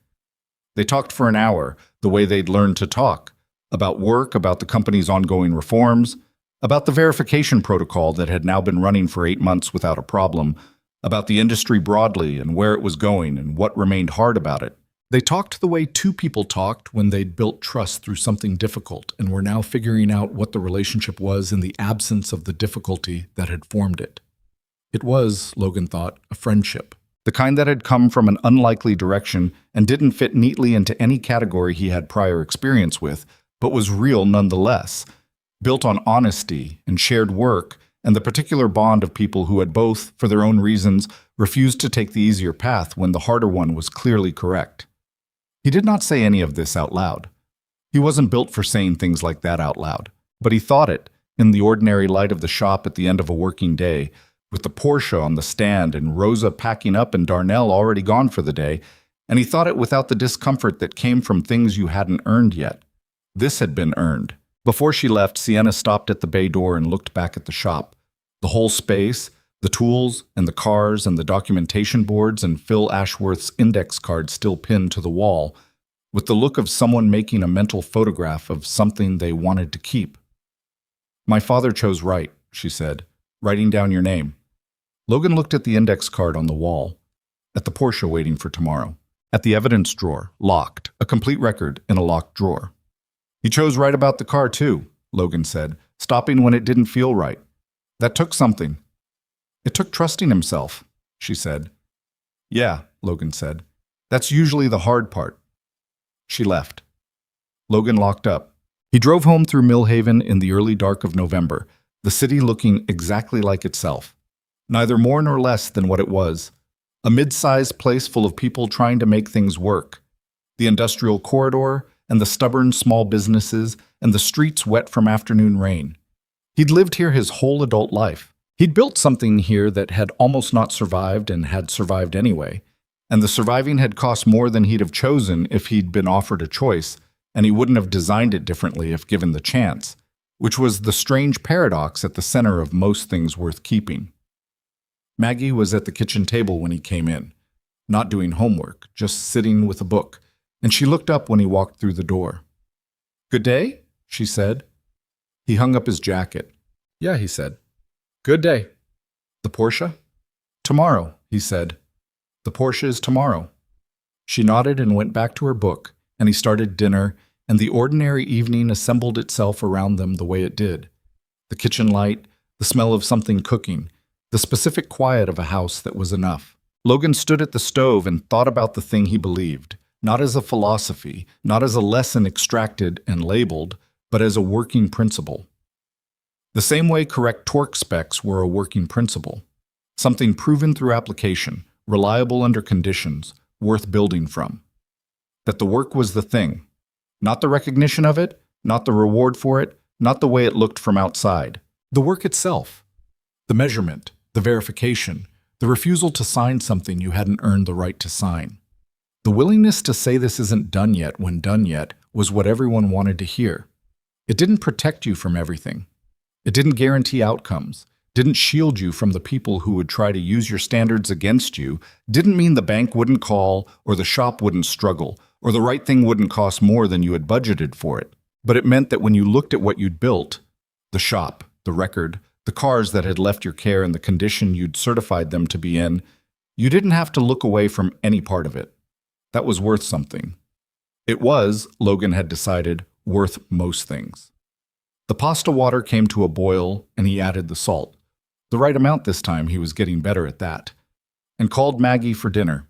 They talked for an hour, the way they'd learned to talk, about work, about the company's ongoing reforms, about the verification protocol that had now been running for 8 months without a problem, about the industry broadly and where it was going and what remained hard about it. They talked the way two people talked when they'd built trust through something difficult and were now figuring out what the relationship was in the absence of the difficulty that had formed it. It was, Logan thought, a friendship, the kind that had come from an unlikely direction and didn't fit neatly into any category he had prior experience with, but was real nonetheless, built on honesty and shared work and the particular bond of people who had both, for their own reasons, refused to take the easier path when the harder one was clearly correct. He did not say any of this out loud. He wasn't built for saying things like that out loud, but he thought it, in the ordinary light of the shop at the end of a working day, with the Porsche on the stand and Rosa packing up and Darnell already gone for the day, and he thought it without the discomfort that came from things you hadn't earned yet. This had been earned. Before she left, Sienna stopped at the bay door and looked back at the shop. The whole space, the tools and the cars and the documentation boards and Phil Ashworth's index card still pinned to the wall, with the look of someone making a mental photograph of something they wanted to keep. "My father chose right," she said, writing down your name. Logan looked at the index card on the wall, at the Porsche waiting for tomorrow, at the evidence drawer, locked, a complete record in a locked drawer. "He chose right about the car, too," Logan said, stopping when it didn't feel right. "That took something." "It took trusting himself," she said. "Yeah," Logan said. "That's usually the hard part." She left. Logan locked up. He drove home through Millhaven in the early dark of November, the city looking exactly like itself, neither more nor less than what it was. A mid-sized place full of people trying to make things work. The industrial corridor, and the stubborn small businesses, and the streets wet from afternoon rain. He'd lived here his whole adult life. He'd built something here that had almost not survived and had survived anyway, and the surviving had cost more than he'd have chosen if he'd been offered a choice, and he wouldn't have designed it differently if given the chance, which was the strange paradox at the center of most things worth keeping. Maggie was at the kitchen table when he came in, not doing homework, just sitting with a book, and she looked up when he walked through the door. "Good day?" she said. He hung up his jacket. "Yeah," he said. "Good day." "The Porsche?" "Tomorrow," he said. "The Porsche is tomorrow." She nodded and went back to her book, and he started dinner, and the ordinary evening assembled itself around them the way it did. The kitchen light, the smell of something cooking, the specific quiet of a house that was enough. Logan stood at the stove and thought about the thing he believed, not as a philosophy, not as a lesson extracted and labeled, but as a working principle. The same way correct torque specs were a working principle, something proven through application, reliable under conditions, worth building from. That the work was the thing, not the recognition of it, not the reward for it, not the way it looked from outside. The work itself, the measurement, the verification, the refusal to sign something you hadn't earned the right to sign. The willingness to say this isn't done yet when done yet was what everyone wanted to hear. It didn't protect you from everything. It didn't guarantee outcomes, didn't shield you from the people who would try to use your standards against you, didn't mean the bank wouldn't call or the shop wouldn't struggle or the right thing wouldn't cost more than you had budgeted for it. But it meant that when you looked at what you'd built, the shop, the record, the cars that had left your care in the condition you'd certified them to be in, you didn't have to look away from any part of it. That was worth something. It was, Logan had decided, worth most things. The pasta water came to a boil, and he added the salt. The right amount this time, he was getting better at that. And called Maggie for dinner.